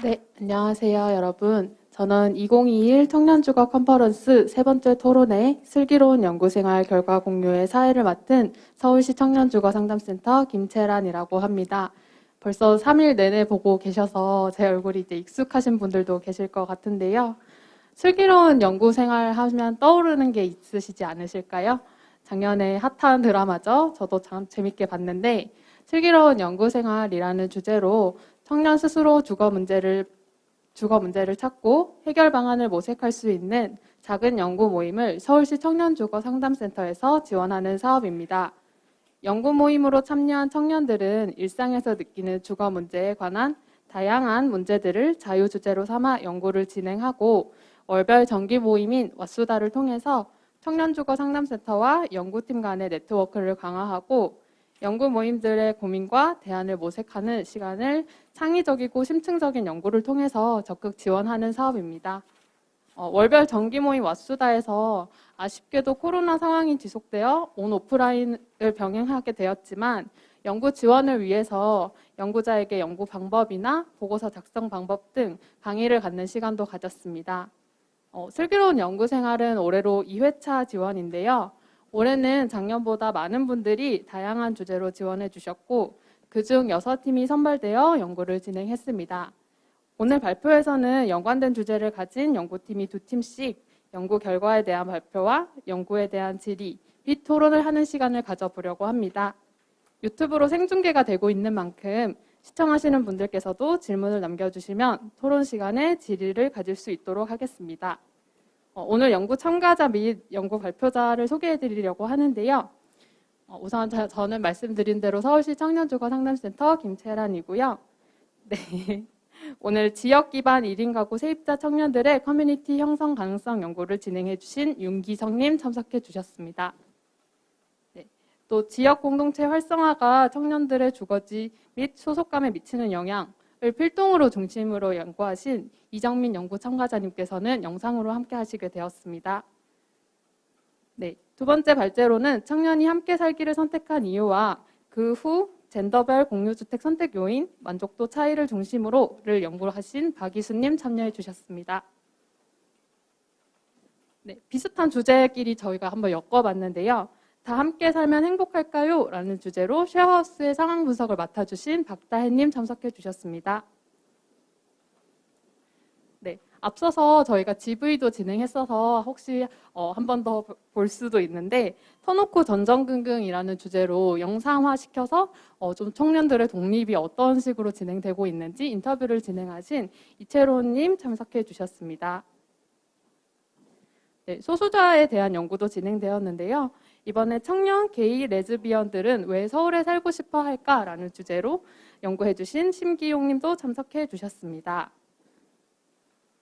네, 안녕하세요, 여러분. 저는 2021 청년주거 컨퍼런스 세 번째 토론회 슬기로운 연구생활 결과 공유의 사회를 맡은 서울시 청년주거 상담센터 김채란이라고 합니다. 벌써 3일 내내 보고 계셔서 제 얼굴이 이제 익숙하신 분들도 계실 것 같은데요. 슬기로운 연구생활 하면 떠오르는 게 있으시지 않으실까요? 작년에 핫한 드라마죠. 저도 참 재밌게 봤는데 슬기로운 연구생활이라는 주제로 청년 스스로 주거 문제를 찾고 해결 방안을 모색할 수 있는 작은 연구 모임을 서울시 청년주거 상담센터에서 지원하는 사업입니다. 연구 모임으로 참여한 청년들은 일상에서 느끼는 주거 문제에 관한 다양한 문제들을 자유주제로 삼아 연구를 진행하고 월별 정기 모임인 왓수다를 통해서 청년주거 상담센터와 연구팀 간의 네트워크를 강화하고 연구 모임들의 고민과 대안을 모색하는 시간을 창의적이고 심층적인 연구를 통해서 적극 지원하는 사업입니다. 월별 정기 모임 왓수다에서 아쉽게도 코로나 상황이 지속되어 온 오프라인을 병행하게 되었지만 연구 지원을 위해서 연구자에게 연구 방법이나 보고서 작성 방법 등 강의를 갖는 시간도 가졌습니다. 슬기로운 연구 생활은 올해로 2회차 지원인데요. 올해는 작년보다 많은 분들이 다양한 주제로 지원해 주셨고 그중 6팀이 선발되어 연구를 진행했습니다. 오늘 발표에서는 연관된 주제를 가진 연구팀이 2팀씩 연구 결과에 대한 발표와 연구에 대한 질의, 및 토론을 하는 시간을 가져보려고 합니다. 유튜브로 생중계가 되고 있는 만큼 시청하시는 분들께서도 질문을 남겨주시면 토론 시간에 질의를 가질 수 있도록 하겠습니다. 오늘 연구 참가자 및 연구 발표자를 소개해 드리려고 하는데요. 우선 저는 말씀드린 대로 서울시 청년주거 상담센터 김채란이고요. 네. 오늘 지역 기반 1인 가구 세입자 청년들의 커뮤니티 형성 가능성 연구를 진행해 주신 윤기성님 참석해 주셨습니다. 네. 또 지역 공동체 활성화가 청년들의 주거지 및 소속감에 미치는 영향을 필동으로 중심으로 연구하신 이정민 연구 참가자님께서는 영상으로 함께 하시게 되었습니다. 네. 두 번째 발제로는 청년이 함께 살기를 선택한 이유와 그 후 젠더별 공유주택 선택 요인, 만족도 차이를 중심으로를 연구하신 박이수님 참여해 주셨습니다. 네, 비슷한 주제끼리 저희가 한번 엮어봤는데요. 다 함께 살면 행복할까요? 라는 주제로 쉐어하우스의 상황 분석을 맡아주신 박다혜님 참석해 주셨습니다. 네, 앞서서 저희가 GV도 진행했어서 혹시 한 번 더 볼 수도 있는데 터놓고 전전긍긍이라는 주제로 영상화시켜서 좀 청년들의 독립이 어떤 식으로 진행되고 있는지 인터뷰를 진행하신 이채로님 참석해 주셨습니다. 네, 소수자에 대한 연구도 진행되었는데요. 이번에 청년, 게이, 레즈비언들은 왜 서울에 살고 싶어 할까라는 주제로 연구해 주신 심기용님도 참석해 주셨습니다.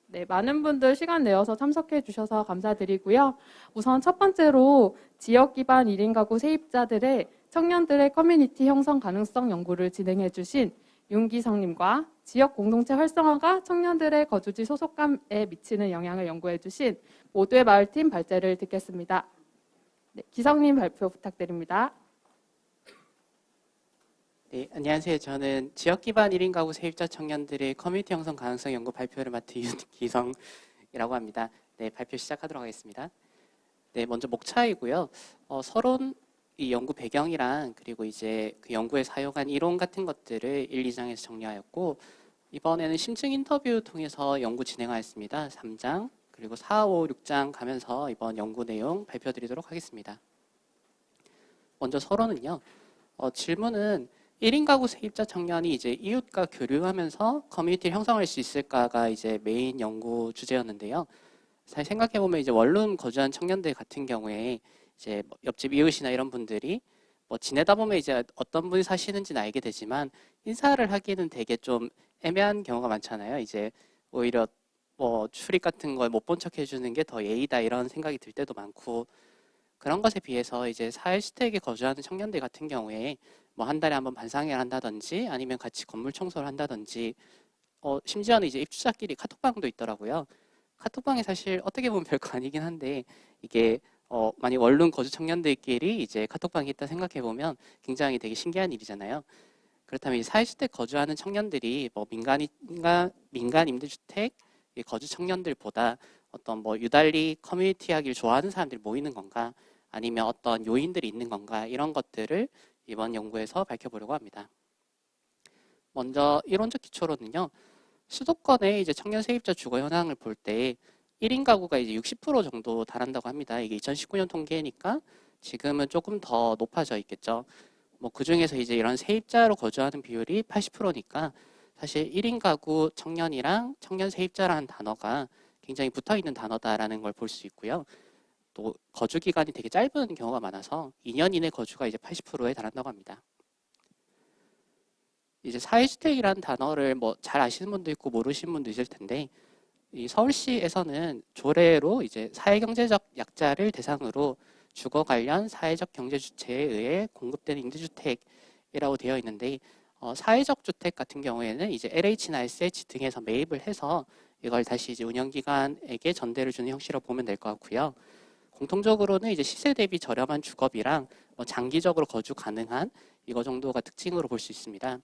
네, 많은 분들 시간 내어서 참석해 주셔서 감사드리고요. 우선 첫 번째로 지역 기반 1인 가구 세입자들의 청년들의 커뮤니티 형성 가능성 연구를 진행해 주신 윤기성님과 지역 공동체 활성화가 청년들의 거주지 소속감에 미치는 영향을 연구해 주신 모두의 마을팀 발제를 듣겠습니다. 네, 기성님 발표 부탁드립니다. 네, 안녕하세요. 저는 지역 기반 1인 가구 세입자 청년들의 커뮤니티 형성 가능성 연구 발표를 맡은 윤기성이라고 합니다. 네, 발표 시작하도록 하겠습니다. 네, 먼저 목차이고요. 서론 이 연구 배경이랑 그리고 이제 그 연구에 사용한 이론 같은 것들을 1, 2장에서 정리하였고 이번에는 심층 인터뷰 통해서 연구 진행하였습니다. 3장 그리고 4, 5, 6장 가면서 이번 연구 내용 발표드리도록 하겠습니다. 먼저 서론은요. 질문은 1인 가구 세입자 청년이 이제 이웃과 교류하면서 커뮤니티를 형성할 수 있을까가 이제 메인 연구 주제였는데요. 잘 생각해보면 이제 원룸 거주한 청년들 같은 경우에 이제 뭐 옆집 이웃이나 이런 분들이 뭐 지내다 보면 이제 어떤 분이 사시는지는 알게 되지만 인사를 하기는 되게 좀 애매한 경우가 많잖아요. 이제 오히려 뭐 출입 같은 걸 못 본 척 해주는 게 더 예의다 이런 생각이 들 때도 많고 그런 것에 비해서 이제 사회주택에 거주하는 청년들 같은 경우에 뭐 한 달에 한 번 반상회를 한다든지 아니면 같이 건물 청소를 한다든지 심지어는 이제 입주자끼리 카톡방도 있더라고요. 카톡방이 사실 어떻게 보면 별거 아니긴 한데 이게 만약 원룸 거주 청년들끼리 이제 카톡방이 있다 생각해 보면 굉장히 되게 신기한 일이잖아요. 그렇다면 이 사회주택 거주하는 청년들이 뭐 민간 임대주택 거주 청년들보다 어떤 뭐 유달리 커뮤니티 하기를 좋아하는 사람들이 모이는 건가, 아니면 어떤 요인들이 있는 건가, 이런 것들을 이번 연구에서 밝혀보려고 합니다. 먼저 이론적 기초로는요, 수도권의 이제 청년 세입자 주거 현황을 볼 때 1인 가구가 이제 60% 정도 달한다고 합니다. 이게 2019년 통계니까 지금은 조금 더 높아져 있겠죠. 뭐 그중에서 이제 이런 세입자로 거주하는 비율이 80%니까 사실 1인 가구 청년이랑 청년 세입자라는 단어가 굉장히 붙어 있는 단어다라는 걸 볼 수 있고요. 또 거주 기간이 되게 짧은 경우가 많아서 2년 이내 거주가 이제 80%에 달한다고 합니다. 이제 사회주택이라는 단어를 뭐 잘 아시는 분도 있고 모르시는 분도 있을 텐데, 이 서울시에서는 조례로 이제 사회경제적 약자를 대상으로 주거 관련 사회적 경제 주체에 의해 공급되는 임대주택이라고 되어 있는데, 사회적 주택 같은 경우에는 이제 LH나 SH 등에서 매입을 해서 이걸 다시 이제 운영기관에게 전대를 주는 형식으로 보면 될 것 같고요. 공통적으로는 이제 시세 대비 저렴한 주거비랑 뭐 장기적으로 거주 가능한 이거 정도가 특징으로 볼 수 있습니다.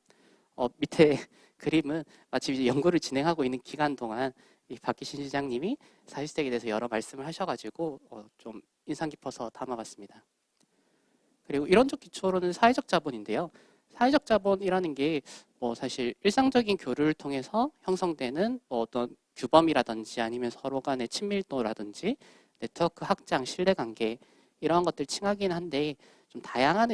밑에 그림은 마치 이제 연구를 진행하고 있는 기간 동안 이 박기신 시장님이 사회주택에 대해서 여러 말씀을 하셔가지고 좀 인상 깊어서 담아봤습니다. 그리고 이론적 기초로는 사회적 자본인데요. 사회적 자본이라는 게 뭐 사실 일상적인 교류를 통해서 형성되는 뭐 어떤 규범이라든지 아니면 서로 간의 친밀도라든지 네트워크 확장, 신뢰관계 이러한 것들 칭하긴 한데, 좀 다양한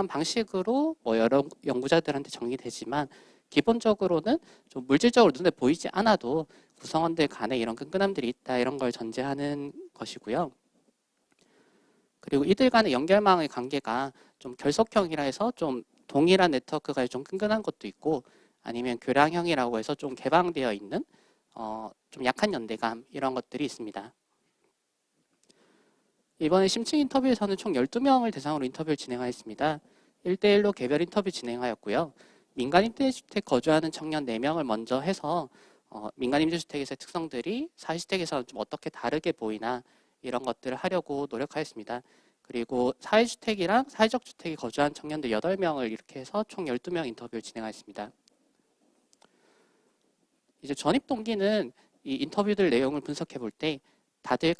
방식으로 뭐 여러 연구자들한테 정리되지만 기본적으로는 좀 물질적으로 눈에 보이지 않아도 구성원들 간에 이런 끈끈함들이 있다, 이런 걸 전제하는 것이고요. 그리고 이들 간의 연결망의 관계가 좀 결속형이라 해서 좀 동일한 네트워크가 좀 끈끈한 것도 있고, 아니면 교량형이라고 해서 좀 개방되어 있는 좀 약한 연대감, 이런 것들이 있습니다. 이번에 심층 인터뷰에서는 총 12명을 대상으로 인터뷰를 진행하였습니다. 1대1로 개별 인터뷰 진행하였고요. 민간 임대주택 거주하는 청년 4명을 먼저 해서 민간 임대주택에서의 특성들이 사회주택에서는 좀 어떻게 다르게 보이나, 이런 것들을 하려고 노력하였습니다. 그리고 사회주택이랑 사회적 주택에 거주한 청년들 8명을 이렇게 해서 총 12명 인터뷰를 진행하였습니다. 이제 전입 동기는 이 인터뷰들 내용을 분석해 볼 때 다들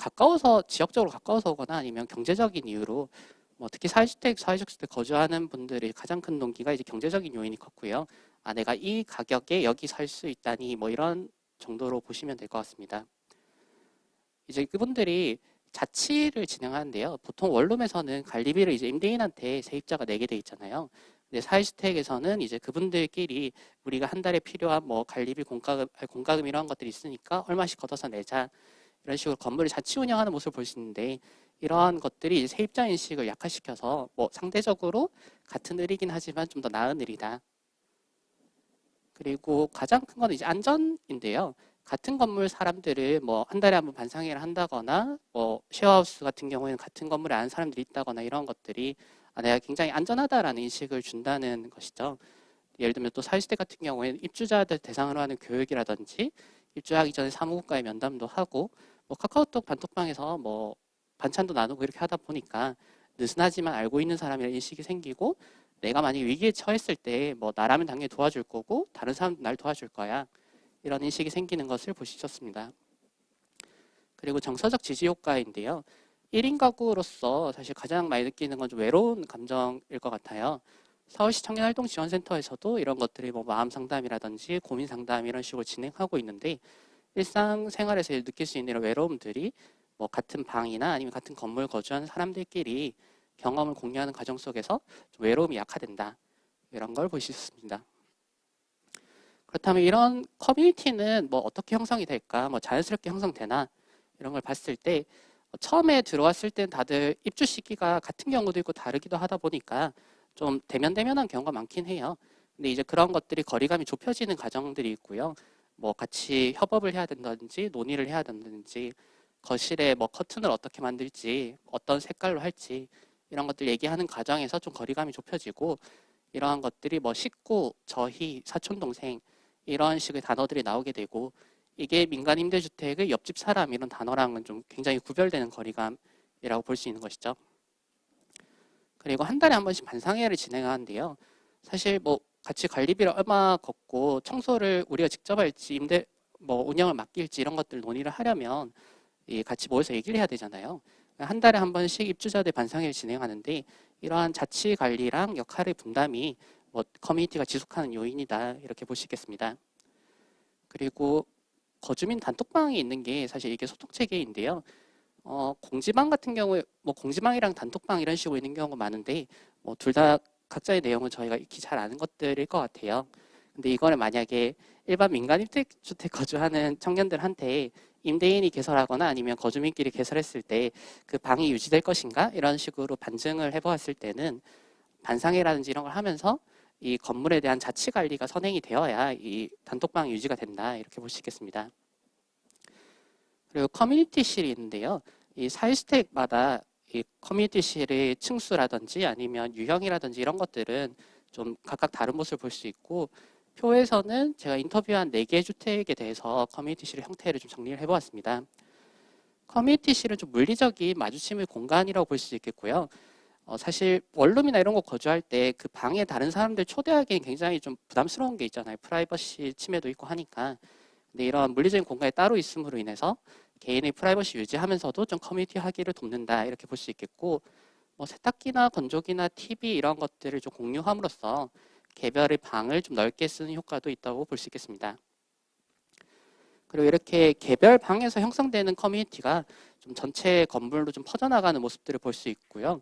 지역적으로 가까워서 오거나 아니면 경제적인 이유로, 뭐 특히 사회적 주택 거주하는 분들의 가장 큰 동기가 이제 경제적인 요인이 컸고요. 내가 이 가격에 여기 살 수 있다니, 뭐 이런 정도로 보시면 될 것 같습니다. 이제 그분들이 자치를 진행하는데요. 보통 원룸에서는 관리비를 이제 임대인한테 세입자가 내게 돼 있잖아요. 근데 사회주택에서는 이제 그분들끼리 우리가 한 달에 필요한 뭐 관리비, 공과금 이런 것들이 있으니까 얼마씩 걷어서 내자, 이런 식으로 건물을 자치 운영하는 모습을 볼 수 있는데, 이러한 것들이 세입자 인식을 약화시켜서 뭐 상대적으로 같은 을이긴 하지만 좀 더 나은 을이다. 그리고 가장 큰 건 이제 안전인데요. 같은 건물 사람들을 뭐 한 달에 한 번 반상회를 한다거나, 뭐 쉐어하우스 같은 경우에는 같은 건물에 아는 사람들이 있다거나, 이런 것들이 내가 굉장히 안전하다라는 인식을 준다는 것이죠. 예를 들면 또 사회주택 같은 경우에는 입주자들 대상으로 하는 교육이라든지, 입주하기 전에 사무국과의 면담도 하고, 뭐 카카오톡 단톡방에서 뭐 반찬도 나누고 이렇게 하다 보니까 느슨하지만 알고 있는 사람이라는 인식이 생기고, 내가 만약에 위기에 처했을 때 뭐 나라면 당연히 도와줄 거고 다른 사람도 날 도와줄 거야, 이런 인식이 생기는 것을 볼 수 있었습니다. 그리고 정서적 지지 효과인데요. 1인 가구로서 사실 가장 많이 느끼는 건 좀 외로운 감정일 것 같아요. 서울시 청년활동지원센터에서도 이런 것들이 뭐 마음 상담이라든지 고민 상담 이런 식으로 진행하고 있는데, 일상생활에서 느낄 수 있는 이런 외로움들이 뭐 같은 방이나 아니면 같은 건물 거주하는 사람들끼리 경험을 공유하는 과정 속에서 좀 외로움이 약화된다, 이런 걸 볼 수 있습니다. 그렇다면 이런 커뮤니티는 뭐 어떻게 형성이 될까, 뭐 자연스럽게 형성되나, 이런 걸 봤을 때 처음에 들어왔을 땐 다들 입주 시기가 같은 경우도 있고 다르기도 하다 보니까 좀 대면대면한 경우가 많긴 해요. 근데 이제 그런 것들이 거리감이 좁혀지는 과정들이 있고요. 뭐 같이 협업을 해야 된다든지 논의를 해야 된다든지, 거실에 뭐 커튼을 어떻게 만들지, 어떤 색깔로 할지, 이런 것들 얘기하는 과정에서 좀 거리감이 좁혀지고, 이러한 것들이 뭐 식구, 저희, 사촌동생 이런 식의 단어들이 나오게 되고, 이게 민간 임대주택의 옆집 사람 이런 단어랑은 좀 굉장히 구별되는 거리감이라고 볼 수 있는 것이죠. 그리고 한 달에 한 번씩 반상회를 진행하는데요. 사실 뭐 같이 관리비를 얼마 걷고 청소를 우리가 직접 할지 임대 뭐 운영을 맡길지 이런 것들 논의를 하려면 이 같이 모여서 얘기를 해야 되잖아요. 한 달에 한 번씩 입주자들 반상회를 진행하는데 이러한 자치 관리랑 역할의 분담이 뭐 커뮤니티가 지속하는 요인이다 이렇게 볼 수 있겠습니다. 그리고 거주민 단톡방이 있는 게 사실 이게 소통 체계인데요. 공지방 같은 경우에 뭐 공지방이랑 단톡방 이런 식으로 있는 경우가 많은데 뭐 둘 다 각자의 내용은 저희가 익히 잘 아는 것들일 것 같아요. 근데 이거를 만약에 일반 민간 임대주택 거주하는 청년들한테 임대인이 개설하거나 아니면 거주민끼리 개설했을 때 그 방이 유지될 것인가 이런 식으로 반증을 해보았을 때는 반상회라든지 이런 걸 하면서 이 건물에 대한 자치 관리가 선행이 되어야 이 단톡방 유지가 된다 이렇게 볼 수 있겠습니다. 그리고 커뮤니티실이 있는데요. 이 사회주택마다 이 커뮤니티실의 층수라든지 아니면 유형이라든지 이런 것들은 좀 각각 다른 모습을 볼 수 있고 표에서는 제가 인터뷰한 4개 주택에 대해서 커뮤니티실의 형태를 좀 정리를 해보았습니다. 커뮤니티실은 좀 물리적인 마주침의 공간이라고 볼 수 있겠고요. 사실 원룸이나 이런 거 거주할 때 그 방에 다른 사람들 초대하기엔 굉장히 좀 부담스러운 게 있잖아요. 프라이버시 침해도 있고 하니까. 근데 이런 물리적인 공간이 따로 있음으로 인해서 개인의 프라이버시 유지하면서도 좀 커뮤니티 하기를 돕는다 이렇게 볼 수 있겠고 뭐 세탁기나 건조기나 TV 이런 것들을 좀 공유함으로써 개별의 방을 좀 넓게 쓰는 효과도 있다고 볼 수 있겠습니다. 그리고 이렇게 개별 방에서 형성되는 커뮤니티가 좀 전체 건물로 좀 퍼져나가는 모습들을 볼 수 있고요.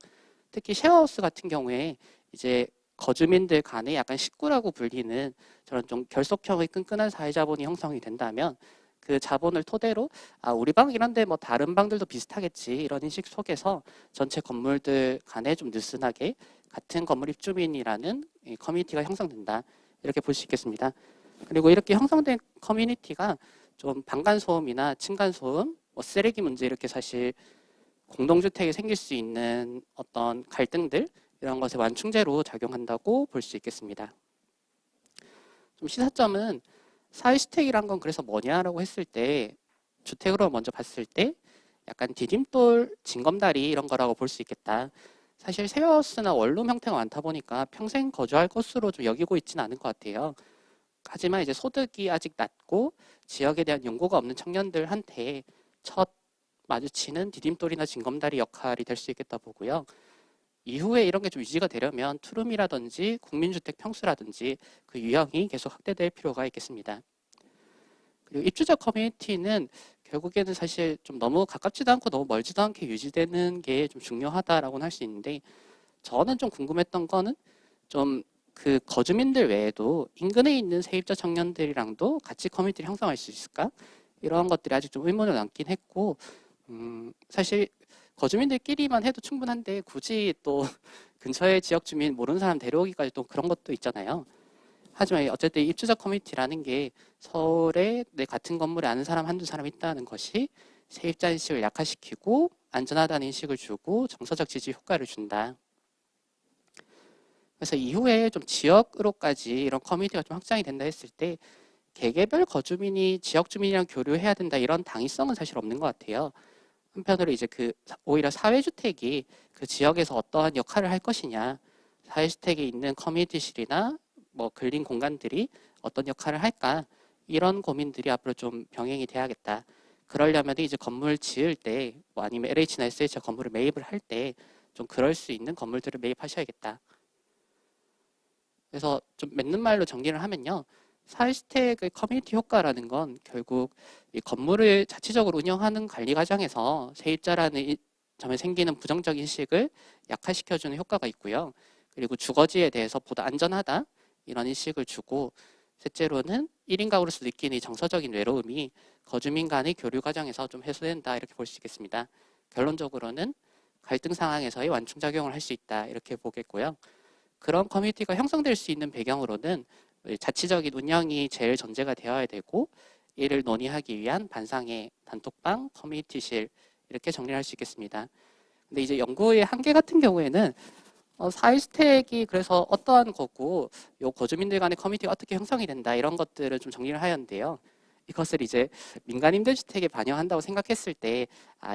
특히 쉐어하우스 같은 경우에 이제 거주민들 간에 약간 식구라고 불리는 저런 좀 결속형의 끈끈한 사회자본이 형성이 된다면 그 자본을 토대로 우리 방 이런데 뭐 다른 방들도 비슷하겠지 이런 인식 속에서 전체 건물들 간에 좀 느슨하게 같은 건물 입주민이라는 이 커뮤니티가 형성된다 이렇게 볼 수 있겠습니다. 그리고 이렇게 형성된 커뮤니티가 좀 방간소음이나 층간소음, 뭐 쓰레기 문제 이렇게 사실 공동주택에 생길 수 있는 어떤 갈등들 이런 것의 완충제로 작용한다고 볼 수 있겠습니다. 좀 시사점은 사회주택이란 건 그래서 뭐냐라고 했을 때 주택으로 먼저 봤을 때 약간 디딤돌, 징검다리 이런 거라고 볼 수 있겠다. 사실 쉐어하우스나 원룸 형태가 많다 보니까 평생 거주할 것으로 좀 여기고 있지는 않은 것 같아요. 하지만 이제 소득이 아직 낮고 지역에 대한 연고가 없는 청년들한테 첫 마주치는 디딤돌이나 징검다리 역할이 될 수 있겠다 보고요. 이후에 이런 게 좀 유지가 되려면 투룸이라든지 국민주택 평수라든지 그 유형이 계속 확대될 필요가 있겠습니다. 그리고 입주자 커뮤니티는 결국에는 사실 좀 너무 가깝지도 않고 너무 멀지도 않게 유지되는 게 좀 중요하다라고는 할 수 있는데 저는 좀 궁금했던 거는 좀 그 거주민들 외에도 인근에 있는 세입자 청년들이랑도 같이 커뮤니티를 형성할 수 있을까? 이런 것들이 아직 좀 의문을 남긴 했고 사실 거주민들끼리만 해도 충분한데 굳이 또 근처의 지역 주민 모르는 사람 데려오기까지 또 그런 것도 있잖아요. 하지만 어쨌든 입주자 커뮤니티라는 게 서울에 내 같은 건물에 아는 사람 한두 사람 있다는 것이 세입자 인식을 약화시키고 안전하다는 인식을 주고 정서적 지지 효과를 준다. 그래서 이후에 좀 지역으로까지 이런 커뮤니티가 좀 확장이 된다 했을 때 개개별 거주민이 지역 주민이랑 교류해야 된다 이런 당위성은 사실 없는 것 같아요. 한편으로 이제 오히려 사회주택이 그 지역에서 어떠한 역할을 할 것이냐, 사회주택에 있는 커뮤니티실이나 뭐 근린 공간들이 어떤 역할을 할까 이런 고민들이 앞으로 좀 병행이 돼야겠다. 그러려면 이제 건물 지을 때 뭐 아니면 LH나 SH가 건물을 매입을 할 때 좀 그럴 수 있는 건물들을 매입하셔야겠다. 그래서 좀 맺는 말로 정리를 하면요. 사회주택의 커뮤니티 효과라는 건 결국 이 건물을 자체적으로 운영하는 관리 과정에서 세입자라는 점에 생기는 부정적 인식을 약화시켜주는 효과가 있고요. 그리고 주거지에 대해서 보다 안전하다 이런 인식을 주고 셋째로는 1인 가구로서 느끼는 이 정서적인 외로움이 거주민 간의 교류 과정에서 좀 해소된다 이렇게 볼 수 있겠습니다. 결론적으로는 갈등 상황에서의 완충작용을 할 수 있다 이렇게 보겠고요. 그런 커뮤니티가 형성될 수 있는 배경으로는 자치적인 운영이 제일 전제가 되어야 되고 이를 논의하기 위한 반상회, 단톡방, 커뮤니티실 이렇게 정리를 할 수 있겠습니다. 근데 이제 연구의 한계 같은 경우에는 사회주택이 그래서 어떠한 거고 요 거주민들 간의 커뮤니티가 어떻게 형성이 된다 이런 것들을 좀 정리를 하였는데요. 이것을 이제 민간 임대주택에 반영한다고 생각했을 때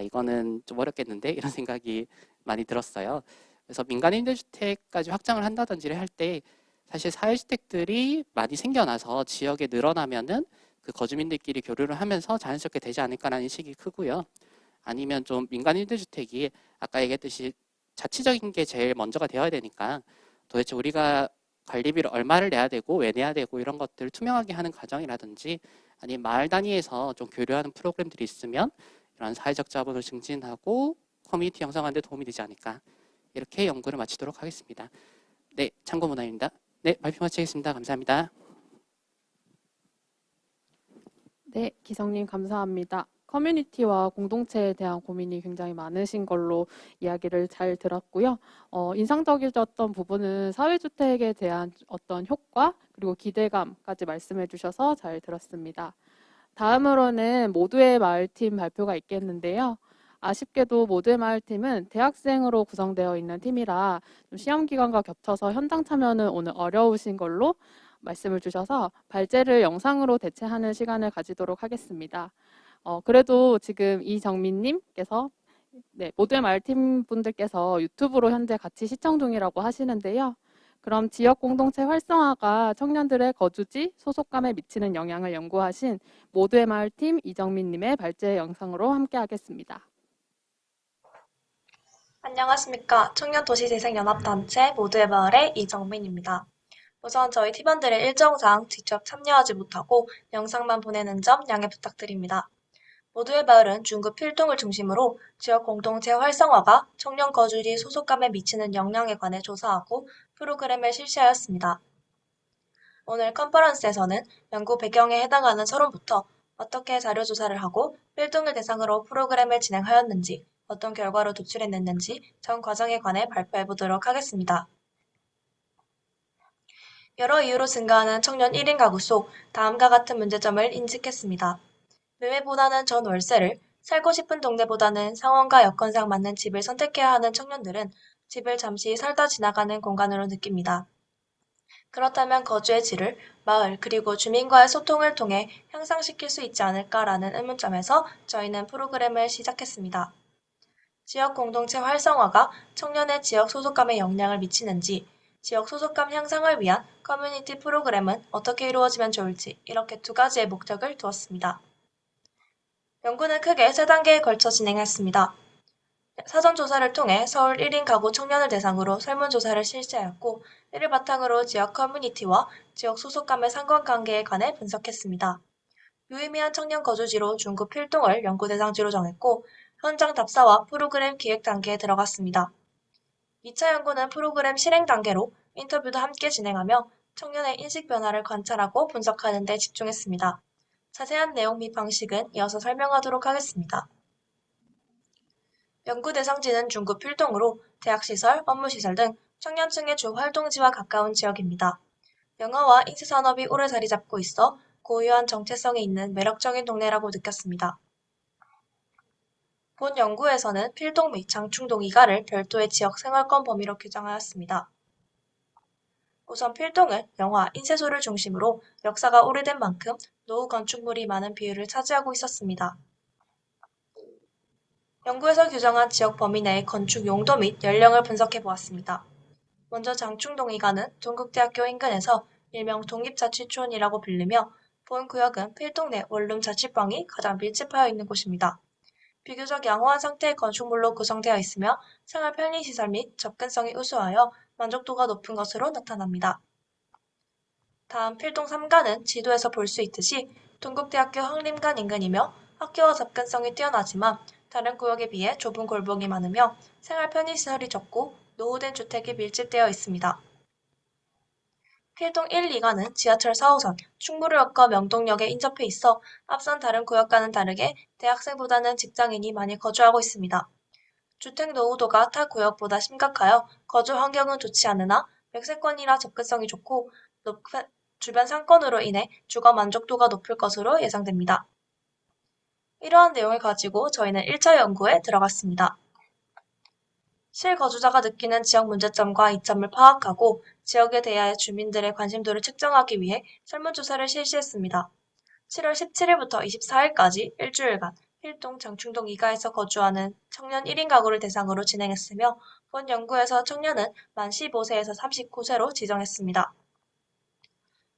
이거는 좀 어렵겠는데 이런 생각이 많이 들었어요. 그래서 민간 임대주택까지 확장을 한다든지 할 때 사실 사회주택들이 많이 생겨나서 지역에 늘어나면은 그 거주민들끼리 교류를 하면서 자연스럽게 되지 않을까라는 인식이 크고요. 아니면 좀 민간 임대주택이 아까 얘기했듯이 자치적인 게 제일 먼저가 되어야 되니까 도대체 우리가 관리비를 얼마를 내야 되고 왜 내야 되고 이런 것들을 투명하게 하는 과정이라든지 아니면 마을 단위에서 좀 교류하는 프로그램들이 있으면 이런 사회적 자본을 증진하고 커뮤니티 형성하는 데 도움이 되지 않을까 이렇게 연구를 마치도록 하겠습니다. 네, 참고 문화입니다. 네, 발표 마치겠습니다. 감사합니다. 네, 기성님 감사합니다. 커뮤니티와 공동체에 대한 고민이 굉장히 많으신 걸로 이야기를 잘 들었고요. 인상적이었던 부분은 사회주택에 대한 어떤 효과 그리고 기대감까지 말씀해 주셔서 잘 들었습니다. 다음으로는 모두의 마을팀 발표가 있겠는데요. 아쉽게도 모두의 마을팀은 대학생으로 구성되어 있는 팀이라 좀 시험 기간과 겹쳐서 현장 참여는 오늘 어려우신 걸로 말씀을 주셔서 발제를 영상으로 대체하는 시간을 가지도록 하겠습니다. 그래도 지금 이정민님께서 네, 모두의 마을팀 분들께서 유튜브로 현재 같이 시청 중이라고 하시는데요. 그럼 지역 공동체 활성화가 청년들의 거주지, 소속감에 미치는 영향을 연구하신 모두의 마을팀 이정민님의 발제 영상으로 함께하겠습니다. 안녕하십니까. 청년도시재생연합단체 모두의 마을의 이정민입니다. 우선 저희 팀원들의 일정상 직접 참여하지 못하고 영상만 보내는 점 양해 부탁드립니다. 모두의 마을은 중구 필동을 중심으로 지역 공동체 활성화가 청년 거주지 소속감에 미치는 영향에 관해 조사하고 프로그램을 실시하였습니다. 오늘 컨퍼런스에서는 연구 배경에 해당하는 서론부터 어떻게 자료조사를 하고 필동을 대상으로 프로그램을 진행하였는지, 어떤 결과로 도출해냈는지 전 과정에 관해 발표해보도록 하겠습니다. 여러 이유로 증가하는 청년 1인 가구 속 다음과 같은 문제점을 인식했습니다. 매매보다는 전 월세를, 살고 싶은 동네보다는 상황과 여건상 맞는 집을 선택해야 하는 청년들은 집을 잠시 살다 지나가는 공간으로 느낍니다. 그렇다면 거주의 질을 마을 그리고 주민과의 소통을 통해 향상시킬 수 있지 않을까라는 의문점에서 저희는 프로그램을 시작했습니다. 지역 공동체 활성화가 청년의 지역 소속감에 영향을 미치는지, 지역 소속감 향상을 위한 커뮤니티 프로그램은 어떻게 이루어지면 좋을지 이렇게 두 가지의 목적을 두었습니다. 연구는 크게 세 단계에 걸쳐 진행했습니다. 사전조사를 통해 서울 1인 가구 청년을 대상으로 설문조사를 실시하였고, 이를 바탕으로 지역 커뮤니티와 지역 소속감의 상관관계에 관해 분석했습니다. 유의미한 청년 거주지로 중구 필동을 연구 대상지로 정했고, 현장 답사와 프로그램 기획 단계에 들어갔습니다. 2차 연구는 프로그램 실행 단계로 인터뷰도 함께 진행하며 청년의 인식 변화를 관찰하고 분석하는 데 집중했습니다. 자세한 내용 및 방식은 이어서 설명하도록 하겠습니다. 연구 대상지는 중구 필동으로 대학시설, 업무시설 등 청년층의 주 활동지와 가까운 지역입니다. 영화와 인쇄산업이 오래 자리 잡고 있어 고유한 정체성이 있는 매력적인 동네라고 느꼈습니다. 본 연구에서는 필동 및 장충동 이가를 별도의 지역 생활권 범위로 규정하였습니다. 우선 필동은 영화, 인쇄소를 중심으로 역사가 오래된 만큼 노후 건축물이 많은 비율을 차지하고 있었습니다. 연구에서 규정한 지역 범위 내의 건축 용도 및 연령을 분석해 보았습니다. 먼저 장충동 이가는 동국대학교 인근에서 일명 독립자치촌이라고 불리며 본 구역은 필동 내 원룸 자취방이 가장 밀집하여 있는 곳입니다. 비교적 양호한 상태의 건축물로 구성되어 있으며 생활 편의시설 및 접근성이 우수하여 만족도가 높은 것으로 나타납니다. 다음 필동 3가는 지도에서 볼 수 있듯이 동국대학교 황림관 인근이며 학교와 접근성이 뛰어나지만 다른 구역에 비해 좁은 골목이 많으며 생활 편의시설이 적고 노후된 주택이 밀집되어 있습니다. 필동 1, 2가는 지하철 4호선, 충무로역과 명동역에 인접해 있어 앞선 다른 구역과는 다르게 대학생보다는 직장인이 많이 거주하고 있습니다. 주택 노후도가 타 구역보다 심각하여 거주 환경은 좋지 않으나 백세권이라 접근성이 좋고 주변 상권으로 인해 주거 만족도가 높을 것으로 예상됩니다. 이러한 내용을 가지고 저희는 1차 연구에 들어갔습니다. 실거주자가 느끼는 지역 문제점과 이점을 파악하고 지역에 대하여 주민들의 관심도를 측정하기 위해 설문조사를 실시했습니다. 7월 17일부터 24일까지 일주일간 필동 장충동 이가에서 거주하는 청년 1인 가구를 대상으로 진행했으며 본 연구에서 청년은 만 15세에서 39세로 지정했습니다.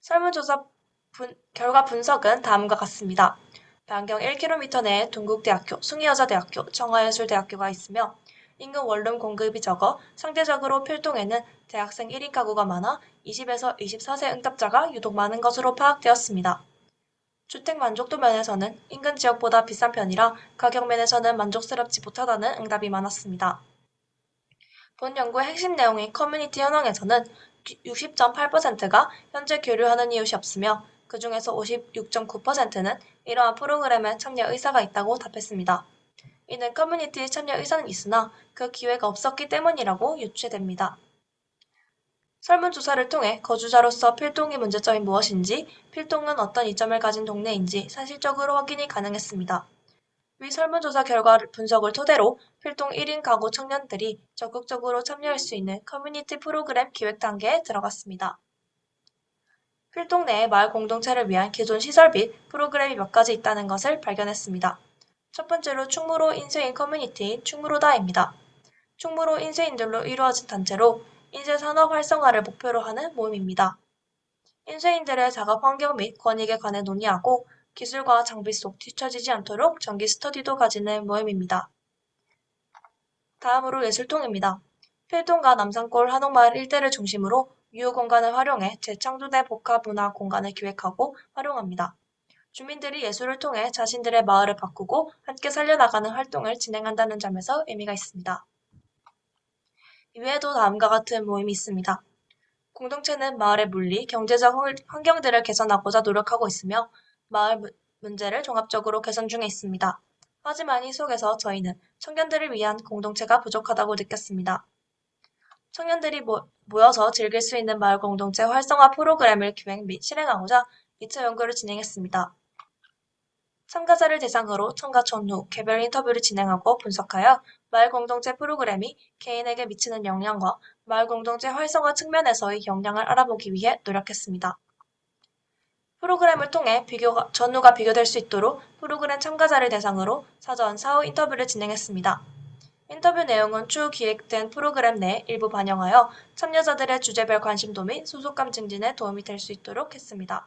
설문조사 결과 분석은 다음과 같습니다. 반경 1km 내에 동국대학교, 숭의여자대학교, 정화예술대학교가 있으며 인근 원룸 공급이 적어 상대적으로 필동에는 대학생 1인 가구가 많아 20에서 24세 응답자가 유독 많은 것으로 파악되었습니다. 주택 만족도 면에서는 인근 지역보다 비싼 편이라 가격 면에서는 만족스럽지 못하다는 응답이 많았습니다. 본 연구의 핵심 내용인 커뮤니티 현황에서는 60.8%가 현재 교류하는 이웃이 없으며 그 중에서 56.9%는 이러한 프로그램에 참여 의사가 있다고 답했습니다. 이는 커뮤니티 참여 의사는 있으나 그 기회가 없었기 때문이라고 유추됩니다. 설문조사를 통해 거주자로서 필동의 문제점이 무엇인지, 필동은 어떤 이점을 가진 동네인지 사실적으로 확인이 가능했습니다. 위 설문조사 결과 분석을 토대로 필동 1인 가구 청년들이 적극적으로 참여할 수 있는 커뮤니티 프로그램 기획 단계에 들어갔습니다. 필동 내의 마을 공동체를 위한 기존 시설 및 프로그램이 몇 가지 있다는 것을 발견했습니다. 첫 번째로 충무로 인쇄인 커뮤니티인 충무로다입니다. 충무로 인쇄인들로 이루어진 단체로 인쇄 산업 활성화를 목표로 하는 모임입니다. 인쇄인들의 작업 환경 및 권익에 관해 논의하고 기술과 장비 속 뒤처지지 않도록 정기 스터디도 가지는 모임입니다. 다음으로 예술통입니다. 필동과 남산골 한옥마을 일대를 중심으로 유휴 공간을 활용해 재창조된 복합문화 공간을 기획하고 활용합니다. 주민들이 예술을 통해 자신들의 마을을 바꾸고 함께 살려나가는 활동을 진행한다는 점에서 의미가 있습니다. 이외에도 다음과 같은 모임이 있습니다. 공동체는 마을의 물리, 경제적 환경들을 개선하고자 노력하고 있으며 마을 문제를 종합적으로 개선 중에 있습니다. 하지만 이 속에서 저희는 청년들을 위한 공동체가 부족하다고 느꼈습니다. 청년들이 모여서 즐길 수 있는 마을 공동체 활성화 프로그램을 기획 및 실행하고자 2차 연구를 진행했습니다. 참가자를 대상으로 참가 전후 개별 인터뷰를 진행하고 분석하여 마을 공동체 프로그램이 개인에게 미치는 영향과 마을 공동체 활성화 측면에서의 영향을 알아보기 위해 노력했습니다. 프로그램을 통해 전후가 비교될 수 있도록 프로그램 참가자를 대상으로 사전, 사후 인터뷰를 진행했습니다. 인터뷰 내용은 추후 기획된 프로그램 내 일부 반영하여 참여자들의 주제별 관심도 및 소속감 증진에 도움이 될 수 있도록 했습니다.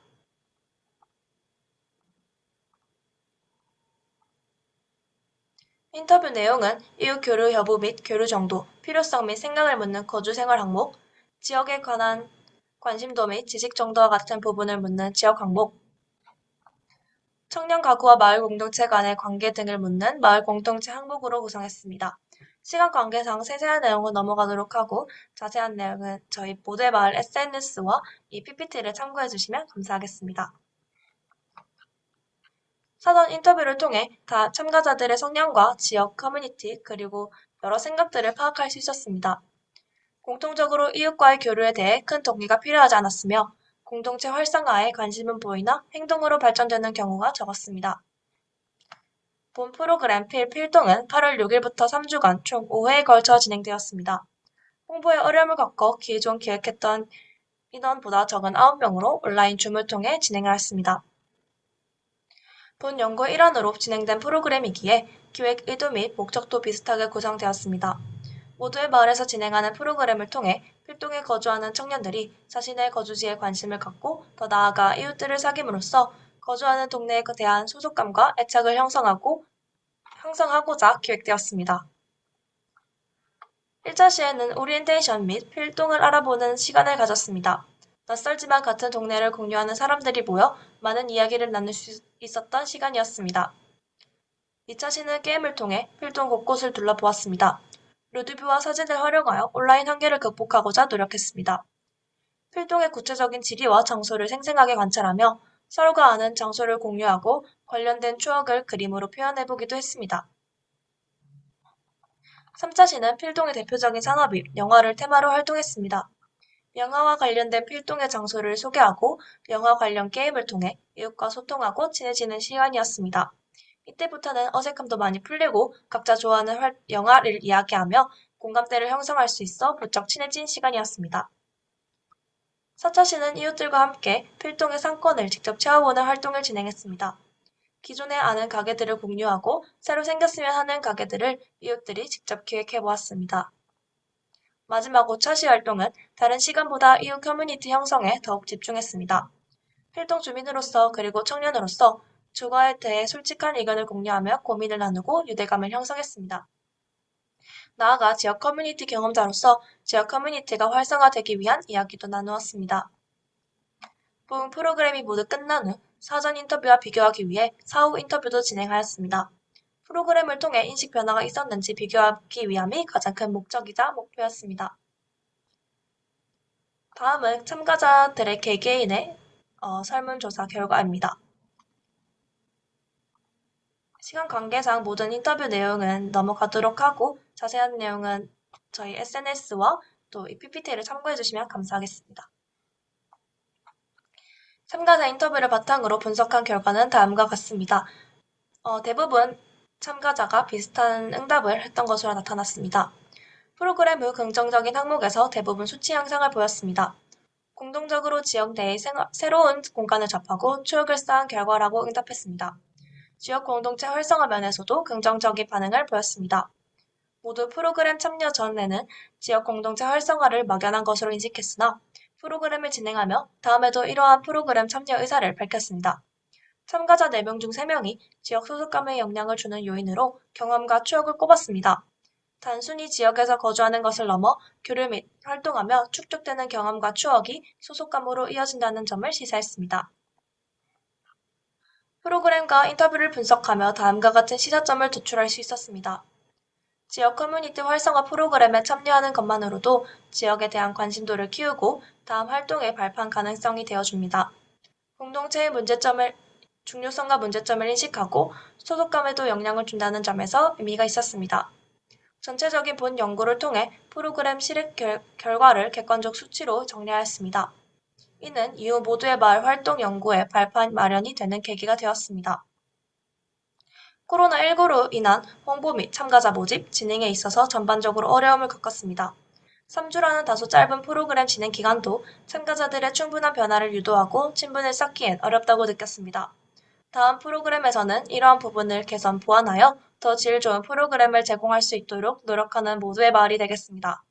인터뷰 내용은 이웃 교류 여부 및 교류 정도, 필요성 및 생각을 묻는 거주 생활 항목, 지역에 관한 관심도 및 지식 정도와 같은 부분을 묻는 지역 항목, 청년 가구와 마을 공동체 간의 관계 등을 묻는 마을 공동체 항목으로 구성했습니다. 시간 관계상 세세한 내용은 넘어가도록 하고 자세한 내용은 저희 모두의 마을 SNS와 이 PPT를 참고해 주시면 감사하겠습니다. 사전 인터뷰를 통해 다 참가자들의 성향과 지역, 커뮤니티, 그리고 여러 생각들을 파악할 수 있었습니다. 공통적으로 이웃과의 교류에 대해 큰 동기가 필요하지 않았으며 공동체 활성화에 관심은 보이나 행동으로 발전되는 경우가 적었습니다. 본 프로그램 필동은 8월 6일부터 3주간 총 5회에 걸쳐 진행되었습니다. 홍보에 어려움을 겪어 기존 기획했던 인원보다 적은 9명으로 온라인 줌을 통해 진행을 했습니다. 본 연구의 일환으로 진행된 프로그램이기에 기획 의도 및 목적도 비슷하게 구성되었습니다. 모두의 마을에서 진행하는 프로그램을 통해 필동에 거주하는 청년들이 자신의 거주지에 관심을 갖고 더 나아가 이웃들을 사귐으로써 거주하는 동네에 대한 소속감과 애착을 형성하고자 기획되었습니다. 1차 시에는 오리엔테이션 및 필동을 알아보는 시간을 가졌습니다. 낯설지만 같은 동네를 공유하는 사람들이 모여 많은 이야기를 나눌 수 있었던 시간이었습니다. 2차 시는 게임을 통해 필동 곳곳을 둘러보았습니다. 루드뷰와 사진을 활용하여 온라인 한계를 극복하고자 노력했습니다. 필동의 구체적인 지리와 장소를 생생하게 관찰하며 서로가 아는 장소를 공유하고 관련된 추억을 그림으로 표현해보기도 했습니다. 3차 시는 필동의 대표적인 산업인 영화를 테마로 활동했습니다. 영화와 관련된 필동의 장소를 소개하고 영화 관련 게임을 통해 이웃과 소통하고 친해지는 시간이었습니다. 이때부터는 어색함도 많이 풀리고 각자 좋아하는 영화를 이야기하며 공감대를 형성할 수 있어 부쩍 친해진 시간이었습니다. 4차 시는 이웃들과 함께 필동의 상권을 직접 채워보는 활동을 진행했습니다. 기존에 아는 가게들을 공유하고 새로 생겼으면 하는 가게들을 이웃들이 직접 기획해보았습니다. 마지막 5차 시 활동은 다른 시간보다 이웃 커뮤니티 형성에 더욱 집중했습니다. 필동 주민으로서 그리고 청년으로서 주거에 대해 솔직한 의견을 공유하며 고민을 나누고 유대감을 형성했습니다. 나아가 지역 커뮤니티 경험자로서 지역 커뮤니티가 활성화되기 위한 이야기도 나누었습니다. 본 프로그램이 모두 끝난 후 사전 인터뷰와 비교하기 위해 사후 인터뷰도 진행하였습니다. 프로그램을 통해 인식 변화가 있었는지 비교하기 위함이 가장 큰 목적이자 목표였습니다. 다음은 참가자들의 개개인의 설문조사 결과입니다. 시간 관계상 모든 인터뷰 내용은 넘어가도록 하고 자세한 내용은 저희 SNS와 또 이 PPT를 참고해 주시면 감사하겠습니다. 참가자 인터뷰를 바탕으로 분석한 결과는 다음과 같습니다. 대부분 참가자가 비슷한 응답을 했던 것으로 나타났습니다. 프로그램 후 긍정적인 항목에서 대부분 수치 향상을 보였습니다. 공동적으로 지역 내의 새로운 공간을 접하고 추억을 쌓은 결과라고 응답했습니다. 지역 공동체 활성화 면에서도 긍정적인 반응을 보였습니다. 모두 프로그램 참여 전에는 지역 공동체 활성화를 막연한 것으로 인식했으나 프로그램을 진행하며 다음에도 이러한 프로그램 참여 의사를 밝혔습니다. 참가자 4명 중 3명이 지역 소속감에 영향을 주는 요인으로 경험과 추억을 꼽았습니다. 단순히 지역에서 거주하는 것을 넘어 교류 및 활동하며 축적되는 경험과 추억이 소속감으로 이어진다는 점을 시사했습니다. 프로그램과 인터뷰를 분석하며 다음과 같은 시사점을 도출할 수 있었습니다. 지역 커뮤니티 활성화 프로그램에 참여하는 것만으로도 지역에 대한 관심도를 키우고 다음 활동의 발판 가능성이 되어줍니다. 공동체의 중요성과 문제점을 인식하고 소속감에도 영향을 준다는 점에서 의미가 있었습니다. 전체적인 본 연구를 통해 프로그램 실행 결과를 객관적 수치로 정리하였습니다. 이는 이후 모두의 마을 활동 연구의 발판 마련이 되는 계기가 되었습니다. 코로나19로 인한 홍보 및 참가자 모집, 진행에 있어서 전반적으로 어려움을 겪었습니다. 3주라는 다소 짧은 프로그램 진행 기간도 참가자들의 충분한 변화를 유도하고 친분을 쌓기엔 어렵다고 느꼈습니다. 다음 프로그램에서는 이러한 부분을 개선 보완하여 더 질 좋은 프로그램을 제공할 수 있도록 노력하는 모두의 마을이 되겠습니다.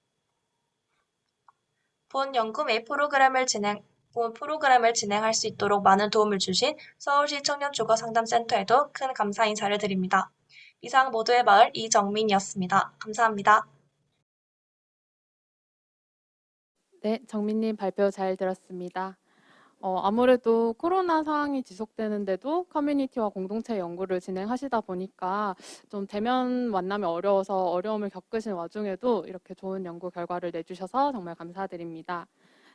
본 연구 및 프로그램을 진행할 수 있도록 많은 도움을 주신 서울시 청년주거상담센터에도 큰 감사 인사를 드립니다. 이상 모두의 마을 이정민이었습니다. 감사합니다. 네, 정민님 발표 잘 들었습니다. 아무래도 코로나 상황이 지속되는데도 커뮤니티와 공동체 연구를 진행하시다 보니까 좀 대면 만남이 어려워서 어려움을 겪으신 와중에도 이렇게 좋은 연구 결과를 내주셔서 정말 감사드립니다.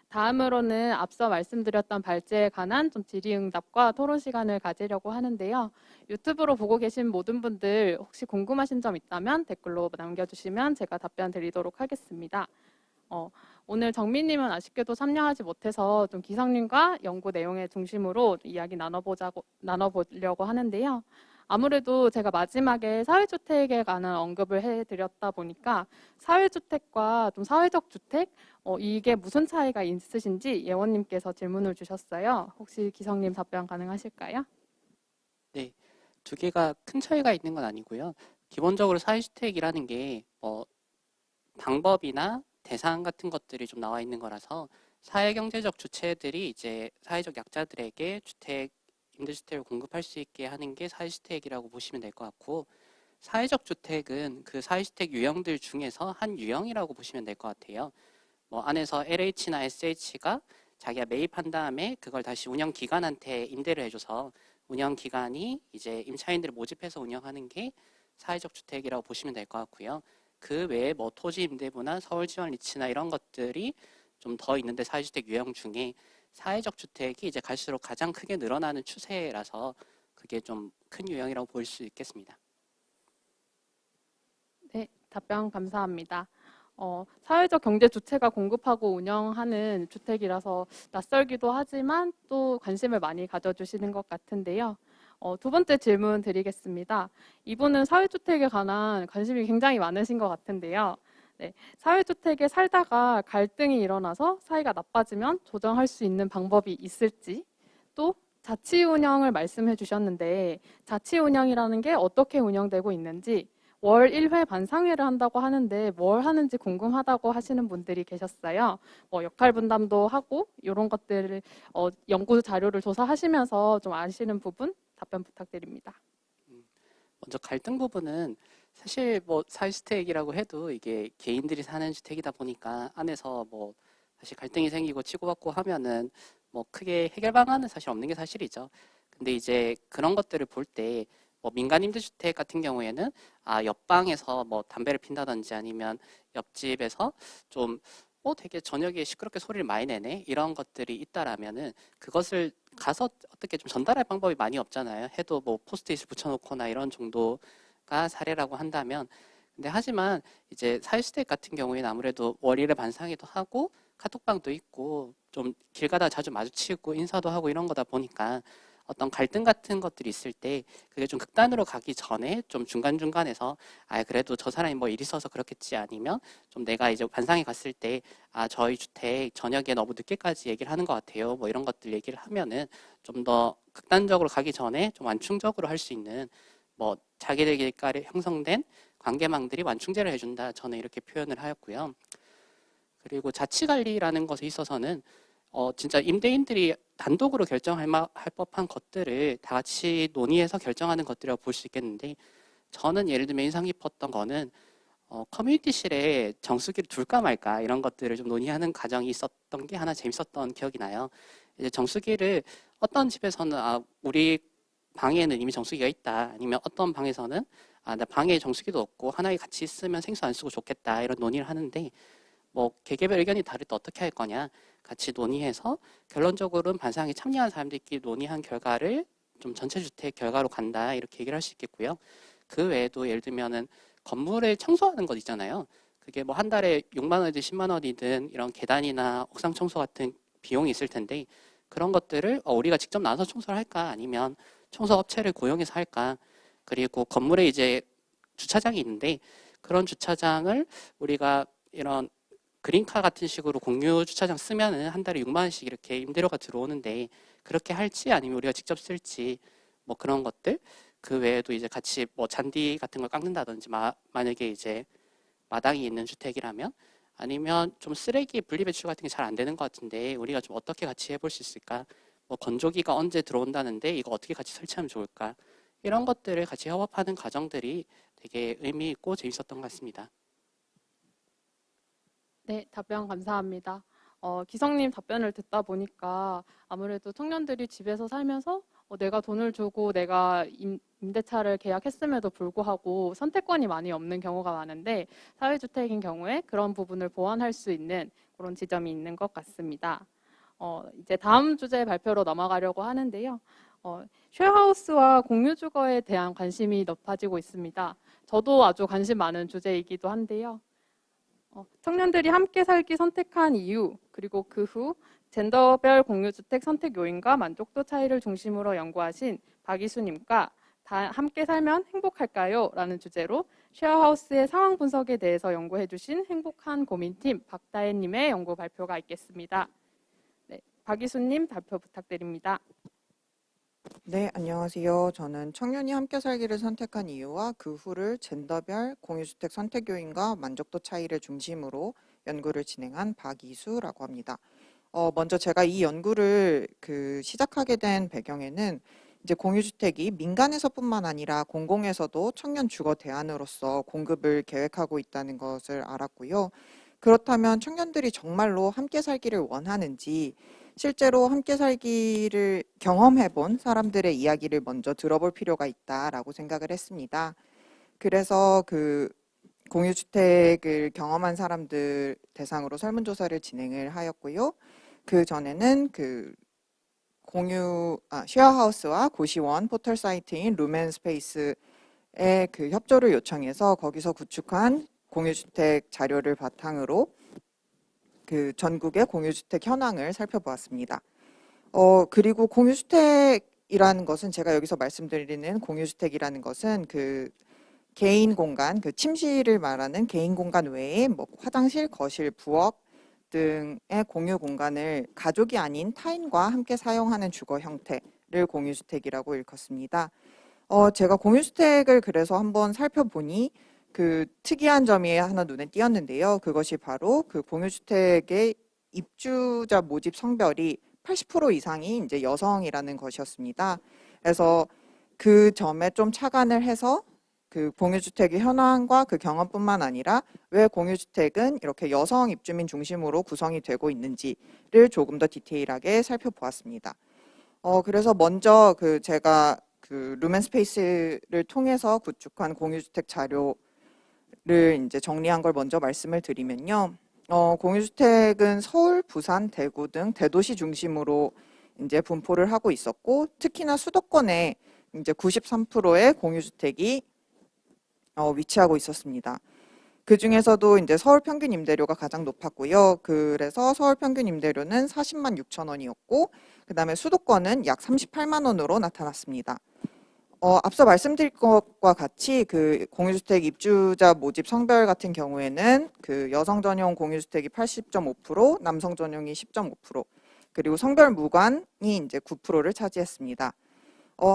다음으로는 앞서 말씀드렸던 발제에 관한 좀 질의응답과 토론 시간을 가지려고 하는데요. 유튜브로 보고 계신 모든 분들 혹시 궁금하신 점 있다면 댓글로 남겨주시면 제가 답변 드리도록 하겠습니다. 오늘 정민님은 아쉽게도 참여하지 못해서 좀 기성님과 연구 내용의 중심으로 이야기 나눠보려고 하는데요. 아무래도 제가 마지막에 사회주택에 관한 언급을 해드렸다 보니까 사회주택과 좀 사회적 주택, 이게 무슨 차이가 있으신지 예원님께서 질문을 주셨어요. 혹시 기성님 답변 가능하실까요? 네, 두 개가 큰 차이가 있는 건 아니고요. 기본적으로 사회주택이라는 게 방법이나 대상 같은 것들이 좀 나와 있는 거라서 사회경제적 주체들이 이제 사회적 약자들에게 임대주택을 공급할 수 있게 하는 게 사회주택이라고 보시면 될 것 같고, 사회적 주택은 그 사회주택 유형들 중에서 한 유형이라고 보시면 될 것 같아요. 안에서 LH나 SH가 자기가 매입한 다음에 그걸 다시 운영기관한테 임대를 해줘서 운영기관이 이제 임차인들을 모집해서 운영하는 게 사회적 주택이라고 보시면 될 것 같고요. 그 외에 토지 임대부나 서울 지원 리츠나 이런 것들이 좀 더 있는데 사회주택 유형 중에 사회적 주택이 이제 갈수록 가장 크게 늘어나는 추세라서 그게 좀 큰 유형이라고 볼 수 있겠습니다. 네, 답변 감사합니다. 사회적 경제 주체가 공급하고 운영하는 주택이라서 낯설기도 하지만 또 관심을 많이 가져주시는 것 같은데요. 두 번째 질문 드리겠습니다. 이분은 사회주택에 관한 관심이 굉장히 많으신 것 같은데요. 네, 사회주택에 살다가 갈등이 일어나서 사이가 나빠지면 조정할 수 있는 방법이 있을지, 또 자치운영을 말씀해 주셨는데 자치운영이라는 게 어떻게 운영되고 있는지, 월 1회 반상회를 한다고 하는데 뭘 하는지 궁금하다고 하시는 분들이 계셨어요. 역할 분담도 하고 이런 것들을 연구 자료를 조사하시면서 좀 아시는 부분 답변 부탁드립니다. 먼저 갈등 부분은 사실 뭐 사회주택이라고 해도 이게 개인들이 사는 주택이다 보니까 안에서 뭐 사실 갈등이 생기고 치고받고 하면은 뭐 크게 해결 방안은 사실 없는 게 사실이죠. 근데 이제 그런 것들을 볼 때 뭐 민간 임대주택 같은 경우에는 옆방에서 뭐 담배를 핀다든지 아니면 옆집에서 좀 되게 저녁에 시끄럽게 소리를 많이 내네 이런 것들이 있다라면은 그것을 가서 어떻게 좀 전달할 방법이 많이 없잖아요. 해도 뭐 포스트잇을 붙여놓거나 이런 정도가 사례라고 한다면, 근데 하지만 이제 사회주택 같은 경우에는 아무래도 월일에 반상회도 하고 카톡방도 있고 좀 길 가다 자주 마주치고 인사도 하고 이런 거다 보니까 어떤 갈등 같은 것들이 있을 때 그게 좀 극단으로 가기 전에 좀 중간중간에서 그래도 저 사람이 뭐 일 있어서 그렇겠지, 아니면 좀 내가 이제 반상회 갔을 때 저희 주택 저녁에 너무 늦게까지 얘기를 하는 것 같아요, 뭐 이런 것들 얘기를 하면은 좀 더 극단적으로 가기 전에 좀 완충적으로 할 수 있는 뭐 자기들끼리 형성된 관계망들이 완충제를 해준다, 저는 이렇게 표현을 하였고요. 그리고 자치관리라는 것에 있어서는 진짜 임대인들이 단독으로 할 법한 것들을 다 같이 논의해서 결정하는 것들이라고 볼 수 있겠는데, 저는 예를 들면 인상 깊었던 거는 커뮤니티실에 정수기를 둘까 말까 이런 것들을 좀 논의하는 과정이 있었던 게 하나 재밌었던 기억이 나요. 이제 정수기를 어떤 집에서는 우리 방에는 이미 정수기가 있다, 아니면 어떤 방에서는 나 방에 정수기도 없고 하나에 같이 있으면 생수 안 쓰고 좋겠다, 이런 논의를 하는데 뭐 개개별 의견이 다를 때 어떻게 할 거냐 같이 논의해서 결론적으로는 반상회에 참여한 사람들끼리 논의한 결과를 좀 전체 주택 결과로 간다, 이렇게 얘기를 할 수 있겠고요. 그 외에도 예를 들면은 건물을 청소하는 것 있잖아요. 그게 뭐 한 달에 6만 원이든 10만 원이든 이런 계단이나 옥상 청소 같은 비용이 있을 텐데, 그런 것들을 우리가 직접 나서 청소를 할까, 아니면 청소 업체를 고용해서 할까. 그리고 건물에 이제 주차장이 있는데 그런 주차장을 우리가 이런 그린카 같은 식으로 공유 주차장 쓰면은 한 달에 6만 원씩 이렇게 임대료가 들어오는데, 그렇게 할지 아니면 우리가 직접 쓸지, 뭐 그런 것들. 그 외에도 이제 같이 뭐 잔디 같은 걸 깎는다든지, 만약에 이제 마당이 있는 주택이라면, 아니면 좀 쓰레기 분리배출 같은 게 잘 안 되는 것 같은데 우리가 좀 어떻게 같이 해볼 수 있을까? 뭐 건조기가 언제 들어온다는데 이거 어떻게 같이 설치하면 좋을까? 이런 것들을 같이 협업하는 과정들이 되게 의미 있고 재밌었던 것 같습니다. 네, 답변 감사합니다. 기성님 답변을 듣다 보니까 아무래도 청년들이 집에서 살면서 내가 돈을 주고 내가 임대차를 계약했음에도 불구하고 선택권이 많이 없는 경우가 많은데, 사회주택인 경우에 그런 부분을 보완할 수 있는 그런 지점이 있는 것 같습니다. 이제 다음 주제 발표로 넘어가려고 하는데요. 쉐어하우스와 공유주거에 대한 관심이 높아지고 있습니다. 저도 아주 관심 많은 주제이기도 한데요. 청년들이 함께 살기 선택한 이유, 그리고 그 후 젠더별 공유주택 선택 요인과 만족도 차이를 중심으로 연구하신 박이수님과 함께 살면 행복할까요? 라는 주제로 쉐어하우스의 상황 분석에 대해서 연구해 주신 행복한 고민팀 박다혜님의 연구 발표가 있겠습니다. 네, 박이수님 발표 부탁드립니다. 네, 안녕하세요. 저는 청년이 함께 살기를 선택한 이유와 그 후를 젠더별 공유주택 선택 요인과 만족도 차이를 중심으로 연구를 진행한 박이수라고 합니다. 먼저 제가 이 연구를 시작하게 된 배경에는 이제 공유주택이 민간에서뿐만 아니라 공공에서도 청년 주거 대안으로서 공급을 계획하고 있다는 것을 알았고요. 그렇다면 청년들이 정말로 함께 살기를 원하는지, 실제로 함께 살기를 경험해 본 사람들의 이야기를 먼저 들어볼 필요가 있다라고 생각을 했습니다. 그래서 공유주택을 경험한 사람들 대상으로 설문조사를 진행을 하였고요. 그 전에는 쉐어하우스와 고시원 포털 사이트인 루멘스페이스의 협조를 요청해서 거기서 구축한 공유주택 자료를 바탕으로 전국의 공유주택 현황을 살펴보았습니다. 그리고 공유주택이라는 것은, 제가 여기서 말씀드리는 공유주택이라는 것은 개인 공간, 침실을 말하는 개인 공간 외에 뭐 화장실, 거실, 부엌 등의 공유 공간을 가족이 아닌 타인과 함께 사용하는 주거 형태를 공유주택이라고 일컫습니다. 제가 공유주택을 그래서 한번 살펴보니 그 특이한 점이 하나 눈에 띄었는데요. 그것이 바로 그 공유주택의 입주자 모집 성별이 80% 이상이 이제 여성이라는 것이었습니다. 그래서 그 점에 좀 착안을 해서 그 공유주택의 현황과 그 경험뿐만 아니라 왜 공유주택은 이렇게 여성 입주민 중심으로 구성이 되고 있는지를 조금 더 디테일하게 살펴보았습니다. 그래서 먼저 그 제가 그 루멘스페이스를 통해서 구축한 공유주택 자료를 이제 정리한 걸 먼저 말씀을 드리면요. 공유주택은 서울, 부산, 대구 등 대도시 중심으로 이제 분포를 하고 있었고, 특히나 수도권에 이제 93%의 공유주택이 위치하고 있었습니다. 그 중에서도 이제 서울 평균 임대료가 가장 높았고요. 그래서 서울 평균 임대료는 40만 6천 원이었고, 그 다음에 수도권은 약 38만 원으로 나타났습니다. 앞서 말씀드린 것과 같이 그 공유주택 입주자 모집 성별 같은 경우에는 그 여성 전용 공유주택이 80.5%, 남성 전용이 10.5%, 그리고 성별 무관이 이제 9%를 차지했습니다.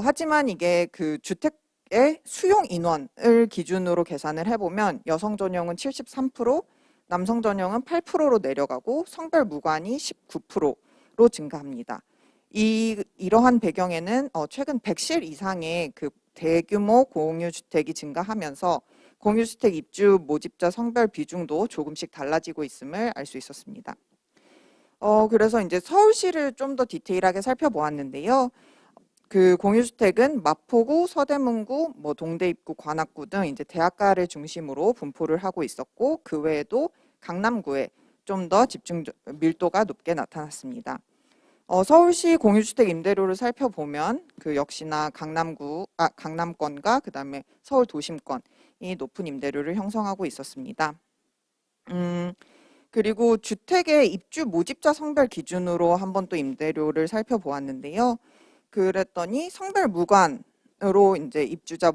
하지만 이게 그 주택의 수용 인원을 기준으로 계산을 해보면 여성 전용은 73%, 남성 전용은 8%로 내려가고 성별 무관이 19%로 증가합니다. 이러한 배경에는 최근 100실 이상의 그 대규모 공유주택이 증가하면서 공유주택 입주 모집자 성별 비중도 조금씩 달라지고 있음을 알 수 있었습니다. 그래서 이제 서울시를 좀 더 디테일하게 살펴보았는데요. 그 공유주택은 마포구, 서대문구, 뭐 동대입구, 관악구 등 이제 대학가를 중심으로 분포를 하고 있었고, 그 외에도 강남구에 좀 더 집중 밀도가 높게 나타났습니다. 서울시 공유주택 임대료를 살펴보면 그 역시나 강남권과 그 다음에 서울 도심권이 높은 임대료를 형성하고 있었습니다. 그리고 주택의 입주 모집자 성별 기준으로 한번 또 임대료를 살펴보았는데요. 그랬더니 성별 무관으로 이제 입주자를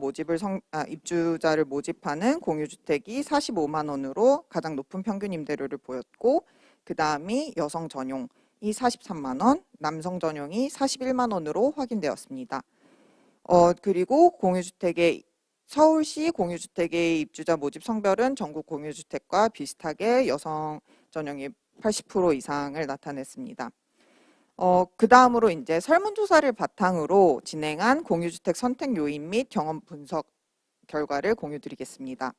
모집하는 공유주택이 45만 원으로 가장 높은 평균 임대료를 보였고, 그 다음이 여성 전용이 43만 원, 남성 전용이 41만 원으로 확인되었습니다. 그리고 서울시 공유주택의 입주자 모집 성별은 전국 공유주택과 비슷하게 여성 전용이 80% 이상을 나타냈습니다. 그 다음으로 이제 설문조사를 바탕으로 진행한 공유주택 선택 요인 및 경험 분석 결과를 공유드리겠습니다.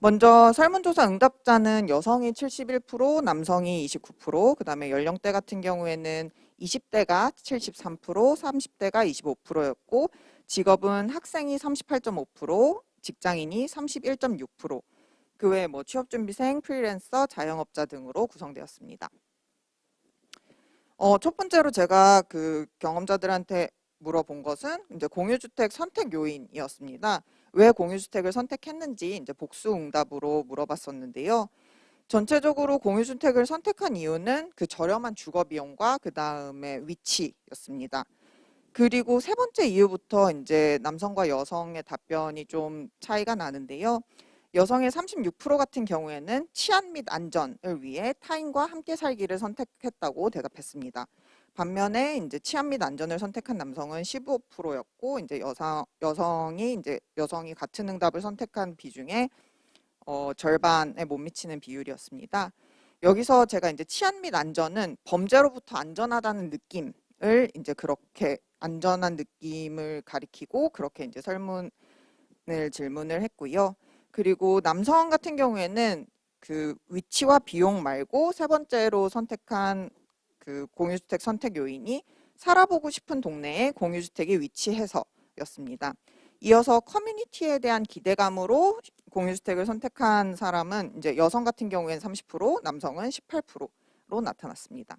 먼저 설문조사 응답자는 여성이 71%, 남성이 29%, 그 다음에 연령대 같은 경우에는 20대가 73%, 30대가 25%였고, 직업은 학생이 38.5%, 직장인이 31.6%, 그 외에 뭐 취업준비생, 프리랜서, 자영업자 등으로 구성되었습니다. 첫 번째로 제가 그 경험자들한테 물어본 것은 이제 공유주택 선택 요인이었습니다. 왜 공유주택을 선택했는지 이제 복수 응답으로 물어봤었는데요. 전체적으로 공유주택을 선택한 이유는 그 저렴한 주거 비용과 그 다음에 위치였습니다. 그리고 세 번째 이유부터 이제 남성과 여성의 답변이 좀 차이가 나는데요. 여성의 36% 같은 경우에는 치안 및 안전을 위해 타인과 함께 살기를 선택했다고 대답했습니다. 반면에 이제 치안 및 안전을 선택한 남성은 15%였고, 이제 여성이 같은 응답을 선택한 비중의 절반에 못 미치는 비율이었습니다. 여기서 제가 이제 치안 및 안전은 범죄로부터 안전하다는 느낌을 이제 그렇게 안전한 느낌을 가리키고 그렇게 이제 질문을 했고요. 그리고 남성 같은 경우에는 그 위치와 비용 말고 세 번째로 선택한 그 공유주택 선택 요인이 살아보고 싶은 동네에 공유주택이 위치해서였습니다. 이어서 커뮤니티에 대한 기대감으로 공유주택을 선택한 사람은 이제 여성 같은 경우에는 30%, 남성은 18%로 나타났습니다.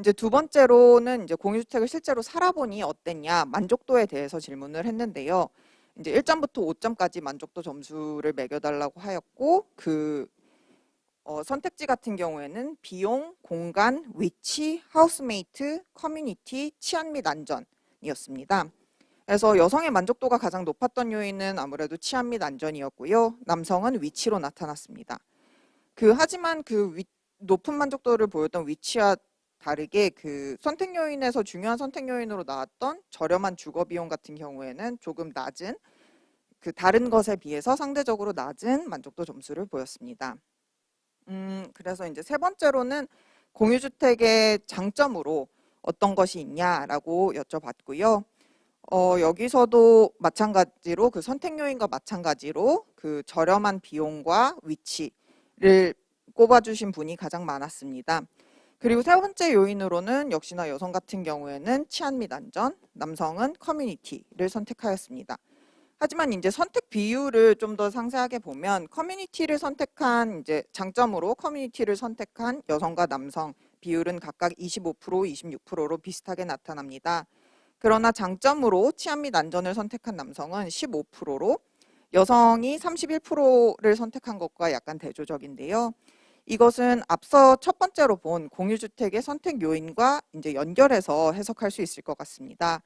이제 두 번째로는 이제 공유주택을 실제로 살아보니 어땠냐, 만족도에 대해서 질문을 했는데요. 이제 1점부터 5점까지 만족도 점수를 매겨달라고 하였고, 선택지 같은 경우에는 비용, 공간, 위치, 하우스메이트, 커뮤니티, 치안 및 안전이었습니다. 그래서 여성의 만족도가 가장 높았던 요인은 아무래도 치안 및 안전이었고요. 남성은 위치로 나타났습니다. 하지만 높은 만족도를 보였던 위치와 다르게 그 선택 요인에서 중요한 선택 요인으로 나왔던 저렴한 주거 비용 같은 경우에는 조금 낮은 그 다른 것에 비해서 상대적으로 낮은 만족도 점수를 보였습니다. 그래서 이제 세 번째로는 공유주택의 장점으로 어떤 것이 있냐라고 여쭤봤고요. 여기서도 마찬가지로 그 선택 요인과 마찬가지로 그 저렴한 비용과 위치를 꼽아주신 분이 가장 많았습니다. 그리고 세 번째 요인으로는 역시나 여성 같은 경우에는 치안 및 안전, 남성은 커뮤니티를 선택하였습니다. 하지만 이제 선택 비율을 좀 더 상세하게 보면 커뮤니티를 선택한 이제 장점으로 커뮤니티를 선택한 여성과 남성 비율은 각각 25%, 26%로 비슷하게 나타납니다. 그러나 장점으로 치안 및 안전을 선택한 남성은 15%로 여성이 31%를 선택한 것과 약간 대조적인데요. 이것은 앞서 첫 번째로 본 공유주택의 선택 요인과 이제 연결해서 해석할 수 있을 것 같습니다.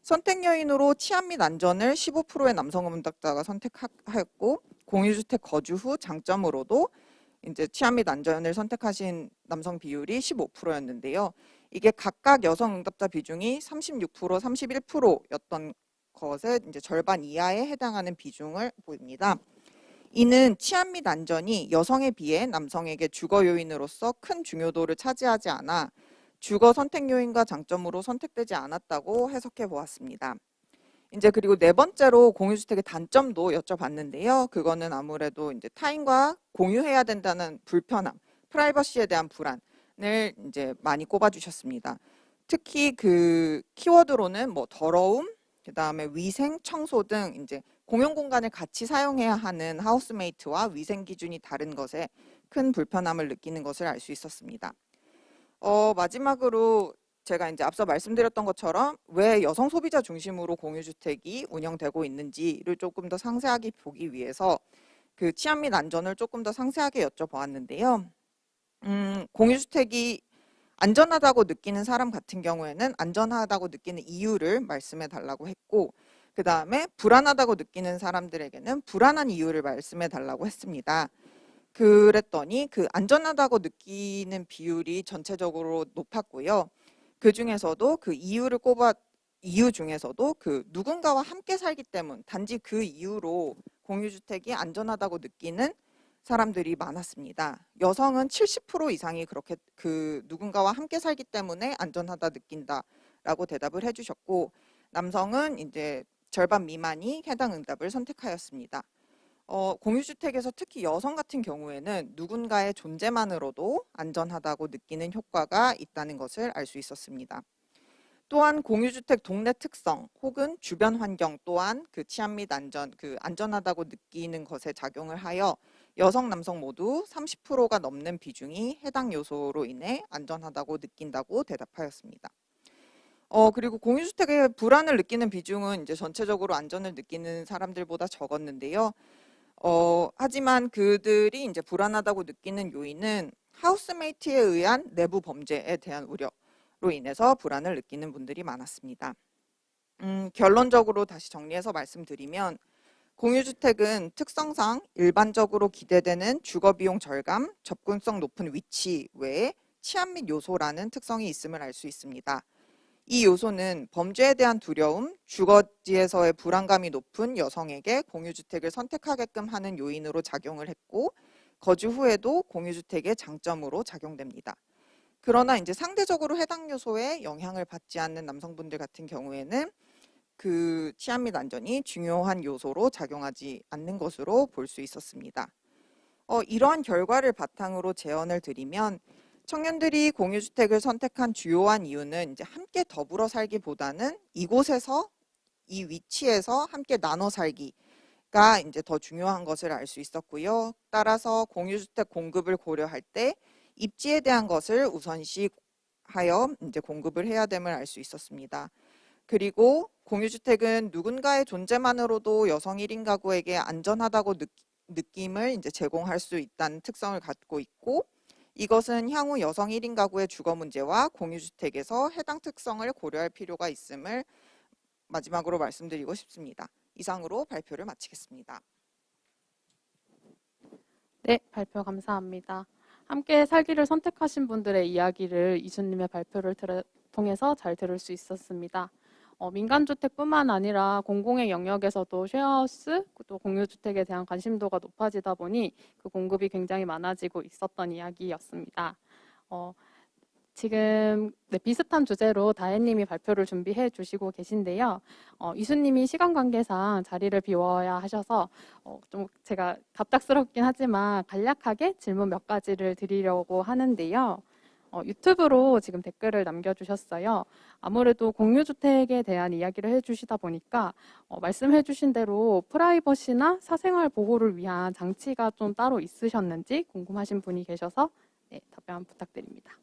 선택 요인으로 치안 및 안전을 15%의 남성 응답자가 선택하였고 공유주택 거주 후 장점으로도 이제 치안 및 안전을 선택하신 남성 비율이 15%였는데요. 이게 각각 여성 응답자 비중이 36%, 31%였던 것에 이제 절반 이하에 해당하는 비중을 보입니다. 이는 치안 및 안전이 여성에 비해 남성에게 주거 요인으로서 큰 중요도를 차지하지 않아 주거 선택 요인과 장점으로 선택되지 않았다고 해석해 보았습니다. 이제 그리고 네 번째로 공유주택의 단점도 여쭤봤는데요. 그거는 아무래도 이제 타인과 공유해야 된다는 불편함, 프라이버시에 대한 불안을 이제 많이 꼽아주셨습니다. 특히 그 키워드로는 뭐 더러움, 그 다음에 위생, 청소 등 이제 공용 공간을 같이 사용해야 하는 하우스메이트와 위생 기준이 다른 것에 큰 불편함을 느끼는 것을 알 수 있었습니다. 마지막으로 제가 이제 앞서 말씀드렸던 것처럼 왜 여성 소비자 중심으로 공유주택이 운영되고 있는지를 조금 더 상세하게 보기 위해서 그 치안 및 안전을 조금 더 상세하게 여쭤보았는데요. 공유주택이 안전하다고 느끼는 사람 같은 경우에는 안전하다고 느끼는 이유를 말씀해 달라고 했고, 그 다음에 불안하다고 느끼는 사람들에게는 불안한 이유를 말씀해 달라고 했습니다. 그랬더니 그 안전하다고 느끼는 비율이 전체적으로 높았고요. 그 중에서도 그 이유 중에서도 그 누군가와 함께 살기 때문, 단지 그 이유로 공유주택이 안전하다고 느끼는 사람들이 많았습니다. 여성은 70% 이상이 그렇게 그 누군가와 함께 살기 때문에 안전하다 느낀다라고 대답을 해주셨고, 남성은 이제 절반 미만이 해당 응답을 선택하였습니다. 공유주택에서 특히 여성 같은 경우에는 누군가의 존재만으로도 안전하다고 느끼는 효과가 있다는 것을 알 수 있었습니다. 또한 공유주택 동네 특성 혹은 주변 환경 또한 그 치안 및 안전, 그 안전하다고 느끼는 것에 작용을 하여 여성, 남성 모두 30%가 넘는 비중이 해당 요소로 인해 안전하다고 느낀다고 대답하였습니다. 그리고 공유주택에 불안을 느끼는 비중은 이제 전체적으로 안전을 느끼는 사람들보다 적었는데요. 하지만 그들이 이제 불안하다고 느끼는 요인은 하우스메이트에 의한 내부 범죄에 대한 우려로 인해서 불안을 느끼는 분들이 많았습니다. 결론적으로 다시 정리해서 말씀드리면 공유주택은 특성상 일반적으로 기대되는 주거비용 절감, 접근성 높은 위치 외에 치안 및 요소라는 특성이 있음을 알 수 있습니다. 이 요소는 범죄에 대한 두려움, 주거지에서의 불안감이 높은 여성에게 공유주택을 선택하게끔 하는 요인으로 작용을 했고, 거주 후에도 공유주택의 장점으로 작용됩니다. 그러나 이제 상대적으로 해당 요소에 영향을 받지 않는 남성분들 같은 경우에는 그 치안 및 안전이 중요한 요소로 작용하지 않는 것으로 볼 수 있었습니다. 이러한 결과를 바탕으로 제언을 드리면 청년들이 공유주택을 선택한 주요한 이유는 이제 함께 더불어 살기보다는 이곳에서 이 위치에서 함께 나눠 살기가 이제 더 중요한 것을 알 수 있었고요. 따라서 공유주택 공급을 고려할 때 입지에 대한 것을 우선시하여 이제 공급을 해야 됨을 알 수 있었습니다. 그리고 공유주택은 누군가의 존재만으로도 여성 1인 가구에게 안전하다고 느낌을 이제 제공할 수 있다는 특성을 갖고 있고, 이것은 향후 여성 1인 가구의 주거 문제와 공유주택에서 해당 특성을 고려할 필요가 있음을 마지막으로 말씀드리고 싶습니다. 이상으로 발표를 마치겠습니다. 네, 발표 감사합니다. 함께 살기를 선택하신 분들의 이야기를 이수님의 발표를 통해서 잘 들을 수 있었습니다. 민간주택뿐만 아니라 공공의 영역에서도 쉐어하우스, 또 공유주택에 대한 관심도가 높아지다 보니 그 공급이 굉장히 많아지고 있었던 이야기였습니다. 지금 비슷한 주제로 다혜님이 발표를 준비해 주시고 계신데요. 이수님이 시간 관계상 자리를 비워야 하셔서 좀 제가 갑작스럽긴 하지만 간략하게 질문 몇 가지를 드리려고 하는데요. 유튜브로 지금 댓글을 남겨주셨어요. 아무래도 공유주택에 대한 이야기를 해주시다 보니까 말씀해주신 대로 프라이버시나 사생활 보호를 위한 장치가 좀 따로 있으셨는지 궁금하신 분이 계셔서 네, 답변 부탁드립니다.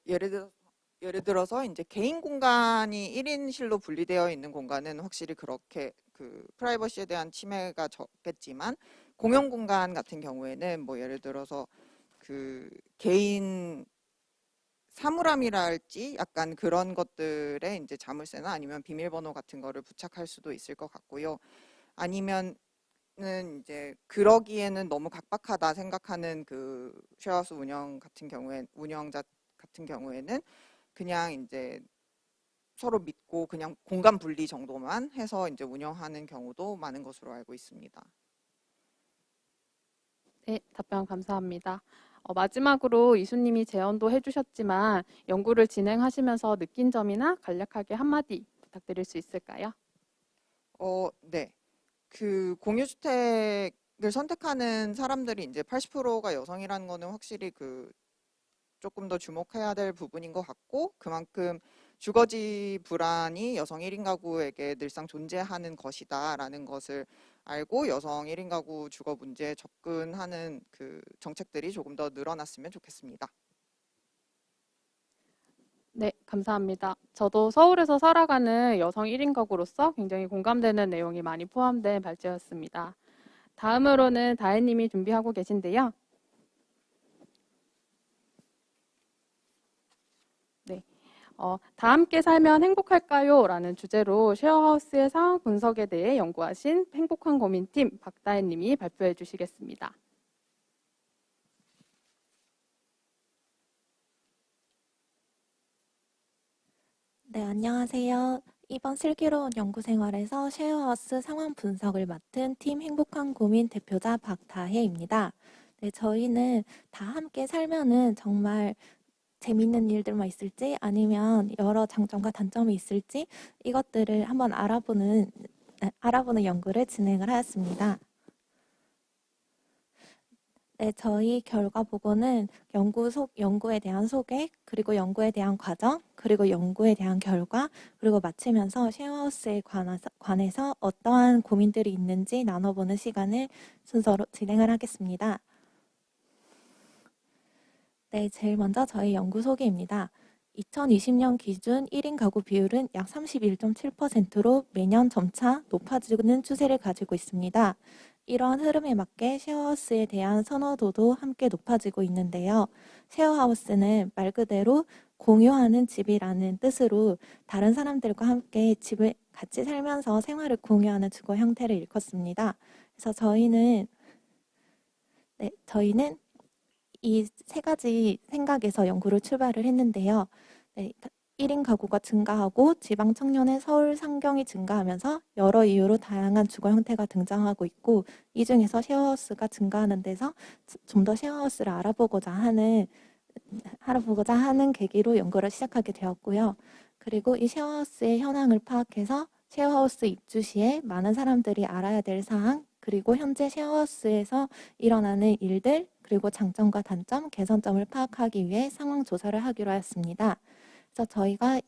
예를 들어서 이제 개인 공간이 1인실로 분리되어 있는 공간은 확실히 그렇게 그 프라이버시에 대한 침해가 적겠지만 공용 공간 같은 경우에는 뭐 예를 들어서 그 개인 사물함이랄지 약간 그런 것들에 이제 자물쇠나 아니면 비밀번호 같은 거를 부착할 수도 있을 것 같고요. 아니면은 이제 그러기에는 너무 각박하다 생각하는 그 쉐어하우스 운영자 같은 경우에는 그냥 이제 서로 믿고 그냥 공간 분리 정도만 해서 이제 운영하는 경우도 많은 것으로 알고 있습니다. 네, 답변 감사합니다. 마지막으로 이수님이 제언도 해주셨지만 연구를 진행하시면서 느낀 점이나 간략하게 한마디 부탁드릴 수 있을까요? 네. 그 공유주택을 선택하는 사람들이 이제 80%가 여성이라는 거는 확실히 그 조금 더 주목해야 될 부분인 것 같고 그만큼 주거지 불안이 여성 1인 가구에게 늘상 존재하는 것이다라는 것을 알고 여성 1인 가구 주거 문제에 접근하는 그 정책들이 조금 더 늘어났으면 좋겠습니다. 네, 감사합니다. 저도 서울에서 살아가는 여성 1인 가구로서 굉장히 공감되는 내용이 많이 포함된 발제였습니다. 다음으로는 다혜님이 준비하고 계신데요. 네, 다 함께 살면 행복할까요? 라는 주제로 쉐어하우스의 상황 분석에 대해 연구하신 행복한 고민팀 박다혜님이 발표해 주시겠습니다. 네, 안녕하세요. 이번 슬기로운 연구생활에서 쉐어하우스 상황 분석을 맡은 팀 행복한 고민 대표자 박다혜입니다. 네, 저희는 다 함께 살면은 정말 재밌는 일들만 있을지 아니면 여러 장점과 단점이 있을지 이것들을 한번 알아보는 연구를 진행을 하였습니다. 네, 저희 결과 보고는 연구에 대한 소개, 그리고 연구에 대한 과정, 그리고 연구에 대한 결과, 그리고 마치면서 쉐어하우스에 관해서 어떠한 고민들이 있는지 나눠보는 시간을 순서로 진행을 하겠습니다. 네, 제일 먼저 저희 연구 소개입니다. 2020년 기준 1인 가구 비율은 약 31.7%로 매년 점차 높아지는 추세를 가지고 있습니다. 이러한 흐름에 맞게 쉐어하우스에 대한 선호도도 함께 높아지고 있는데요. 쉐어하우스는 말 그대로 공유하는 집이라는 뜻으로 다른 사람들과 함께 집을 같이 살면서 생활을 공유하는 주거 형태를 일컫습니다. 그래서 저희는 이 세 가지 생각에서 연구를 출발을 했는데요. 네, 1인 가구가 증가하고 지방 청년의 서울 상경이 증가하면서 여러 이유로 다양한 주거 형태가 등장하고 있고 이 중에서 쉐어하우스가 증가하는 데서 좀 더 쉐어하우스를 알아보고자 하는 계기로 연구를 시작하게 되었고요. 그리고 이 쉐어하우스의 현황을 파악해서 쉐어하우스 입주 시에 많은 사람들이 알아야 될 사항, 그리고 현재 쉐어하우스에서 일어나는 일들, 그리고 장점과 단점, 개선점을 파악하기 위해 상황 조사를 하기로 하였습니다. 그래서 저희가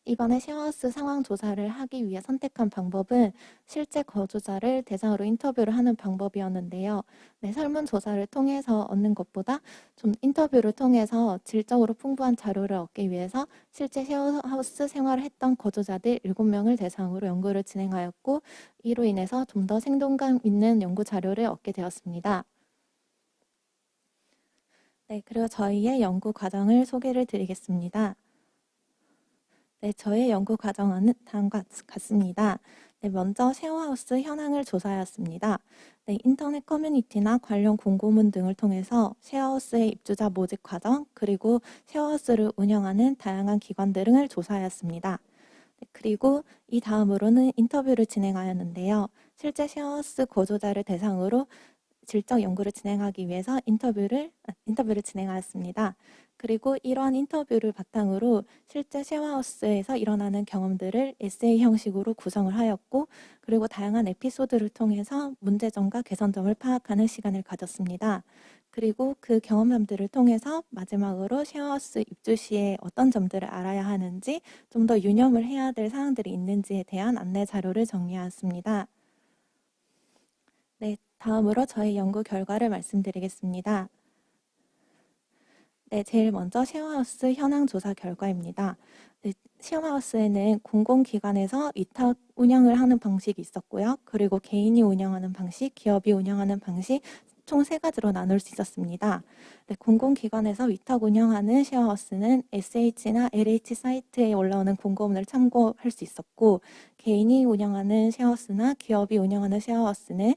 이번에 쉐어하우스 상황 조사를 하기 위해 선택한 방법은 실제 거주자를 대상으로 인터뷰를 하는 방법이었는데요. 네, 설문조사를 통해서 얻는 것보다 좀 인터뷰를 통해서 질적으로 풍부한 자료를 얻기 위해서 실제 쉐어하우스 생활을 했던 거주자들 7명을 대상으로 연구를 진행하였고 이로 인해서 좀 더 생동감 있는 연구 자료를 얻게 되었습니다. 네, 그리고 저희의 연구 과정을 소개를 드리겠습니다. 네, 저의 연구 과정은 다음과 같습니다. 네, 먼저 쉐어하우스 현황을 조사하였습니다. 네, 인터넷 커뮤니티나 관련 공고문 등을 통해서 쉐어하우스의 입주자 모집 과정, 그리고 쉐어하우스를 운영하는 다양한 기관들 등을 조사하였습니다. 네, 그리고 이 다음으로는 인터뷰를 진행하였는데요. 실제 쉐어하우스 거주자를 대상으로 질적 연구를 진행하기 위해서 인터뷰를 진행하였습니다. 그리고 이러한 인터뷰를 바탕으로 실제 쉐어하우스에서 일어나는 경험들을 에세이 형식으로 구성을 하였고, 그리고 다양한 에피소드를 통해서 문제점과 개선점을 파악하는 시간을 가졌습니다. 그리고 그 경험담들을 통해서 마지막으로 쉐어하우스 입주 시에 어떤 점들을 알아야 하는지, 좀 더 유념을 해야 될 사항들이 있는지에 대한 안내 자료를 정리하였습니다. 네, 다음으로 저희 연구 결과를 말씀드리겠습니다. 네, 제일 먼저 쉐어하우스 현황 조사 결과입니다. 네, 쉐어하우스에는 공공기관에서 위탁 운영을 하는 방식이 있었고요. 그리고 개인이 운영하는 방식, 기업이 운영하는 방식, 총 3가지로 나눌 수 있었습니다. 네, 공공기관에서 위탁 운영하는 쉐어하우스는 SH나 LH 사이트에 올라오는 공고문을 참고할 수 있었고, 개인이 운영하는 쉐어하우스나 기업이 운영하는 쉐어하우스는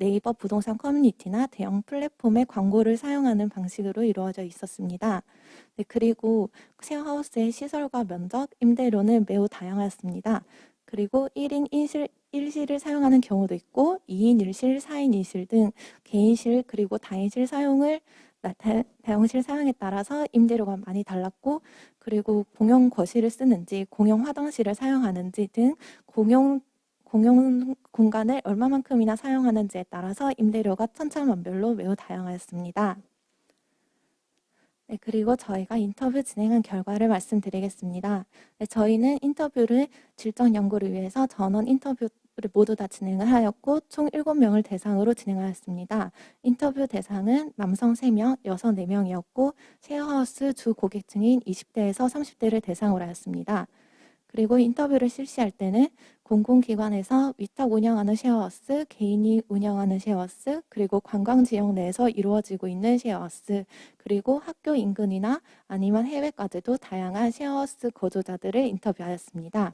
네이버 부동산 커뮤니티나 대형 플랫폼의 광고를 사용하는 방식으로 이루어져 있었습니다. 네, 그리고 쉐어하우스의 시설과 면적, 임대료는 매우 다양했습니다. 그리고 1인 1실을 사용하는 경우도 있고 2인 1실, 4인 2실 등 개인실 그리고 다인실 다용실 사용에 따라서 임대료가 많이 달랐고, 그리고 공용 거실을 쓰는지 공용 화장실을 사용하는지 등 공용 공간을 얼마만큼이나 사용하는지에 따라서 임대료가 천차만별로 매우 다양하였습니다. 네, 그리고 저희가 인터뷰 진행한 결과를 말씀드리겠습니다. 네, 저희는 인터뷰를 질적 연구를 위해서 전원 인터뷰를 모두 다 진행을 하였고, 총 7명을 대상으로 진행하였습니다. 인터뷰 대상은 남성 3명, 여성 4명이었고, 쉐어하우스 주 고객층인 20대에서 30대를 대상으로 하였습니다. 그리고 인터뷰를 실시할 때는 공공기관에서 위탁 운영하는 쉐어하우스, 개인이 운영하는 쉐어하우스, 그리고 관광지역 내에서 이루어지고 있는 쉐어하우스, 그리고 학교 인근이나 아니면 해외까지도 다양한 쉐어하우스 거주자들을 인터뷰하였습니다.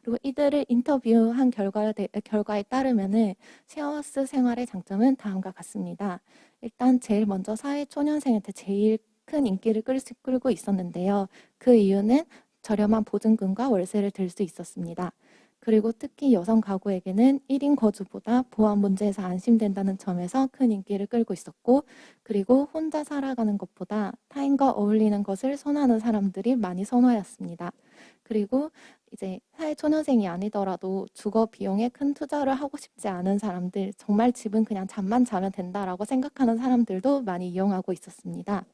그리고 이들을 인터뷰한 결과에 따르면은 쉐어하우스 생활의 장점은 다음과 같습니다. 일단 제일 먼저 사회초년생한테 제일 큰 인기를 끌고 있었는데요. 그 이유는 저렴한 보증금과 월세를 들 수 있었습니다. 그리고 특히 여성 가구에게는 1인 거주보다 보안 문제에서 안심된다는 점에서 큰 인기를 끌고 있었고, 그리고 혼자 살아가는 것보다 타인과 어울리는 것을 선호하는 사람들이 많이 선호하였습니다. 그리고 이제 사회초년생이 아니더라도 주거 비용에 큰 투자를 하고 싶지 않은 사람들, 정말 집은 그냥 잠만 자면 된다라고 생각하는 사람들도 많이 이용하고 있었습니다.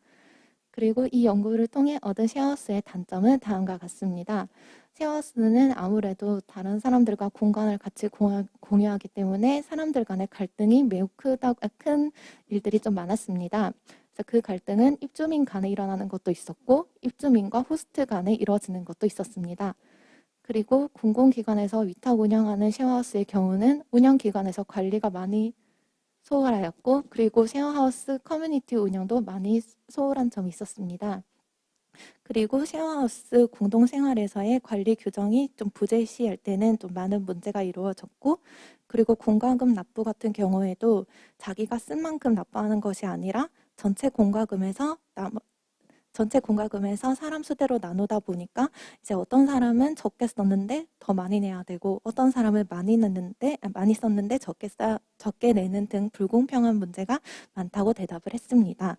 그리고 이 연구를 통해 얻은 쉐어하우스의 단점은 다음과 같습니다. 쉐어하우스는 아무래도 다른 사람들과 공간을 같이 공유하기 때문에 사람들 간의 갈등이 매우 큰 일들이 좀 많았습니다. 그래서 그 갈등은 입주민 간에 일어나는 것도 있었고, 입주민과 호스트 간에 이루어지는 것도 있었습니다. 그리고 공공기관에서 위탁 운영하는 쉐어하우스의 경우는 운영기관에서 관리가 많이 소홀하였고, 그리고 쉐어하우스 커뮤니티 운영도 많이 소홀한 점이 있었습니다. 그리고 쉐어하우스 공동생활에서의 관리 규정이 좀 부재시할 때는 좀 많은 문제가 이루어졌고, 그리고 공과금 납부 같은 경우에도 자기가 쓴 만큼 납부하는 것이 아니라 전체 공과금에서 사람 수대로 나누다 보니까 이제 어떤 사람은 적게 썼는데 더 많이 내야 되고, 어떤 사람은 많이 썼는데 적게 내는 등 불공평한 문제가 많다고 대답을 했습니다.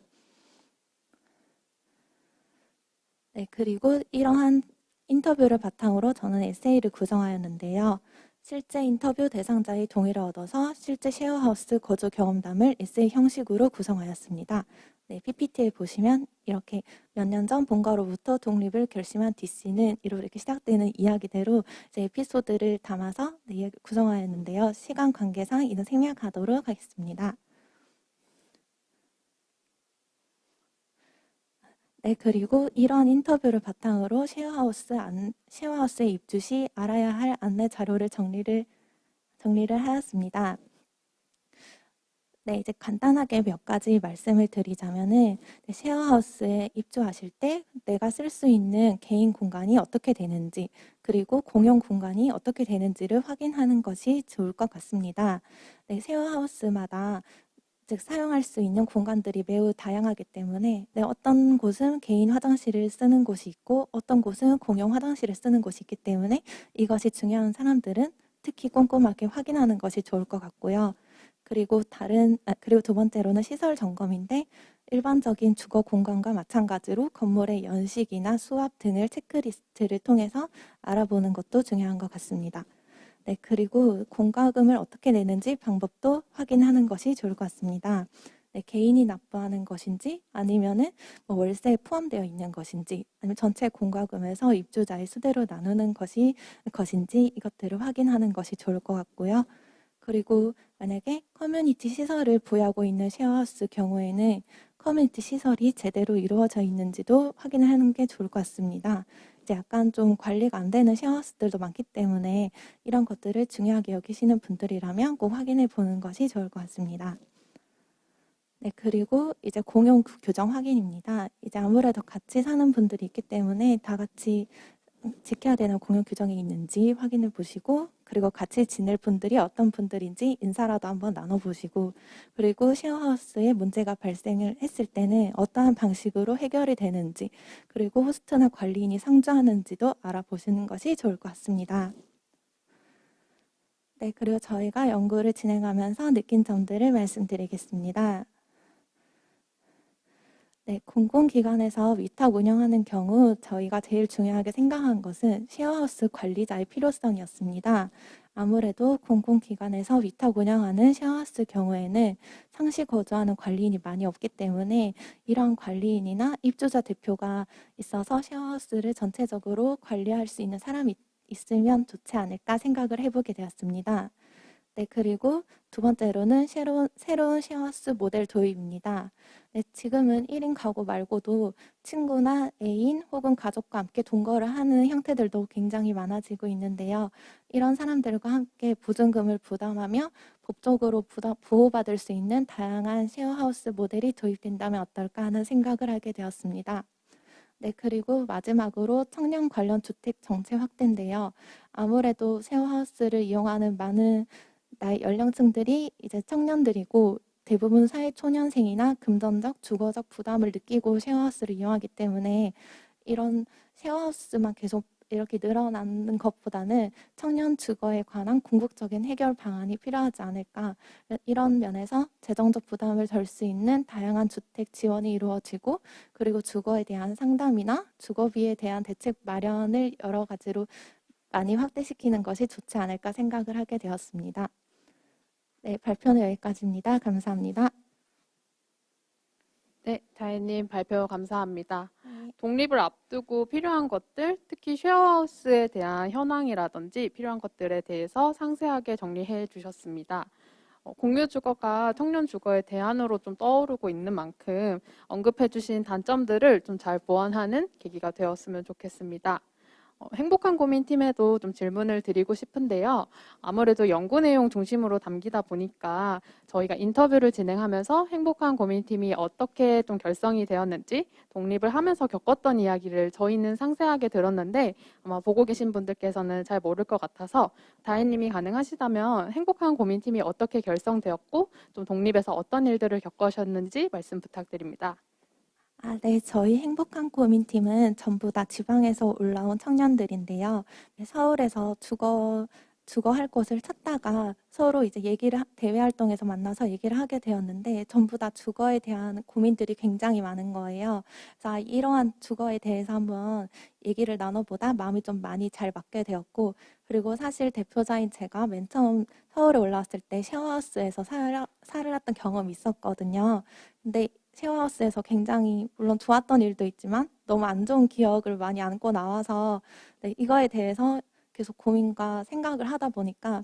네, 그리고 이러한 인터뷰를 바탕으로 저는 에세이를 구성하였는데요. 실제 인터뷰 대상자의 동의를 얻어서 실제 쉐어하우스 거주 경험담을 에세이 형식으로 구성하였습니다. 네, PPT에 보시면 이렇게 몇 년 전 본가로부터 독립을 결심한 DC는 이렇게 시작되는 이야기대로 이제 에피소드를 담아서 구성하였는데요. 시간 관계상 이는 생략하도록 하겠습니다. 네, 그리고 이런 인터뷰를 바탕으로 쉐어하우스에 입주 시 알아야 할 안내 자료를 정리를 하였습니다. 네, 이제 간단하게 몇 가지 말씀을 드리자면은 네, 쉐어하우스에 입주하실 때 내가 쓸 수 있는 개인 공간이 어떻게 되는지 그리고 공용 공간이 어떻게 되는지를 확인하는 것이 좋을 것 같습니다. 네, 쉐어하우스마다 즉 사용할 수 있는 공간들이 매우 다양하기 때문에 네, 어떤 곳은 개인 화장실을 쓰는 곳이 있고 어떤 곳은 공용 화장실을 쓰는 곳이 있기 때문에 이것이 중요한 사람들은 특히 꼼꼼하게 확인하는 것이 좋을 것 같고요. 그리고 두 번째로는 시설 점검인데 일반적인 주거 공간과 마찬가지로 건물의 연식이나 수압 등을 체크리스트를 통해서 알아보는 것도 중요한 것 같습니다. 네, 그리고 공과금을 어떻게 내는지 방법도 확인하는 것이 좋을 것 같습니다. 네, 개인이 납부하는 것인지 아니면은 뭐 월세에 포함되어 있는 것인지 아니면 전체 공과금에서 입주자의 수대로 나누는 것인지 이것들을 확인하는 것이 좋을 것 같고요. 그리고 만약에 커뮤니티 시설을 보유하고 있는 쉐어하우스 경우에는 커뮤니티 시설이 제대로 이루어져 있는지도 확인하는 게 좋을 것 같습니다. 이제 약간 좀 관리가 안 되는 쉐어하우스들도 많기 때문에 이런 것들을 중요하게 여기시는 분들이라면 꼭 확인해 보는 것이 좋을 것 같습니다. 네, 그리고 이제 공용 규정 확인입니다. 이제 아무래도 같이 사는 분들이 있기 때문에 다 같이 지켜야 되는 공용 규정이 있는지 확인해 보시고 그리고 같이 지낼 분들이 어떤 분들인지 인사라도 한번 나눠보시고 그리고 쉐어하우스에 문제가 발생을 했을 때는 어떠한 방식으로 해결이 되는지 그리고 호스트나 관리인이 상주하는지도 알아보시는 것이 좋을 것 같습니다. 네, 그리고 저희가 연구를 진행하면서 느낀 점들을 말씀드리겠습니다. 네, 공공기관에서 위탁 운영하는 경우 저희가 제일 중요하게 생각한 것은 쉐어하우스 관리자의 필요성이었습니다. 아무래도 공공기관에서 위탁 운영하는 쉐어하우스 경우에는 상시 거주하는 관리인이 많이 없기 때문에 이런 관리인이나 입주자 대표가 있어서 쉐어하우스를 전체적으로 관리할 수 있는 사람이 있으면 좋지 않을까 생각을 해보게 되었습니다. 네, 그리고 두 번째로는 새로운 쉐어하우스 모델 도입입니다. 네, 지금은 1인 가구 말고도 친구나 애인 혹은 가족과 함께 동거를 하는 형태들도 굉장히 많아지고 있는데요. 이런 사람들과 함께 보증금을 부담하며 법적으로 보호받을 수 있는 다양한 쉐어하우스 모델이 도입된다면 어떨까 하는 생각을 하게 되었습니다. 네, 그리고 마지막으로 청년 관련 주택 정책 확대인데요. 아무래도 쉐어하우스를 이용하는 많은 나이 연령층들이 이제 청년들이고 대부분 사회초년생이나 금전적, 주거적 부담을 느끼고 쉐어하우스를 이용하기 때문에 이런 쉐어하우스만 계속 이렇게 늘어나는 것보다는 청년 주거에 관한 궁극적인 해결 방안이 필요하지 않을까. 이런 면에서 재정적 부담을 덜 수 있는 다양한 주택 지원이 이루어지고 그리고 주거에 대한 상담이나 주거비에 대한 대책 마련을 여러 가지로 많이 확대시키는 것이 좋지 않을까 생각을 하게 되었습니다. 네, 발표는 여기까지입니다. 감사합니다. 네, 다혜님 발표 감사합니다. 독립을 앞두고 필요한 것들, 특히 쉐어하우스에 대한 현황이라든지 필요한 것들에 대해서 상세하게 정리해 주셨습니다. 공유 주거가 청년 주거의 대안으로 좀 떠오르고 있는 만큼 언급해 주신 단점들을 좀 잘 보완하는 계기가 되었으면 좋겠습니다. 행복한 고민팀에도 좀 질문을 드리고 싶은데요. 아무래도 연구 내용 중심으로 담기다 보니까 저희가 인터뷰를 진행하면서 행복한 고민팀이 어떻게 좀 결성이 되었는지 독립을 하면서 겪었던 이야기를 저희는 상세하게 들었는데 아마 보고 계신 분들께서는 잘 모를 것 같아서 다혜님이 가능하시다면 행복한 고민팀이 어떻게 결성되었고 좀 독립에서 어떤 일들을 겪으셨는지 말씀 부탁드립니다. 네, 저희 행복한 고민팀은 전부 다 지방에서 올라온 청년들인데요. 네, 서울에서 주거할 곳을 찾다가 서로 이제 대외 활동에서 만나서 얘기를 하게 되었는데 전부 다 주거에 대한 고민들이 굉장히 많은 거예요. 그래서 이러한 주거에 대해서 한번 얘기를 나눠보다 마음이 좀 많이 잘 맞게 되었고 그리고 사실 대표자인 제가 맨 처음 서울에 올라왔을 때 쉐어하우스에서 살을 했던 경험이 있었거든요. 근데 쉐어하우스에서 굉장히 물론 좋았던 일도 있지만 너무 안 좋은 기억을 많이 안고 나와서 네, 이거에 대해서 계속 고민과 생각을 하다 보니까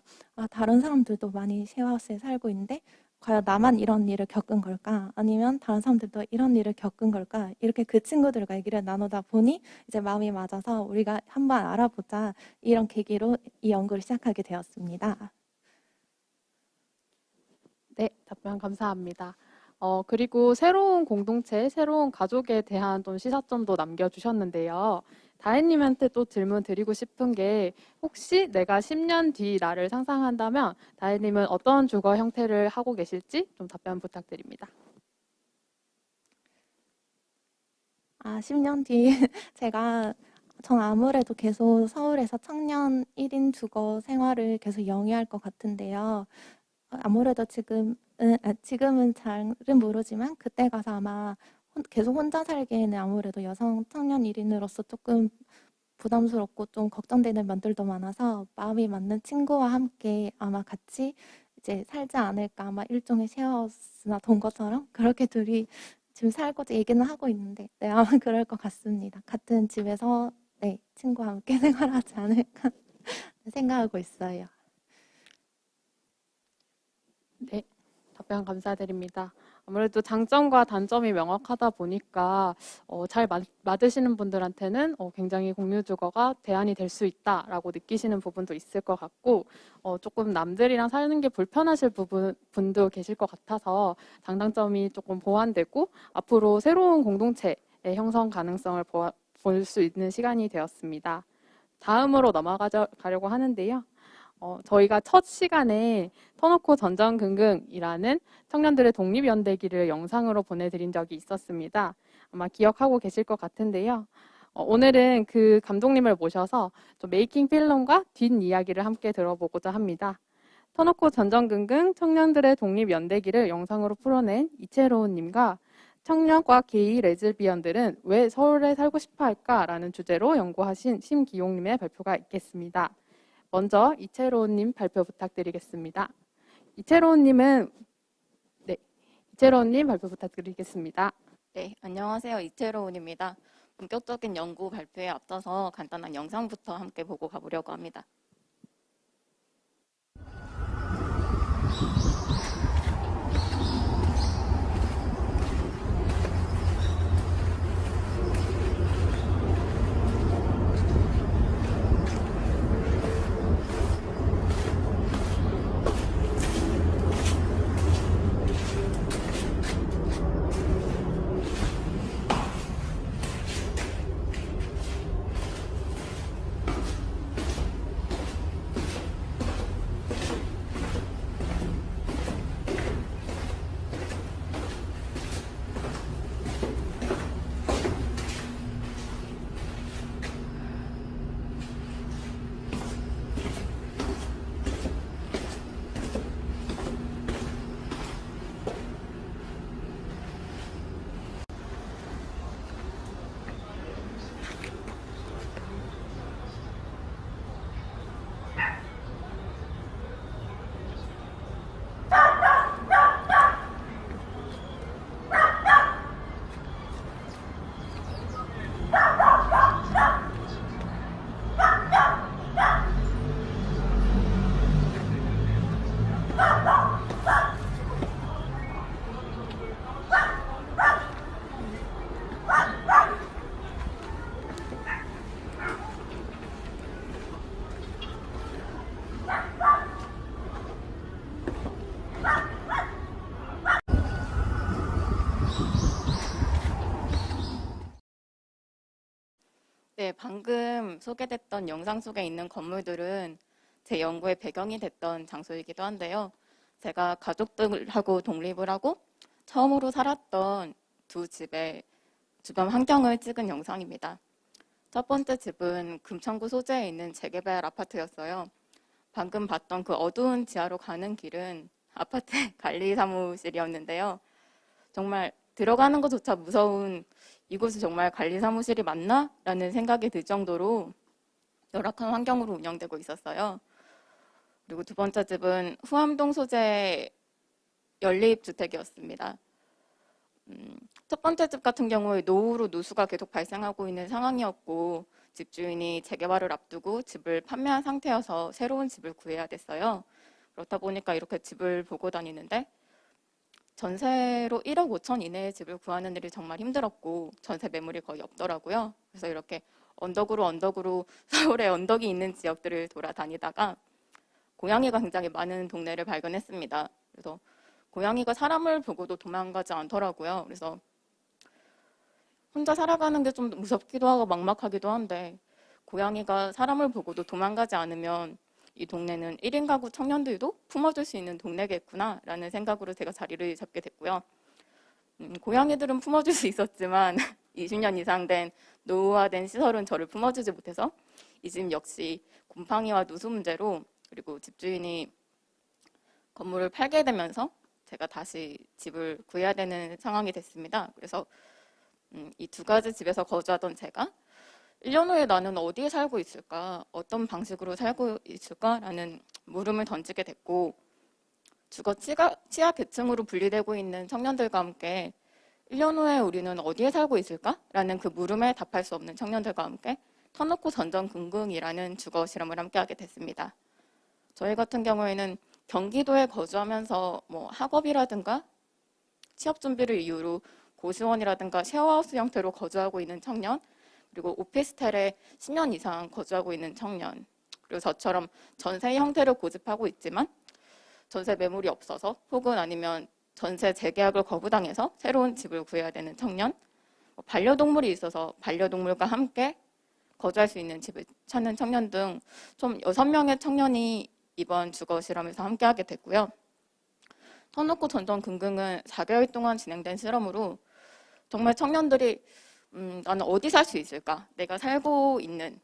다른 사람들도 많이 쉐어하우스에 살고 있는데 과연 나만 이런 일을 겪은 걸까? 아니면 다른 사람들도 이런 일을 겪은 걸까? 이렇게 그 친구들과 얘기를 나누다 보니 이제 마음이 맞아서 우리가 한번 알아보자 이런 계기로 이 연구를 시작하게 되었습니다. 네, 답변 감사합니다. 그리고 새로운 공동체, 새로운 가족에 대한 좀 시사점도 남겨주셨는데요. 다혜님한테 또 질문 드리고 싶은 게 혹시 내가 10년 뒤 나를 상상한다면 다혜님은 어떤 주거 형태를 하고 계실지 좀 답변 부탁드립니다. 10년 뒤 전 아무래도 계속 서울에서 청년 1인 주거 생활을 계속 영위할 것 같은데요. 아무래도 지금은 잘은 모르지만 그때 가서 아마 계속 혼자 살기에는 아무래도 여성 청년 1인으로서 조금 부담스럽고 좀 걱정되는 면들도 많아서 마음이 맞는 친구와 함께 아마 같이 이제 살지 않을까. 아마 일종의 쉐어하우스나 동거처럼 그렇게 둘이 지금 살고 얘기는 하고 있는데 네, 아마 그럴 것 같습니다. 같은 집에서 네, 친구와 함께 생활하지 않을까 생각하고 있어요. 네, 답변 감사드립니다. 아무래도 장점과 단점이 명확하다 보니까 잘 맞으시는 분들한테는 굉장히 공유주거가 대안이 될 수 있다라고 느끼시는 부분도 있을 것 같고 조금 남들이랑 사는 게 불편하실 분도 계실 것 같아서 장단점이 조금 보완되고 앞으로 새로운 공동체의 형성 가능성을 볼 수 있는 시간이 되었습니다. 다음으로 넘어가려고 하는데요. 저희가 첫 시간에 터놓고 전전긍긍이라는 청년들의 독립연대기를 영상으로 보내드린 적이 있었습니다. 아마 기억하고 계실 것 같은데요. 오늘은 그 감독님을 모셔서 좀 메이킹 필름과 뒷이야기를 함께 들어보고자 합니다. 터놓고 전전긍긍 청년들의 독립연대기를 영상으로 풀어낸 이채로운님과 청년과 게이 레즈비언들은 왜 서울에 살고 싶어 할까라는 주제로 연구하신 심기용님의 발표가 있겠습니다. 먼저 이채로운님 발표 부탁드리겠습니다. 이채로운님 발표 부탁드리겠습니다. 네, 안녕하세요. 이채로운입니다. 본격적인 연구 발표에 앞서서 간단한 영상부터 함께 보고 가보려고 합니다. 네, 방금 소개됐던 영상 속에 있는 건물들은 제 연구의 배경이 됐던 장소이기도 한데요. 제가 가족들하고 독립을 하고 처음으로 살았던 두 집의 주변 환경을 찍은 영상입니다. 첫 번째 집은 금천구 소재에 있는 재개발 아파트였어요. 방금 봤던 그 어두운 지하로 가는 길은 아파트 관리 사무실이었는데요. 정말 들어가는 것조차 무서운 이곳이 정말 관리 사무실이 맞나? 라는 생각이 들 정도로 열악한 환경으로 운영되고 있었어요. 그리고 두 번째 집은 후암동 소재의 연립주택이었습니다. 첫 번째 집 같은 경우에 노후로 누수가 계속 발생하고 있는 상황이었고 집주인이 재개발을 앞두고 집을 판매한 상태여서 새로운 집을 구해야 됐어요. 그렇다 보니까 이렇게 집을 보고 다니는데 전세로 1억 5천 이내의 집을 구하는 일이 정말 힘들었고 전세 매물이 거의 없더라고요. 그래서 이렇게 언덕으로 서울에 언덕이 있는 지역들을 돌아다니다가 고양이가 굉장히 많은 동네를 발견했습니다. 그래서 고양이가 사람을 보고도 도망가지 않더라고요. 그래서 혼자 살아가는 게 좀 무섭기도 하고 막막하기도 한데 고양이가 사람을 보고도 도망가지 않으면 이 동네는 1인 가구 청년들도 품어줄 수 있는 동네겠구나라는 생각으로 제가 자리를 잡게 됐고요. 고양이들은 품어줄 수 있었지만 20년 이상 된 노후화된 시설은 저를 품어주지 못해서 이 집 역시 곰팡이와 누수 문제로 그리고 집주인이 건물을 팔게 되면서 제가 다시 집을 구해야 되는 상황이 됐습니다. 그래서 이 두 가지 집에서 거주하던 제가 1년 후에 나는 어디에 살고 있을까? 어떤 방식으로 살고 있을까?라는 물음을 던지게 됐고 주거 취약 계층으로 분리되고 있는 청년들과 함께 1년 후에 우리는 어디에 살고 있을까? 라는 그 물음에 답할 수 없는 청년들과 함께 터놓고 전전긍긍이라는 주거 실험을 함께 하게 됐습니다. 저희 같은 경우에는 경기도에 거주하면서 뭐 학업이라든가 취업 준비를 이유로 고시원이라든가 쉐어하우스 형태로 거주하고 있는 청년, 그리고 오피스텔에 10년 이상 거주하고 있는 청년, 그리고 저처럼 전세 형태를 고집하고 있지만 전세 매물이 없어서 혹은 아니면 전세 재계약을 거부당해서 새로운 집을 구해야 되는 청년, 반려동물이 있어서 반려동물과 함께 거주할 수 있는 집을 찾는 청년 등 총 6명의 청년이 이번 주거 실험에서 함께하게 됐고요. 터놓고 전전긍긍은 4개월 동안 진행된 실험으로 정말 청년들이 나는 어디 살 수 있을까? 내가 살고 있는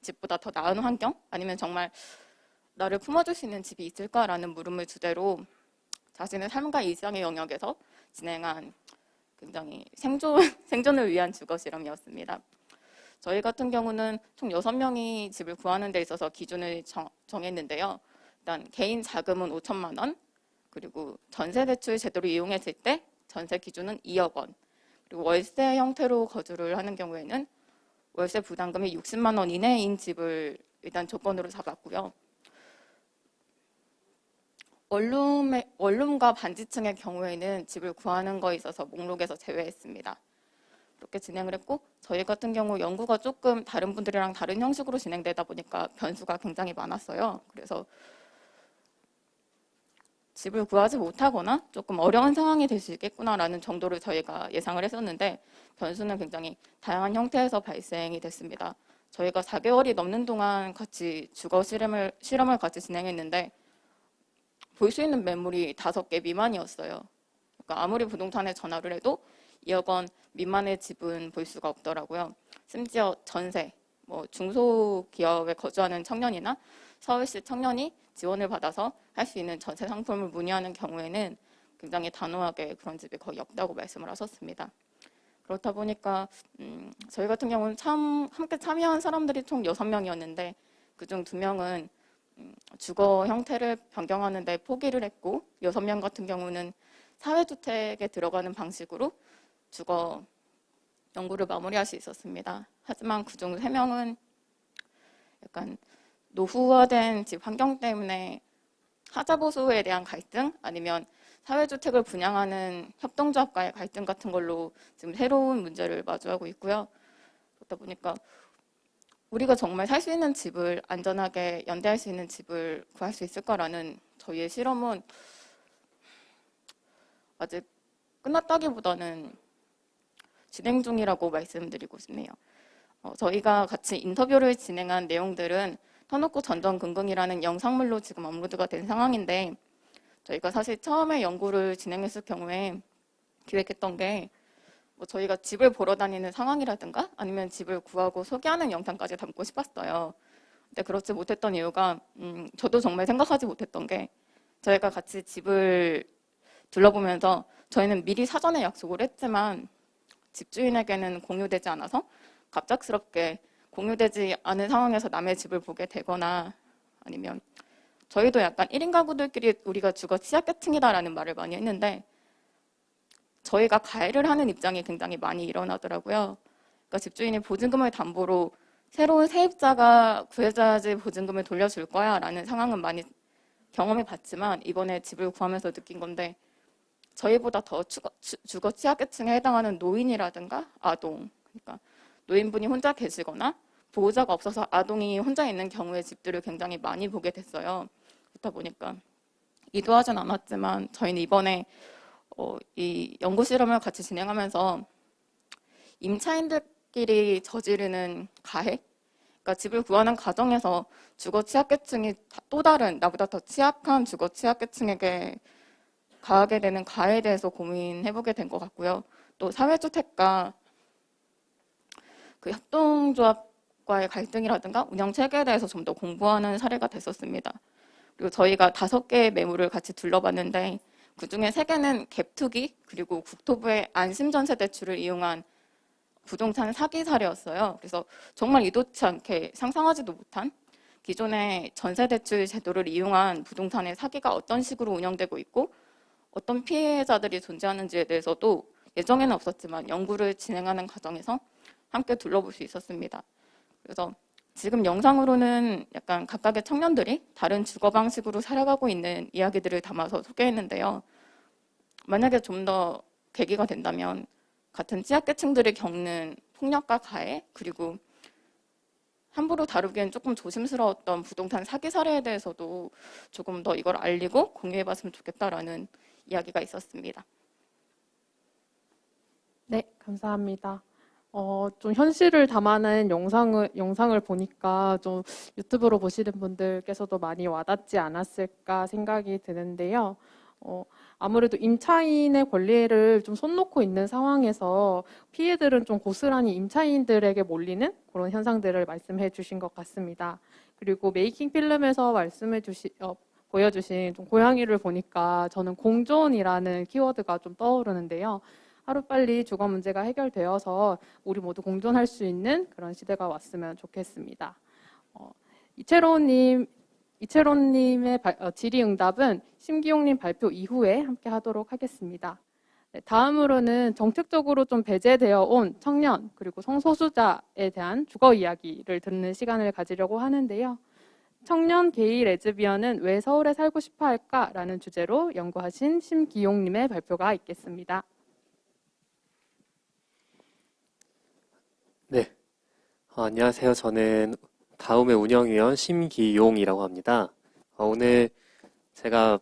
집보다 더 나은 환경? 아니면 정말 나를 품어줄 수 있는 집이 있을까라는 물음을 주제로 자신의 삶과 일상의 영역에서 진행한 굉장히 생존을 위한 주거 실험이었습니다. 저희 같은 경우는 총 6명이 집을 구하는 데 있어서 기준을 정했는데요. 일단 개인 자금은 5천만 원, 그리고 전세 대출 제도를 이용했을 때 전세 기준은 2억 원, 그리고 월세 형태로 거주를 하는 경우에는 월세 부담금이 60만 원 이내인 집을 일단 조건으로 잡았고요. 원룸과 반지층의 경우에는 집을 구하는 거에 있어서 목록에서 제외했습니다. 그렇게 진행을 했고 저희 같은 경우 연구가 조금 다른 분들이랑 다른 형식으로 진행되다 보니까 변수가 굉장히 많았어요. 그래서 집을 구하지 못하거나 조금 어려운 상황이 될 수 있겠구나라는 정도로 저희가 예상을 했었는데 변수는 굉장히 다양한 형태에서 발생이 됐습니다. 저희가 4개월이 넘는 동안 같이 주거 실험을 같이 진행했는데 볼 수 있는 매물이 5개 미만이었어요. 그러니까 아무리 부동산에 전화를 해도 2억 원 미만의 집은 볼 수가 없더라고요. 심지어 전세, 중소기업에 거주하는 청년이나 서울시 청년이 지원을 받아서 할 수 있는 전세 상품을 문의하는 경우에는 굉장히 단호하게 그런 집이 거의 없다고 말씀을 하셨습니다. 그렇다 보니까 저희 같은 경우는 함께 참여한 사람들이 총 6명이었는데 그중 2명은 주거 형태를 변경하는 데 포기를 했고 6명 같은 경우는 사회주택에 들어가는 방식으로 주거 연구를 마무리할 수 있었습니다. 하지만 그중 3명은 약간 노후화된 집 환경 때문에 하자보수에 대한 갈등 아니면 사회주택을 분양하는 협동조합과의 갈등 같은 걸로 지금 새로운 문제를 마주하고 있고요. 그렇다 보니까 우리가 정말 살 수 있는 집을 안전하게 연대할 수 있는 집을 구할 수 있을까라는 저희의 실험은 아직 끝났다기보다는 진행 중이라고 말씀드리고 싶네요. 저희가 같이 인터뷰를 진행한 내용들은 터놓고 전전긍긍이라는 영상물로 지금 업로드가 된 상황인데 저희가 사실 처음에 연구를 진행했을 경우에 기획했던 게 저희가 집을 보러 다니는 상황이라든가 아니면 집을 구하고 소개하는 영상까지 담고 싶었어요. 근데 그렇지 못했던 이유가 저도 정말 생각하지 못했던 게 저희가 같이 집을 둘러보면서 저희는 미리 사전에 약속을 했지만 집주인에게는 공유되지 않아서 갑작스럽게 공유되지 않은 상황에서 남의 집을 보게 되거나 아니면 저희도 약간 1인 가구들끼리 우리가 주거 취약계층이다라는 말을 많이 했는데 저희가 가해를 하는 입장이 굉장히 많이 일어나더라고요. 그러니까 집주인이 보증금을 담보로 새로운 세입자가 구해줘야지 보증금을 돌려줄 거야 라는 상황은 많이 경험해 봤지만 이번에 집을 구하면서 느낀 건데 저희보다 더 주거 취약계층에 해당하는 노인이라든가 아동, 그러니까 노인분이 혼자 계시거나 보호자가 없어서 아동이 혼자 있는 경우의 집들을 굉장히 많이 보게 됐어요. 그렇다 보니까 의도하진 않았지만 저희는 이번에 이 연구 실험을 같이 진행하면서 임차인들끼리 저지르는 가해, 그러니까 집을 구하는 과정에서 주거 취약계층이 또 다른 나보다 더 취약한 주거 취약계층에게 가하게 되는 가해에 대해서 고민해보게 된 것 같고요. 또 사회주택과 그 협동조합과의 갈등이라든가 운영 체계에 대해서 좀 더 공부하는 사례가 됐었습니다. 그리고 저희가 5개의 매물을 같이 둘러봤는데 그중에 3개는 갭투기 그리고 국토부의 안심전세 대출을 이용한 부동산 사기 사례였어요. 그래서 정말 의도치 않게 상상하지도 못한 기존의 전세 대출 제도를 이용한 부동산의 사기가 어떤 식으로 운영되고 있고 어떤 피해자들이 존재하는지에 대해서도 예정에는 없었지만 연구를 진행하는 과정에서 함께 둘러볼 수 있었습니다. 그래서 지금 영상으로는 약간 각각의 청년들이 다른 주거 방식으로 살아가고 있는 이야기들을 담아서 소개했는데요. 만약에 좀 더 계기가 된다면 같은 취약계층들이 겪는 폭력과 가해 그리고 함부로 다루기엔 조금 조심스러웠던 부동산 사기 사례에 대해서도 조금 더 이걸 알리고 공유해봤으면 좋겠다라는 이야기가 있었습니다. 네, 감사합니다. 좀 현실을 담아낸 영상을 보니까 좀 유튜브로 보시는 분들께서도 많이 와닿지 않았을까 생각이 드는데요. 아무래도 임차인의 권리를 좀 손 놓고 있는 상황에서 피해들은 좀 고스란히 임차인들에게 몰리는 그런 현상들을 말씀해 주신 것 같습니다. 그리고 메이킹 필름에서 보여주신 좀 고양이를 보니까 저는 공존이라는 키워드가 좀 떠오르는데요. 하루빨리 주거 문제가 해결되어서 우리 모두 공존할 수 있는 그런 시대가 왔으면 좋겠습니다. 이채론님의 질의응답은 심기용님 발표 이후에 함께 하도록 하겠습니다. 네, 다음으로는 정책적으로 좀 배제되어 온 청년 그리고 성소수자에 대한 주거 이야기를 듣는 시간을 가지려고 하는데요. 청년, 게이, 레즈비언은 왜 서울에 살고 싶어 할까라는 주제로 연구하신 심기용님의 발표가 있겠습니다. 네, 안녕하세요. 저는 다음의 운영위원 심기용이라고 합니다. 오늘 제가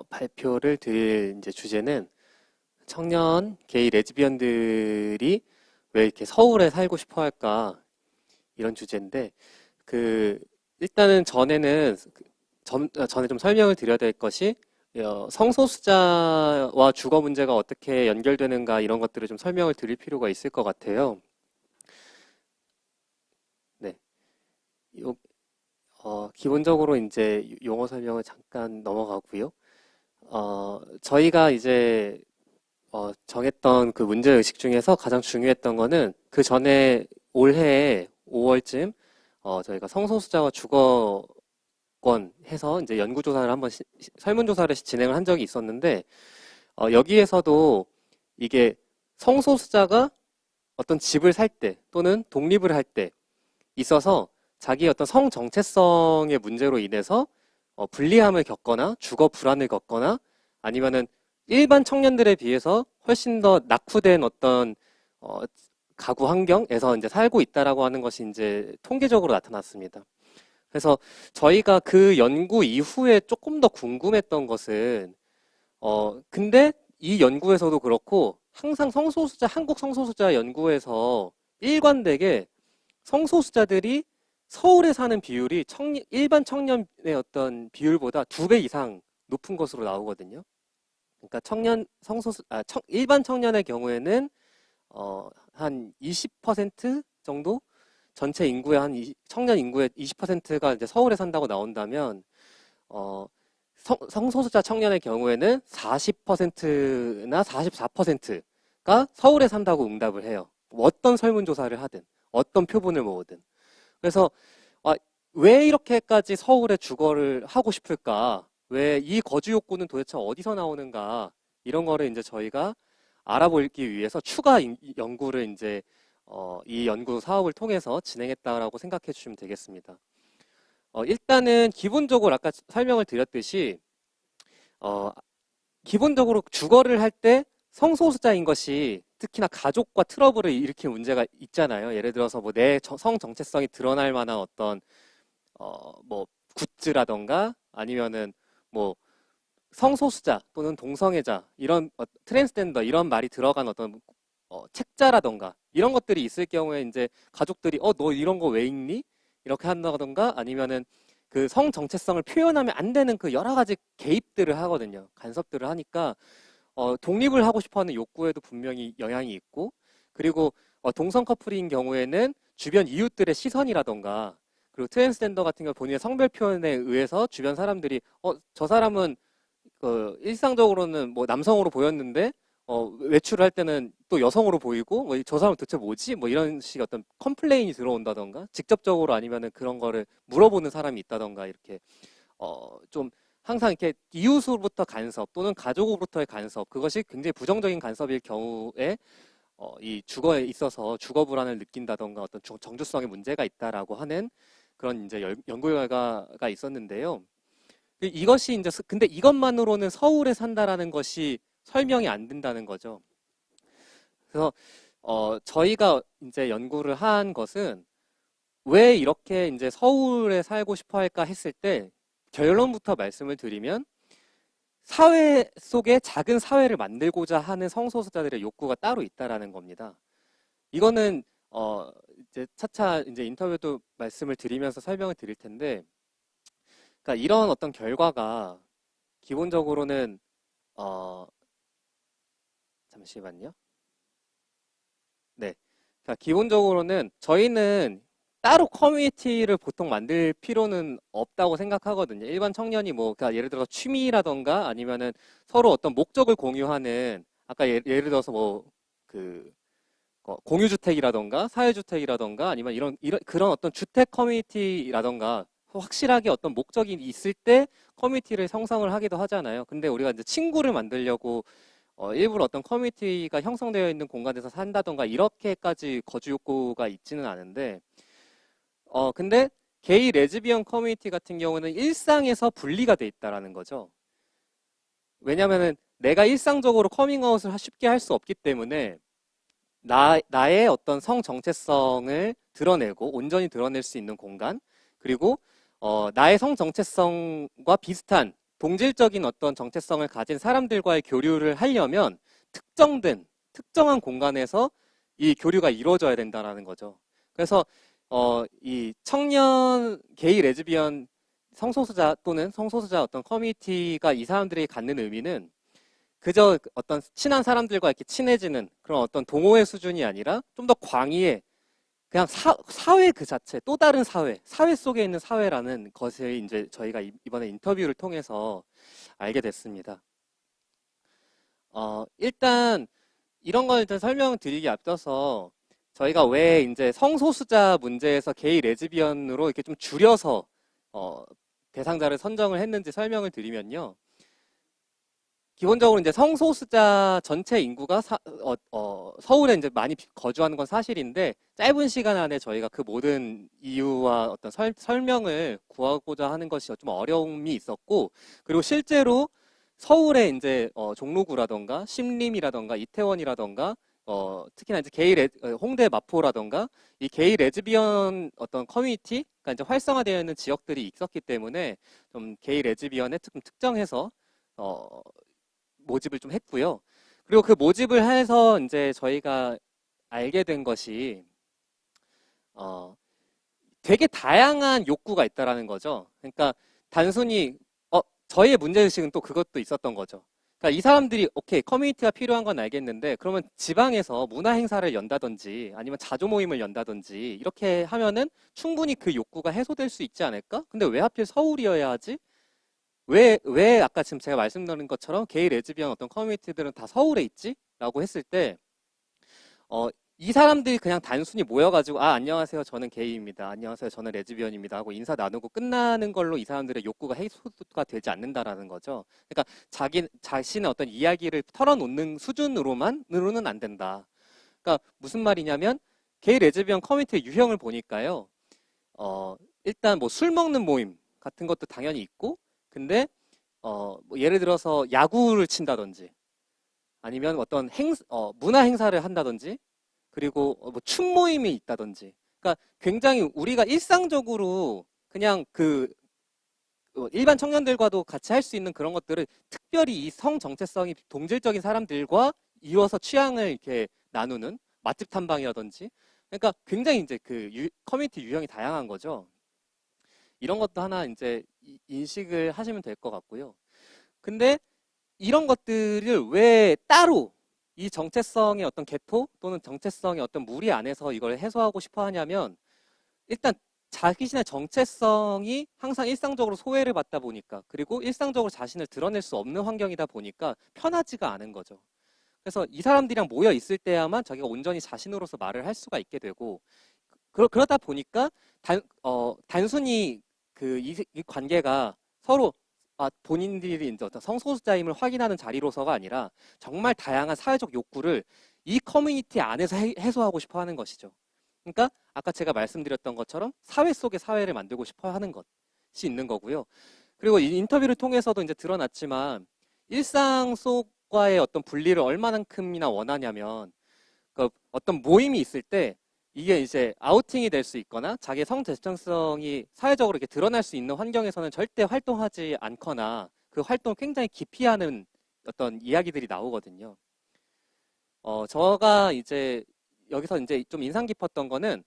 발표를 드릴 이제 주제는 청년, 게이, 레즈비언들이 왜 이렇게 서울에 살고 싶어 할까 이런 주제인데 일단은 전에 좀 설명을 드려야 될 것이 성소수자와 주거 문제가 어떻게 연결되는가 이런 것들을 좀 설명을 드릴 필요가 있을 것 같아요. 네. 기본적으로 이제 용어 설명을 잠깐 넘어가고요. 저희가 이제 정했던 그 문제의식 중에서 가장 중요했던 거는 그 전에 올해 5월쯤 저희가 성소수자와 주거권 해서 이제 연구조사를 한번 설문조사를 진행을 한 적이 있었는데 여기에서도 이게 성소수자가 어떤 집을 살 때 또는 독립을 할 때 있어서 자기의 어떤 성 정체성의 문제로 인해서 불리함을 겪거나 주거 불안을 겪거나 아니면은 일반 청년들에 비해서 훨씬 더 낙후된 어떤 가구 환경에서 이제 살고 있다라고 하는 것이 이제 통계적으로 나타났습니다. 그래서 저희가 그 연구 이후에 조금 더 궁금했던 것은 근데 이 연구에서도 그렇고 항상 한국 성소수자 연구에서 일관되게 성소수자들이 서울에 사는 비율이 일반 청년의 어떤 비율보다 2배 이상 높은 것으로 나오거든요. 그러니까 일반 청년의 경우에는 한 20% 정도 전체 인구의 청년 인구의 20%가 이제 서울에 산다고 나온다면 성소수자 청년의 경우에는 40%나 44%가 서울에 산다고 응답을 해요. 어떤 설문조사를 하든 어떤 표본을 모으든. 그래서 왜 이렇게까지 서울에 주거를 하고 싶을까? 왜 이 거주 욕구는 도대체 어디서 나오는가? 이런 거를 이제 저희가 알아보기 위해서 추가 연구를 이제 이 연구 사업을 통해서 진행했다라고 생각해 주시면 되겠습니다. 일단은 기본적으로 아까 설명을 드렸듯이 기본적으로 주거를 할 때 성소수자인 것이 특히나 가족과 트러블을 일으키는 문제가 있잖아요. 예를 들어서 뭐 내 성 정체성이 드러날 만한 어떤 뭐 굿즈라던가 아니면은 뭐 성소수자 또는 동성애자 이런 트랜스젠더 이런 말이 들어간 어떤 책자라던가 이런 것들이 있을 경우에 이제 가족들이 너 이런 거 왜 읽니? 이렇게 한다던가 아니면은 그 성 정체성을 표현하면 안 되는 그 여러 가지 개입들을 하거든요. 간섭들을 하니까 독립을 하고 싶어하는 욕구에도 분명히 영향이 있고 그리고 동성 커플인 경우에는 주변 이웃들의 시선이라던가 그리고 트랜스젠더 같은 경우 본인의 성별 표현에 의해서 주변 사람들이 저 사람은 일상적으로는 뭐 남성으로 보였는데 외출을 할 때는 또 여성으로 보이고 뭐 저 사람 도대체 뭐지? 뭐 이런 식의 어떤 컴플레인이 들어온다던가 직접적으로 아니면은 그런 거를 물어보는 사람이 있다던가 이렇게 좀 항상 이렇게 이웃으로부터 간섭 또는 가족으로부터의 간섭 그것이 굉장히 부정적인 간섭일 경우에 이 주거에 있어서 주거 불안을 느낀다던가 어떤 정주성의 문제가 있다라고 하는 그런 이제 연구 결과가 있었는데요. 이것이 이제 근데 이것만으로는 서울에 산다라는 것이 설명이 안 된다는 거죠. 그래서 저희가 이제 연구를 한 것은 왜 이렇게 이제 서울에 살고 싶어 할까 했을 때 결론부터 말씀을 드리면 사회 속에 작은 사회를 만들고자 하는 성소수자들의 욕구가 따로 있다라는 겁니다. 이거는 이제 차차 이제 인터뷰도 말씀을 드리면서 설명을 드릴 텐데, 그러니까 이런 어떤 결과가 기본적으로는 잠시만요. 네, 그러니까 기본적으로는 저희는 따로 커뮤니티를 보통 만들 필요는 없다고 생각하거든요. 일반 청년이 뭐, 그러니까 예를 들어서 취미라던가 아니면은 서로 어떤 목적을 공유하는, 아까 예를 들어서 뭐, 공유주택이라던가 사회주택이라던가 아니면 이런 그런 어떤 주택 커뮤니티라던가 확실하게 어떤 목적이 있을 때 커뮤니티를 형성을 하기도 하잖아요. 근데 우리가 이제 친구를 만들려고 일부러 어떤 커뮤니티가 형성되어 있는 공간에서 산다던가 이렇게까지 거주 욕구가 있지는 않은데 근데 게이 레즈비언 커뮤니티 같은 경우는 일상에서 분리가 돼 있다라는 거죠. 왜냐면은 내가 일상적으로 커밍아웃을 쉽게 할 수 없기 때문에 나의 어떤 성 정체성을 드러내고 온전히 드러낼 수 있는 공간 그리고 나의 성 정체성과 비슷한 동질적인 어떤 정체성을 가진 사람들과의 교류를 하려면 특정한 공간에서 이 교류가 이루어져야 된다라는 거죠. 그래서 이 청년 게이 레즈비언 성소수자 또는 성소수자 어떤 커뮤니티가 이 사람들이 갖는 의미는 그저 어떤 친한 사람들과 이렇게 친해지는 그런 어떤 동호회 수준이 아니라 좀 더 광의의 그냥 사회 그 자체, 또 다른 사회 속에 있는 사회라는 것을 이제 저희가 이번에 인터뷰를 통해서 알게 됐습니다. 일단 이런 걸 일단 설명을 드리기 앞서서 저희가 왜 이제 성소수자 문제에서 게이 레즈비언으로 이렇게 좀 줄여서 대상자를 선정을 했는지 설명을 드리면요. 기본적으로 이제 성소수자 전체 인구가 서울에 이제 많이 거주하는 건 사실인데 짧은 시간 안에 저희가 그 모든 이유와 어떤 설명을 구하고자 하는 것이 좀 어려움이 있었고 그리고 실제로 서울에 이제 종로구라던가 신림이라던가 이태원이라던가 특히나 이제 홍대 마포라던가 이 게이 레즈비언 어떤 커뮤니티가 이제 활성화되어 있는 지역들이 있었기 때문에 좀 게이 레즈비언에 조금 특정해서 모집을 좀 했고요. 그리고 그 모집을 해서 이제 저희가 알게 된 것이 되게 다양한 욕구가 있다라는 거죠. 그러니까 단순히 저희의 문제의식은 또 그것도 있었던 거죠. 그러니까 이 사람들이 오케이 커뮤니티가 필요한 건 알겠는데 그러면 지방에서 문화 행사를 연다든지 아니면 자조 모임을 연다든지 이렇게 하면은 충분히 그 욕구가 해소될 수 있지 않을까? 근데 왜 하필 서울이어야 하지? 왜 아까 지금 제가 말씀드린 것처럼 게이 레즈비언 어떤 커뮤니티들은 다 서울에 있지? 라고 했을 때, 이 사람들이 그냥 단순히 모여가지고, 안녕하세요. 저는 게이입니다. 안녕하세요. 저는 레즈비언입니다. 하고 인사 나누고 끝나는 걸로 이 사람들의 욕구가 해소가 되지 않는다라는 거죠. 그러니까 자신의 어떤 이야기를 털어놓는 수준으로는 안 된다. 그러니까 무슨 말이냐면, 게이 레즈비언 커뮤니티의 유형을 보니까요, 일단 뭐 술 먹는 모임 같은 것도 당연히 있고, 근데 뭐 예를 들어서 야구를 친다든지 아니면 어떤 문화 행사를 한다든지 그리고 뭐 춤 모임이 있다든지 그러니까 굉장히 우리가 일상적으로 그냥 일반 청년들과도 같이 할 수 있는 그런 것들을 특별히 이 성 정체성이 동질적인 사람들과 이어서 취향을 이렇게 나누는 맛집 탐방이라든지, 그러니까 굉장히 이제 커뮤니티 유형이 다양한 거죠. 이런 것도 하나 이제 인식을 하시면 될 것 같고요. 근데 이런 것들을 왜 따로 이 정체성의 어떤 개토 또는 정체성의 어떤 무리 안에서 이걸 해소하고 싶어 하냐면, 일단 자신의 정체성이 항상 일상적으로 소외를 받다 보니까, 그리고 일상적으로 자신을 드러낼 수 없는 환경이다 보니까 편하지가 않은 거죠. 그래서 이 사람들이랑 모여 있을 때야만 자기가 온전히 자신으로서 말을 할 수가 있게 되고, 그러다 보니까 단순히 이 관계가 서로 본인들이 이제 어떤 성소수자임을 확인하는 자리로서가 아니라 정말 다양한 사회적 욕구를 이 커뮤니티 안에서 해소하고 싶어 하는 것이죠. 그러니까 아까 제가 말씀드렸던 것처럼 사회 속의 사회를 만들고 싶어 하는 것이 있는 거고요. 그리고 이 인터뷰를 통해서도 이제 드러났지만, 일상 속과의 어떤 분리를 얼마만큼이나 원하냐면, 어떤 모임이 있을 때 이게 이제 아우팅이 될 수 있거나 자기의 성대정성이 사회적으로 이렇게 드러날 수 있는 환경에서는 절대 활동하지 않거나 그 활동을 굉장히 기피하는 어떤 이야기들이 나오거든요. 제가 이제 여기서 이제 좀 인상 깊었던 거는,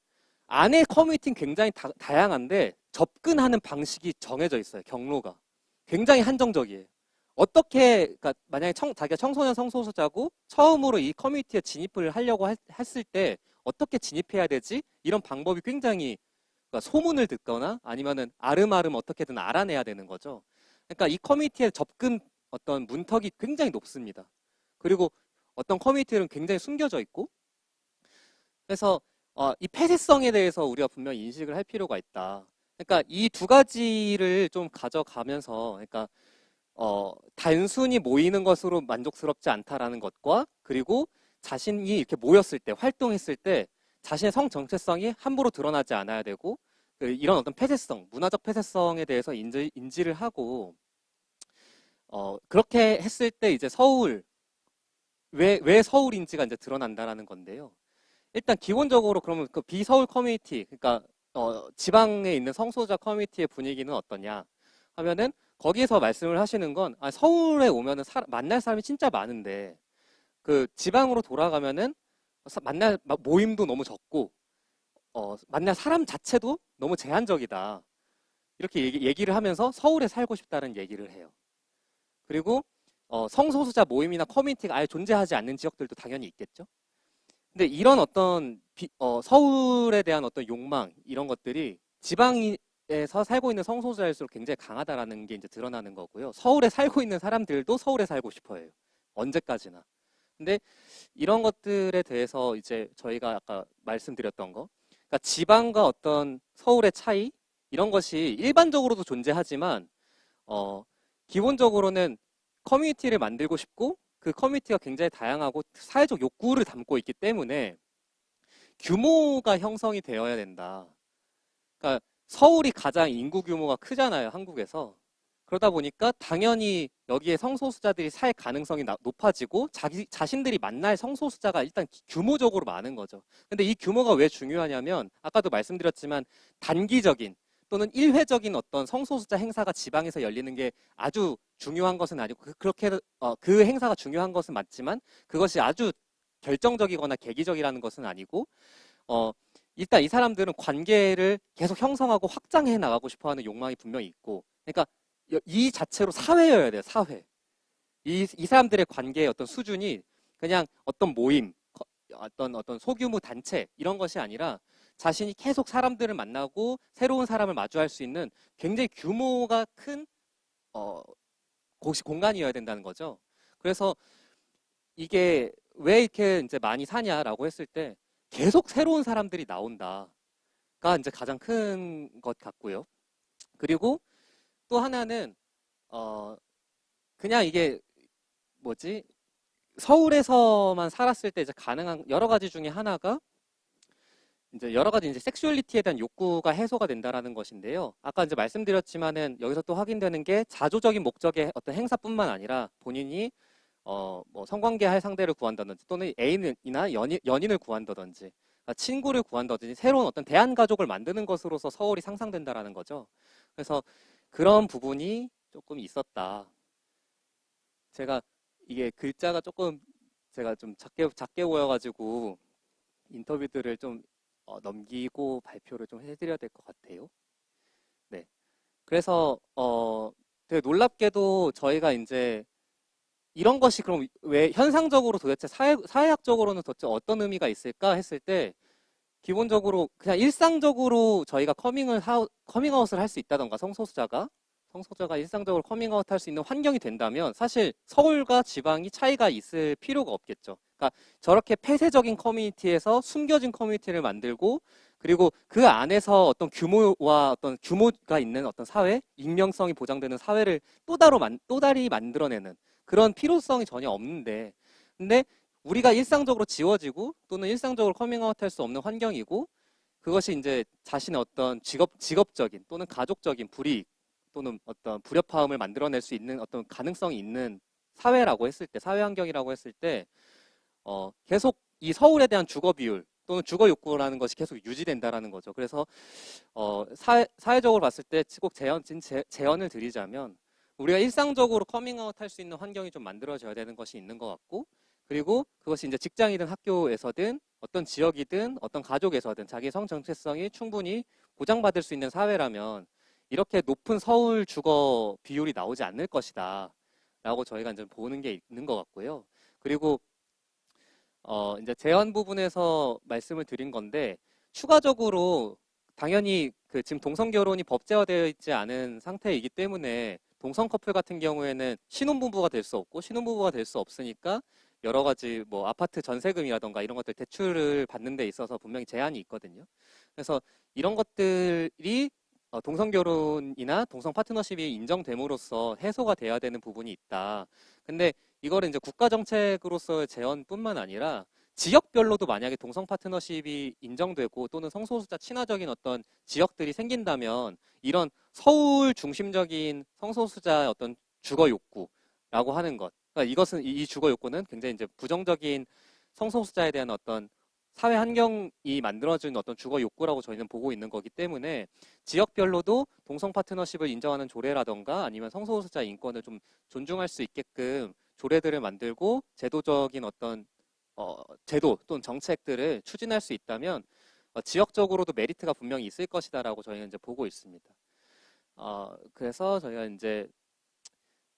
안에 커뮤니티는 굉장히 다양한데 접근하는 방식이 정해져 있어요. 경로가 굉장히 한정적이에요. 그러니까 만약에 자기가 청소년 성소수자고 처음으로 이 커뮤니티에 진입을 하려고 했을 때 어떻게 진입해야 되지? 이런 방법이 굉장히, 그러니까 소문을 듣거나 아니면은 아름아름 어떻게든 알아내야 되는 거죠. 그러니까 이 커뮤니티의 접근 어떤 문턱이 굉장히 높습니다. 그리고 어떤 커뮤니티는 굉장히 숨겨져 있고, 그래서 이 폐쇄성에 대해서 우리가 분명히 인식을 할 필요가 있다. 그러니까 이 두 가지를 좀 가져가면서, 그러니까 단순히 모이는 것으로 만족스럽지 않다라는 것과, 그리고 자신이 이렇게 모였을 때, 활동했을 때 자신의 성 정체성이 함부로 드러나지 않아야 되고, 이런 어떤 폐쇄성, 문화적 폐쇄성에 대해서 인지를 하고, 그렇게 했을 때 이제 왜 서울인지가 이제 드러난다라는 건데요. 일단 기본적으로 그러면 그 비서울 커뮤니티, 그러니까 지방에 있는 성소수자 커뮤니티의 분위기는 어떠냐 하면은, 거기에서 말씀을 하시는 건, 서울에 오면은 만날 사람이 진짜 많은데 지방으로 돌아가면은 만날 모임도 너무 적고 만날 사람 자체도 너무 제한적이다. 이렇게 얘기를 하면서 서울에 살고 싶다는 얘기를 해요. 그리고 성소수자 모임이나 커뮤니티가 아예 존재하지 않는 지역들도 당연히 있겠죠. 근데 이런 어떤 서울에 대한 어떤 욕망, 이런 것들이 지방에서 살고 있는 성소수자일수록 굉장히 강하다라는 게 이제 드러나는 거고요. 서울에 살고 있는 사람들도 서울에 살고 싶어 해요. 언제까지나. 근데 이런 것들에 대해서 이제 저희가 아까 말씀드렸던 거, 그러니까 지방과 어떤 서울의 차이, 이런 것이 일반적으로도 존재하지만 기본적으로는 커뮤니티를 만들고 싶고, 그 커뮤니티가 굉장히 다양하고 사회적 욕구를 담고 있기 때문에 규모가 형성이 되어야 된다. 그러니까 서울이 가장 인구 규모가 크잖아요, 한국에서. 그러다 보니까 당연히 여기에 성소수자들이 살 가능성이 높아지고 자신들이 만날 성소수자가 일단 규모적으로 많은 거죠. 근데 이 규모가 왜 중요하냐면, 아까도 말씀드렸지만 단기적인 또는 일회적인 어떤 성소수자 행사가 지방에서 열리는 게 아주 중요한 것은 아니고, 그 행사가 중요한 것은 맞지만 그것이 아주 결정적이거나 계기적이라는 것은 아니고, 일단 이 사람들은 관계를 계속 형성하고 확장해 나가고 싶어하는 욕망이 분명히 있고, 그러니까 이 자체로 사회여야 돼요, 사회. 이 사람들의 관계의 어떤 수준이 그냥 어떤 모임, 어떤 소규모 단체, 이런 것이 아니라 자신이 계속 사람들을 만나고 새로운 사람을 마주할 수 있는 굉장히 규모가 큰 공간이어야 된다는 거죠. 그래서 이게 왜 이렇게 이제 많이 사냐라고 했을 때, 계속 새로운 사람들이 나온다가 이제 가장 큰 것 같고요. 그리고 또 하나는 그냥 이게 서울에서만 살았을 때 이제 가능한 여러 가지 중에 하나가 이제 여러 가지 이제 섹슈얼리티에 대한 욕구가 해소가 된다라는 것인데요. 아까 이제 말씀드렸지만은 여기서 또 확인되는 게, 자조적인 목적의 어떤 행사뿐만 아니라 본인이 뭐 성관계할 상대를 구한다든지, 또는 애인이나 연인을 구한다든지, 친구를 구한다든지, 새로운 어떤 대한가족을 만드는 것으로서 서울이 상상된다라는 거죠. 그래서 그런 부분이 조금 있었다. 제가 이게 글자가 조금 제가 좀 작게 보여가지고 인터뷰들을 좀 넘기고 발표를 좀 해드려야 될 것 같아요. 네. 그래서 되게 놀랍게도 저희가 이제 이런 것이 그럼 왜 현상적으로 도대체 사회학적으로는 도대체 어떤 의미가 있을까 했을 때 기본적으로 그냥 일상적으로 저희가 커밍아웃을 할 수 있다던가 성소수자가 일상적으로 커밍아웃 할 수 있는 환경이 된다면 사실 서울과 지방이 차이가 있을 필요가 없겠죠. 그러니까 저렇게 폐쇄적인 커뮤니티에서 숨겨진 커뮤니티를 만들고 그리고 그 안에서 어떤 규모와 어떤 규모가 있는 어떤 사회, 익명성이 보장되는 사회를 또다리 만들어내는 그런 필요성이 전혀 없는데 근데 우리가 일상적으로 지워지고 또는 일상적으로 커밍아웃 할 수 없는 환경이고 그것이 이제 자신의 어떤 직업적인 또는 가족적인 불이익 또는 어떤 불협화음을 만들어낼 수 있는 어떤 가능성이 있는 사회라고 했을 때 사회 환경이라고 했을 때 계속 이 서울에 대한 주거 비율 또는 주거 욕구라는 것이 계속 유지된다라는 거죠. 그래서 사회적으로 봤을 때 꼭 제언을 드리자면 우리가 일상적으로 커밍아웃 할 수 있는 환경이 좀 만들어져야 되는 것이 있는 것 같고 그리고 그것이 이제 직장이든 학교에서든 어떤 지역이든 어떤 가족에서든 자기 성 정체성이 충분히 보장받을 수 있는 사회라면 이렇게 높은 서울 주거 비율이 나오지 않을 것이다 라고 저희가 이제 보는 게 있는 것 같고요. 그리고 이제 제한 부분에서 말씀을 드린 건데 추가적으로 당연히 그 지금 동성 결혼이 법제화되어 있지 않은 상태이기 때문에 동성 커플 같은 경우에는 신혼부부가 될 수 없고 신혼부부가 될 수 없으니까 여러 가지 뭐 아파트 전세금이라던가 이런 것들 대출을 받는 데 있어서 분명히 제한이 있거든요. 그래서 이런 것들이 동성 결혼이나 동성 파트너십이 인정됨으로써 해소가 돼야 되는 부분이 있다. 근데 이거를 이제 국가 정책으로서의 제언뿐만 아니라 지역별로도 만약에 동성 파트너십이 인정되고 또는 성소수자 친화적인 어떤 지역들이 생긴다면 이런 서울 중심적인 성소수자의 어떤 주거 욕구라고 하는 것. 그러니까 이것은 이 주거 욕구는 굉장히 이제 부정적인 성소수자에 대한 어떤 사회 환경이 만들어준 어떤 주거 욕구라고 저희는 보고 있는 거기 때문에 지역별로도 동성 파트너십을 인정하는 조례라던가 아니면 성소수자 인권을 좀 존중할 수 있게끔 조례들을 만들고 제도적인 어떤 제도 또는 정책들을 추진할 수 있다면 지역적으로도 메리트가 분명히 있을 것이다라고 저희는 이제 보고 있습니다. 그래서 저희가 이제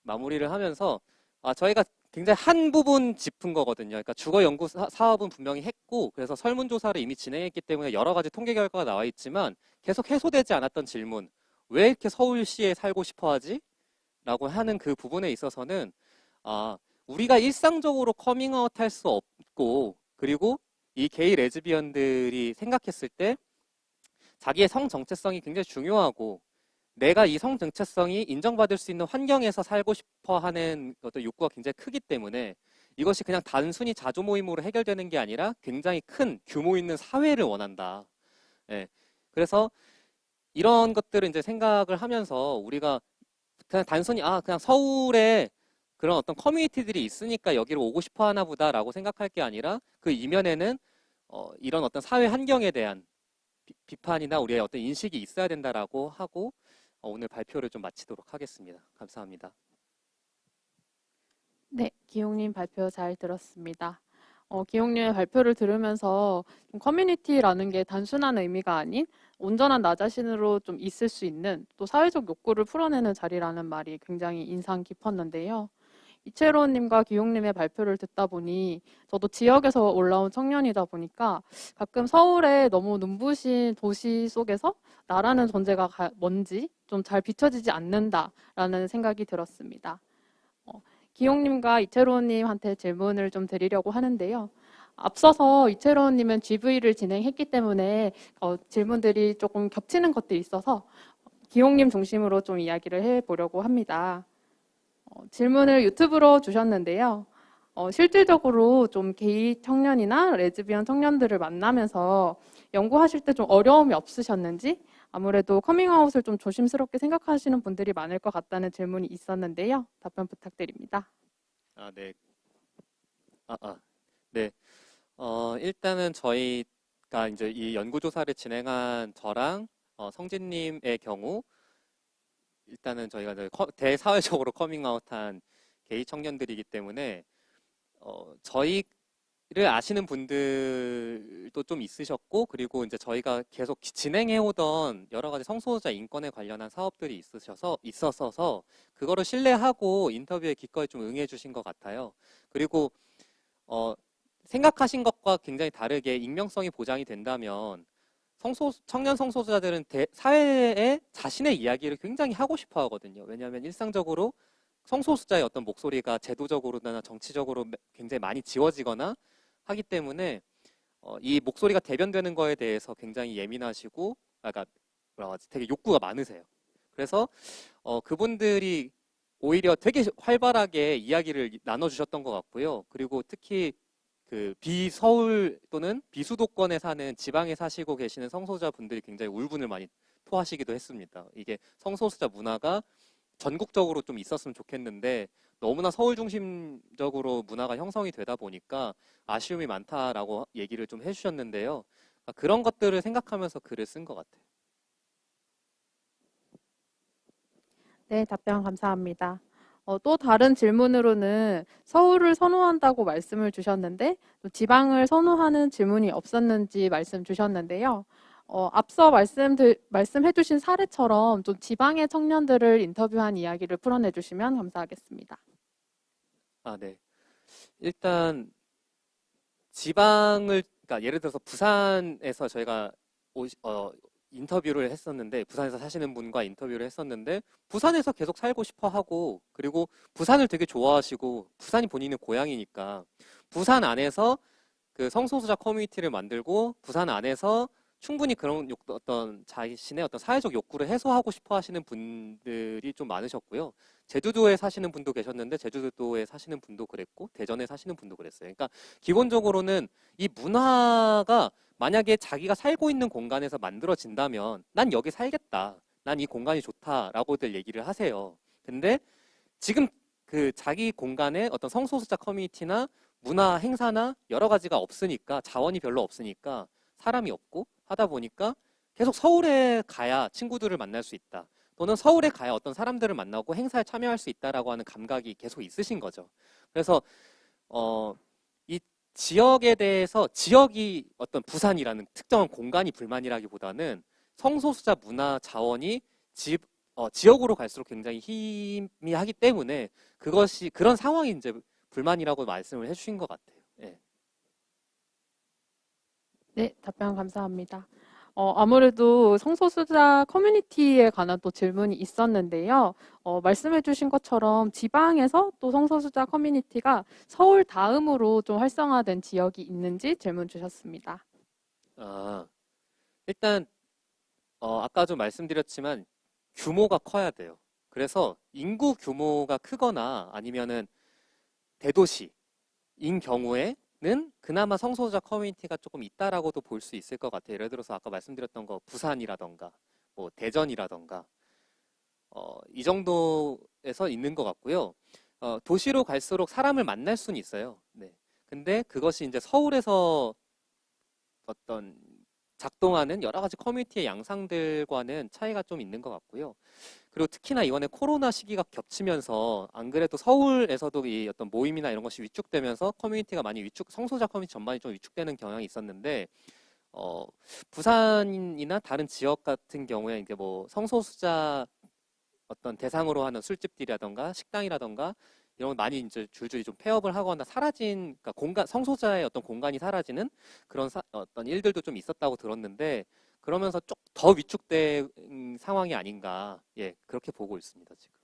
마무리를 하면서 저희가 굉장히 한 부분 짚은 거거든요. 그러니까 주거 연구 사업은 분명히 했고 그래서 설문조사를 이미 진행했기 때문에 여러 가지 통계 결과가 나와 있지만 계속 해소되지 않았던 질문 왜 이렇게 서울시에 살고 싶어 하지? 라고 하는 그 부분에 있어서는 우리가 일상적으로 커밍아웃 할 수 없고 그리고 이 게이 레즈비언들이 생각했을 때 자기의 성 정체성이 굉장히 중요하고 내가 이 성 정체성이 인정받을 수 있는 환경에서 살고 싶어 하는 어떤 욕구가 굉장히 크기 때문에 이것이 그냥 단순히 자조 모임으로 해결되는 게 아니라 굉장히 큰 규모 있는 사회를 원한다. 예. 그래서 이런 것들을 이제 생각을 하면서 우리가 그냥 단순히 그냥 서울에 그런 어떤 커뮤니티들이 있으니까 여기로 오고 싶어 하나 보다라고 생각할 게 아니라 그 이면에는 이런 어떤 사회 환경에 대한 비판이나 우리의 어떤 인식이 있어야 된다라고 하고 오늘 발표를 좀 마치도록 하겠습니다. 감사합니다. 네, 기용님 발표 잘 들었습니다. 기용님의 발표를 들으면서 좀 커뮤니티라는 게 단순한 의미가 아닌 온전한 나 자신으로 좀 있을 수 있는 또 사회적 욕구를 풀어내는 자리라는 말이 굉장히 인상 깊었는데요. 이채로님과 기용님의 발표를 듣다 보니 저도 지역에서 올라온 청년이다 보니까 가끔 서울의 너무 눈부신 도시 속에서 나라는 존재가 뭔지 좀 잘 비춰지지 않는다라는 생각이 들었습니다. 기용님과 이채로님한테 질문을 좀 드리려고 하는데요. 앞서서 이채로님은 GV를 진행했기 때문에 질문들이 조금 겹치는 것들이 있어서 기용님 중심으로 좀 이야기를 해보려고 합니다. 질문을 유튜브로 주셨는데요. 실질적으로 좀 게이 청년이나 레즈비언 청년들을 만나면서 연구하실 때 좀 어려움이 없으셨는지 아무래도 커밍아웃을 좀 조심스럽게 생각하시는 분들이 많을 것 같다는 질문이 있었는데요. 답변 부탁드립니다. 네. 네. 일단은 저희가 이제 이 연구조사를 진행한 저랑 성진님의 경우 일단은 저희가 이제 대사회적으로 커밍아웃한 게이 청년들이기 때문에 저희를 아시는 분들도 좀 있으셨고, 그리고 이제 저희가 계속 진행해오던 여러 가지 성소수자 인권에 관련한 사업들이 있었어서 그거를 신뢰하고 인터뷰에 기꺼이 좀 응해주신 것 같아요. 그리고 생각하신 것과 굉장히 다르게 익명성이 보장이 된다면 청년 성소수자들은 사회에 자신의 이야기를 굉장히 하고 싶어 하거든요. 왜냐하면 일상적으로 성소수자의 어떤 목소리가 제도적으로나 정치적으로 굉장히 많이 지워지거나 하기 때문에 이 목소리가 대변되는 거에 대해서 굉장히 예민하시고, 그러니까 뭐라고 하지, 되게 욕구가 많으세요. 그래서 그분들이 오히려 되게 활발하게 이야기를 나눠주셨던 것 같고요. 그리고 특히 그 비서울 또는 비수도권에 사는 지방에 사시고 계시는 성소수자 분들이 굉장히 울분을 많이 토하시기도 했습니다. 이게 성소수자 문화가 전국적으로 좀 있었으면 좋겠는데 너무나 서울 중심적으로 문화가 형성이 되다 보니까 아쉬움이 많다라고 얘기를 좀 해주셨는데요. 그런 것들을 생각하면서 글을 쓴 것 같아요. 네, 답변 감사합니다. 또 다른 질문으로는 서울을 선호한다고 말씀을 주셨는데 또 지방을 선호하는 질문이 없었는지 말씀 주셨는데요. 앞서 말씀해 주신 사례처럼 좀 지방의 청년들을 인터뷰한 이야기를 풀어내 주시면 감사하겠습니다. 네. 일단 그러니까 예를 들어서 부산에서 저희가 인터뷰를 했었는데, 부산에서 사시는 분과 인터뷰를 했었는데 부산에서 계속 살고 싶어 하고, 그리고 부산을 되게 좋아하시고 부산이 본인의 고향이니까 부산 안에서 그 성소수자 커뮤니티를 만들고 부산 안에서 충분히 그런 어떤 자신의 어떤 사회적 욕구를 해소하고 싶어 하시는 분들이 좀 많으셨고요. 제주도에 사시는 분도 계셨는데 제주도에 사시는 분도 그랬고 대전에 사시는 분도 그랬어요. 그러니까 기본적으로는 이 문화가 만약에 자기가 살고 있는 공간에서 만들어진다면 난 여기 살겠다, 난 이 공간이 좋다라고들 얘기를 하세요. 근데 지금 그 자기 공간에 어떤 성소수자 커뮤니티나 문화 행사나 여러 가지가 없으니까, 자원이 별로 없으니까, 사람이 없고 하다 보니까 계속 서울에 가야 친구들을 만날 수 있다, 또는 서울에 가야 어떤 사람들을 만나고 행사에 참여할 수 있다라고 하는 감각이 계속 있으신 거죠. 그래서 이 지역에 대해서, 지역이 어떤 부산이라는 특정한 공간이 불만이라기보다는 성소수자 문화 자원이 지역으로 갈수록 굉장히 희미하기 때문에 그런 상황이 이제 불만이라고 말씀을 해주신 것 같아요. 예. 네, 답변 감사합니다. 아무래도 성소수자 커뮤니티에 관한 또 질문이 있었는데요. 말씀해 주신 것처럼 지방에서 또 성소수자 커뮤니티가 서울 다음으로 좀 활성화된 지역이 있는지 질문 주셨습니다. 일단 아까 좀 말씀드렸지만 규모가 커야 돼요. 그래서 인구 규모가 크거나 아니면은 대도시인 경우에는 그나마 성소수자 커뮤니티가 조금 있다라고도 볼 수 있을 것 같아요. 예를 들어서 아까 말씀드렸던 거 부산이라던가 뭐 대전이라던가 이 정도에서 있는 것 같고요. 도시로 갈수록 사람을 만날 수는 있어요. 네. 근데 그것이 이제 서울에서 어떤 작동하는 여러 가지 커뮤니티의 양상들과는 차이가 좀 있는 것 같고요. 그리고 특히나 이번에 코로나 시기가 겹치면서 안 그래도 서울에서도 이 어떤 모임이나 이런 것이 위축되면서 커뮤니티가 많이 성소수자 커뮤니티 전반이 좀 위축되는 경향이 있었는데, 부산이나 다른 지역 같은 경우에 이제 뭐 성소수자 어떤 대상으로 하는 술집들이라던가 식당이라던가 이런 거 많이 이제 줄줄이 좀 폐업을 하거나 그러니까 성소수자의 어떤 공간이 사라지는 그런 어떤 일들도 좀 있었다고 들었는데, 그러면서 좀 더 위축된 상황이 아닌가, 예, 그렇게 보고 있습니다, 지금.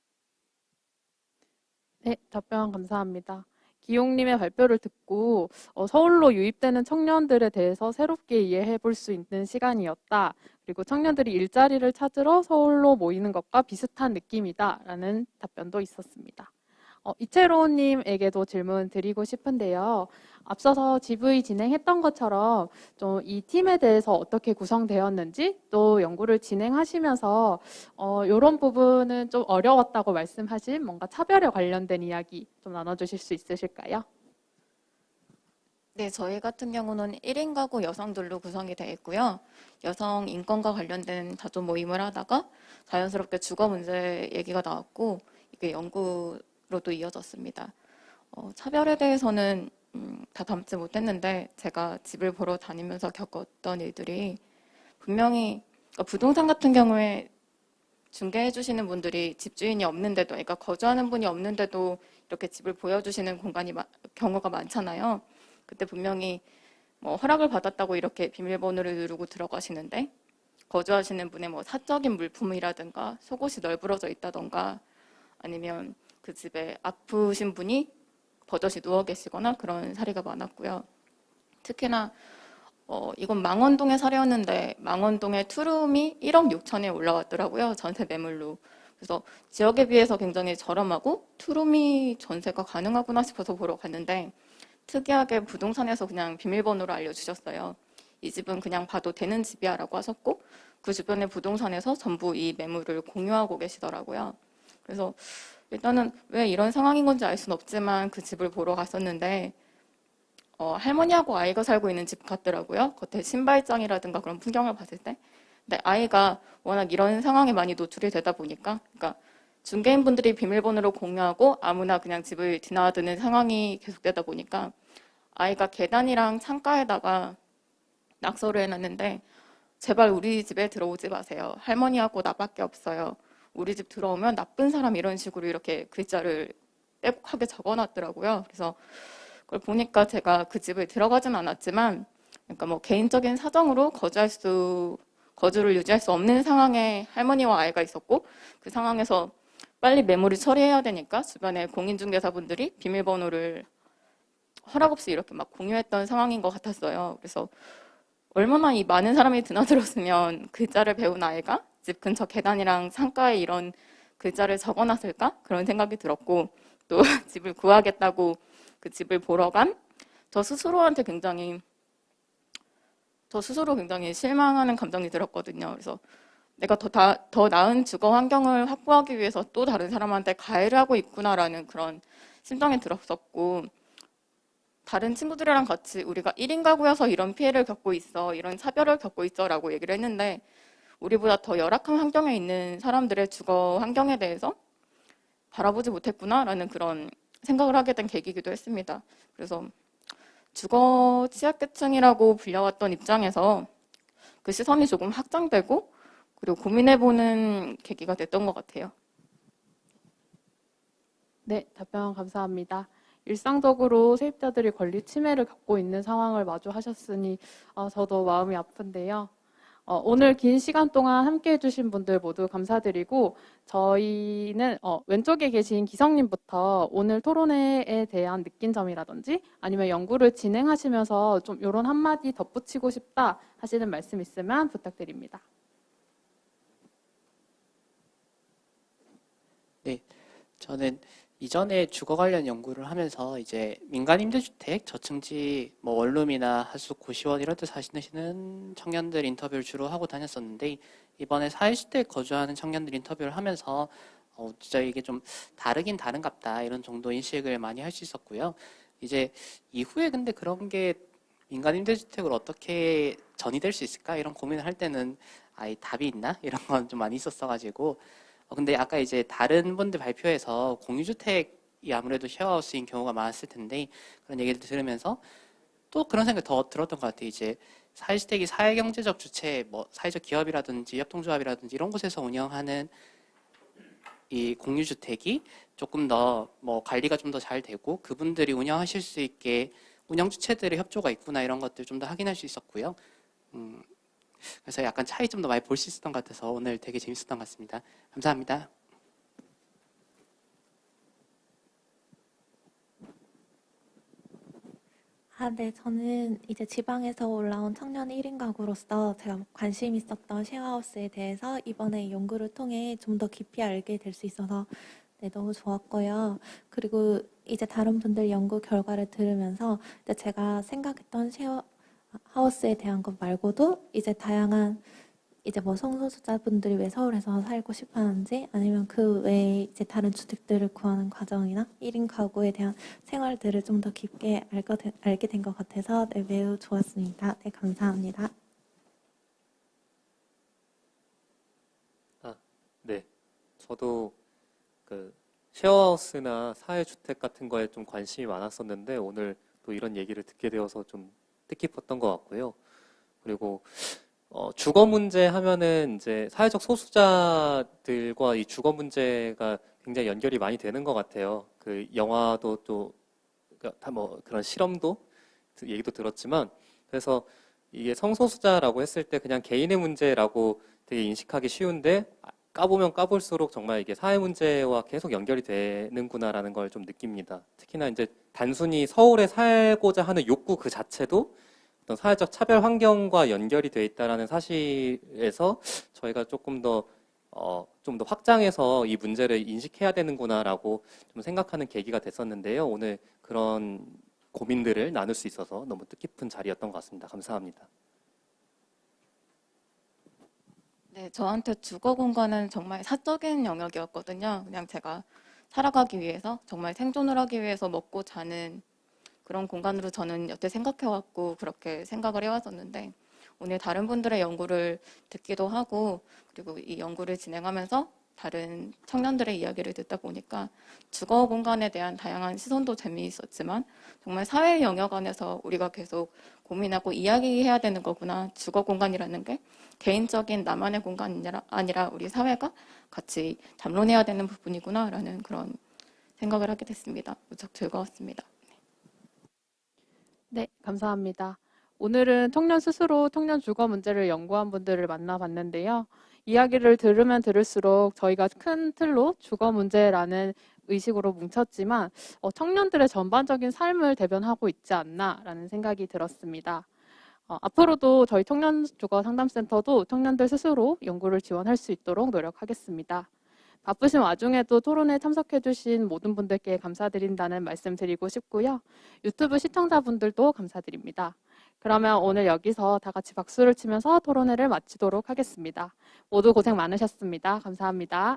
네, 답변 감사합니다. 기용님의 발표를 듣고 서울로 유입되는 청년들에 대해서 새롭게 이해해 볼 수 있는 시간이었다. 그리고 청년들이 일자리를 찾으러 서울로 모이는 것과 비슷한 느낌이다라는 답변도 있었습니다. 이채로님에게도 질문 드리고 싶은데요. 앞서서 GV 진행했던 것처럼 좀 이 팀에 대해서 어떻게 구성되었는지, 또 연구를 진행하시면서 이런 부분은 좀 어려웠다고 말씀하신 뭔가 차별에 관련된 이야기 좀 나눠주실 수 있으실까요? 네, 저희 같은 경우는 1인 가구 여성들로 구성이 되어 있고요. 여성 인권과 관련된 자조 모임을 하다가 자연스럽게 주거 문제 얘기가 나왔고 이게 연구로도 이어졌습니다. 차별에 대해서는 다 담지 못했는데 제가 집을 보러 다니면서 겪었던 일들이 분명히 부동산 같은 경우에 중개해 주시는 분들이 집주인이 없는데도, 그러니까 거주하는 분이 없는데도 이렇게 집을 보여주시는 경우가 많잖아요. 그때 분명히 뭐 허락을 받았다고 이렇게 비밀번호를 누르고 들어가시는데 거주하시는 분의 뭐 사적인 물품이라든가 속옷이 널브러져 있다던가 아니면 그 집에 아프신 분이 버젓이 누워 계시거나 그런 사례가 많았고요. 특히나 이건 망원동에 사려는데 망원동의 투룸이 1억 6천에 올라왔더라고요. 전세 매물로. 그래서 지역에 비해서 굉장히 저렴하고 투룸이 전세가 가능하구나 싶어서 보러 갔는데 특이하게 부동산에서 그냥 비밀번호를 알려주셨어요. 이 집은 그냥 봐도 되는 집이야 라고 하셨고 그 주변의 부동산에서 전부 이 매물을 공유하고 계시더라고요. 그래서 일단은 왜 이런 상황인 건지 알 수는 없지만 그 집을 보러 갔었는데 할머니하고 아이가 살고 있는 집 같더라고요. 겉에 신발장이라든가 그런 풍경을 봤을 때. 근데 아이가 워낙 이런 상황에 많이 노출이 되다 보니까 그러니까 중개인분들이 비밀번호를 공유하고 아무나 그냥 집을 드나드는 상황이 계속되다 보니까 아이가 계단이랑 창가에다가 낙서를 해놨는데 제발 우리 집에 들어오지 마세요. 할머니하고 나밖에 없어요. 우리 집 들어오면 나쁜 사람 이런 식으로 이렇게 글자를 빼곡하게 적어놨더라고요. 그래서 그걸 보니까 제가 그 집을 들어가진 않았지만 그러니까 뭐 개인적인 사정으로 거주를 유지할 수 없는 상황에 할머니와 아이가 있었고 그 상황에서 빨리 매물을 처리해야 되니까 주변에 공인중개사분들이 비밀번호를 허락 없이 이렇게 막 공유했던 상황인 것 같았어요. 그래서 얼마나 이 많은 사람이 드나들었으면 글자를 배운 아이가 집 근처 계단이랑 창가에 이런 글자를 적어놨을까? 그런 생각이 들었고 또 집을 구하겠다고 그 집을 보러 간 저 스스로 굉장히 실망하는 감정이 들었거든요. 그래서 내가 더 나은 주거 환경을 확보하기 위해서 또 다른 사람한테 가해를 하고 있구나라는 그런 심정이 들었었고 다른 친구들이랑 같이 우리가 1인 가구여서 이런 피해를 겪고 있어, 이런 차별을 겪고 있어 라고 얘기를 했는데 우리보다 더 열악한 환경에 있는 사람들의 주거 환경에 대해서 바라보지 못했구나라는 그런 생각을 하게 된 계기이기도 했습니다. 그래서 주거 취약계층이라고 불려왔던 입장에서 그 시선이 조금 확장되고 그리고 고민해보는 계기가 됐던 것 같아요. 네, 답변 감사합니다. 일상적으로 세입자들이 권리 침해를 겪고 있는 상황을 마주하셨으니 저도 마음이 아픈데요. 오늘 긴 시간 동안 함께 해주신 분들 모두 감사드리고 저희는 왼쪽에 계신 기성님부터 오늘 토론회에 대한 느낀 점이라든지 아니면 연구를 진행하시면서 좀 이런 한마디 덧붙이고 싶다 하시는 말씀 있으면 부탁드립니다. 네, 저는 이전에 주거 관련 연구를 하면서 이제 민간 임대주택, 저층지, 뭐 원룸이나 하숙, 고시원 이런 데 사시는 청년들 인터뷰를 주로 하고 다녔었는데 이번에 사회주택 거주하는 청년들 인터뷰를 하면서 진짜 이게 좀 다르긴 다른갑다 이런 정도 인식을 많이 할 수 있었고요. 이제 이후에 근데 그런 게 민간 임대주택으로 어떻게 전이될 수 있을까 이런 고민을 할 때는 아예 답이 있나 이런 건 좀 많이 있었어가지고 근데 아까 이제 다른 분들 발표에서 공유주택이 아무래도 쉐어하우스인 경우가 많았을 텐데 그런 얘기를 들으면서 또 그런 생각이 더 들었던 것 같아요. 이제 사회주택이 사회경제적 주체, 뭐 사회적 기업이라든지 협동조합이라든지 이런 곳에서 운영하는 이 공유주택이 조금 더 뭐 관리가 좀 더 잘 되고 그분들이 운영하실 수 있게 운영 주체들의 협조가 있구나 이런 것들 좀 더 확인할 수 있었고요. 그래서 약간 차이 좀 더 많이 볼 수 있었던 것 같아서 오늘 되게 재밌었던 것 같습니다. 감사합니다. 네, 저는 이제 지방에서 올라온 청년 1인 가구로서 제가 관심 있었던 쉐어하우스에 대해서 이번에 연구를 통해 좀 더 깊이 알게 될 수 있어서 네, 너무 좋았고요. 그리고 이제 다른 분들 연구 결과를 들으면서 이제 제가 생각했던 쉐어하우스에 대한 것 말고도 이제 다양한 이제 뭐 성소수자분들이 왜 서울에서 살고 싶어 하는지 아니면 그 외에 이제 다른 주택들을 구하는 과정이나 1인 가구에 대한 생활들을 좀 더 깊게 알게 된 것 같아서 네, 매우 좋았습니다. 네, 감사합니다. 네. 저도 그 쉐어하우스나 사회주택 같은 거에 좀 관심이 많았었는데 오늘 또 이런 얘기를 듣게 되어서 좀 뜻깊었던 것 같고요. 그리고 주거 문제 하면은 이제 사회적 소수자들과 이 주거 문제가 굉장히 연결이 많이 되는 것 같아요. 그 영화도 또 다 뭐 그런 실험도 얘기도 들었지만 그래서 이게 성소수자라고 했을 때 그냥 개인의 문제라고 되게 인식하기 쉬운데 까보면 까볼수록 정말 이게 사회 문제와 계속 연결이 되는구나라는 걸 좀 느낍니다. 특히나 이제 단순히 서울에 살고자 하는 욕구 그 자체도 어떤 사회적 차별 환경과 연결이 돼 있다라는 사실에서 저희가 조금 더 좀 더 확장해서 이 문제를 인식해야 되는구나라고 좀 생각하는 계기가 됐었는데요. 오늘 그런 고민들을 나눌 수 있어서 너무 뜻깊은 자리였던 것 같습니다. 감사합니다. 네, 저한테 주거 공간은 정말 사적인 영역이었거든요. 그냥 제가 살아가기 위해서, 정말 생존을 하기 위해서 먹고 자는 그런 공간으로 저는 여태 생각해왔고 그렇게 생각을 해왔었는데 오늘 다른 분들의 연구를 듣기도 하고 그리고 이 연구를 진행하면서 다른 청년들의 이야기를 듣다 보니까 주거 공간에 대한 다양한 시선도 재미있었지만 정말 사회 영역 안에서 우리가 계속 고민하고 이야기해야 되는 거구나. 주거 공간이라는 게 개인적인 나만의 공간이 아니라 우리 사회가 같이 담론해야 되는 부분이구나라는 그런 생각을 하게 됐습니다. 무척 즐거웠습니다. 네, 감사합니다. 오늘은 청년 스스로 청년 주거 문제를 연구한 분들을 만나봤는데요. 이야기를 들으면 들을수록 저희가 큰 틀로 주거 문제라는 의식으로 뭉쳤지만 청년들의 전반적인 삶을 대변하고 있지 않나라는 생각이 들었습니다. 앞으로도 저희 청년 주거 상담센터도 청년들 스스로 연구를 지원할 수 있도록 노력하겠습니다. 바쁘신 와중에도 토론에 참석해주신 모든 분들께 감사드린다는 말씀 드리고 싶고요. 유튜브 시청자분들도 감사드립니다. 그러면 오늘 여기서 다 같이 박수를 치면서 토론회를 마치도록 하겠습니다. 모두 고생 많으셨습니다. 감사합니다.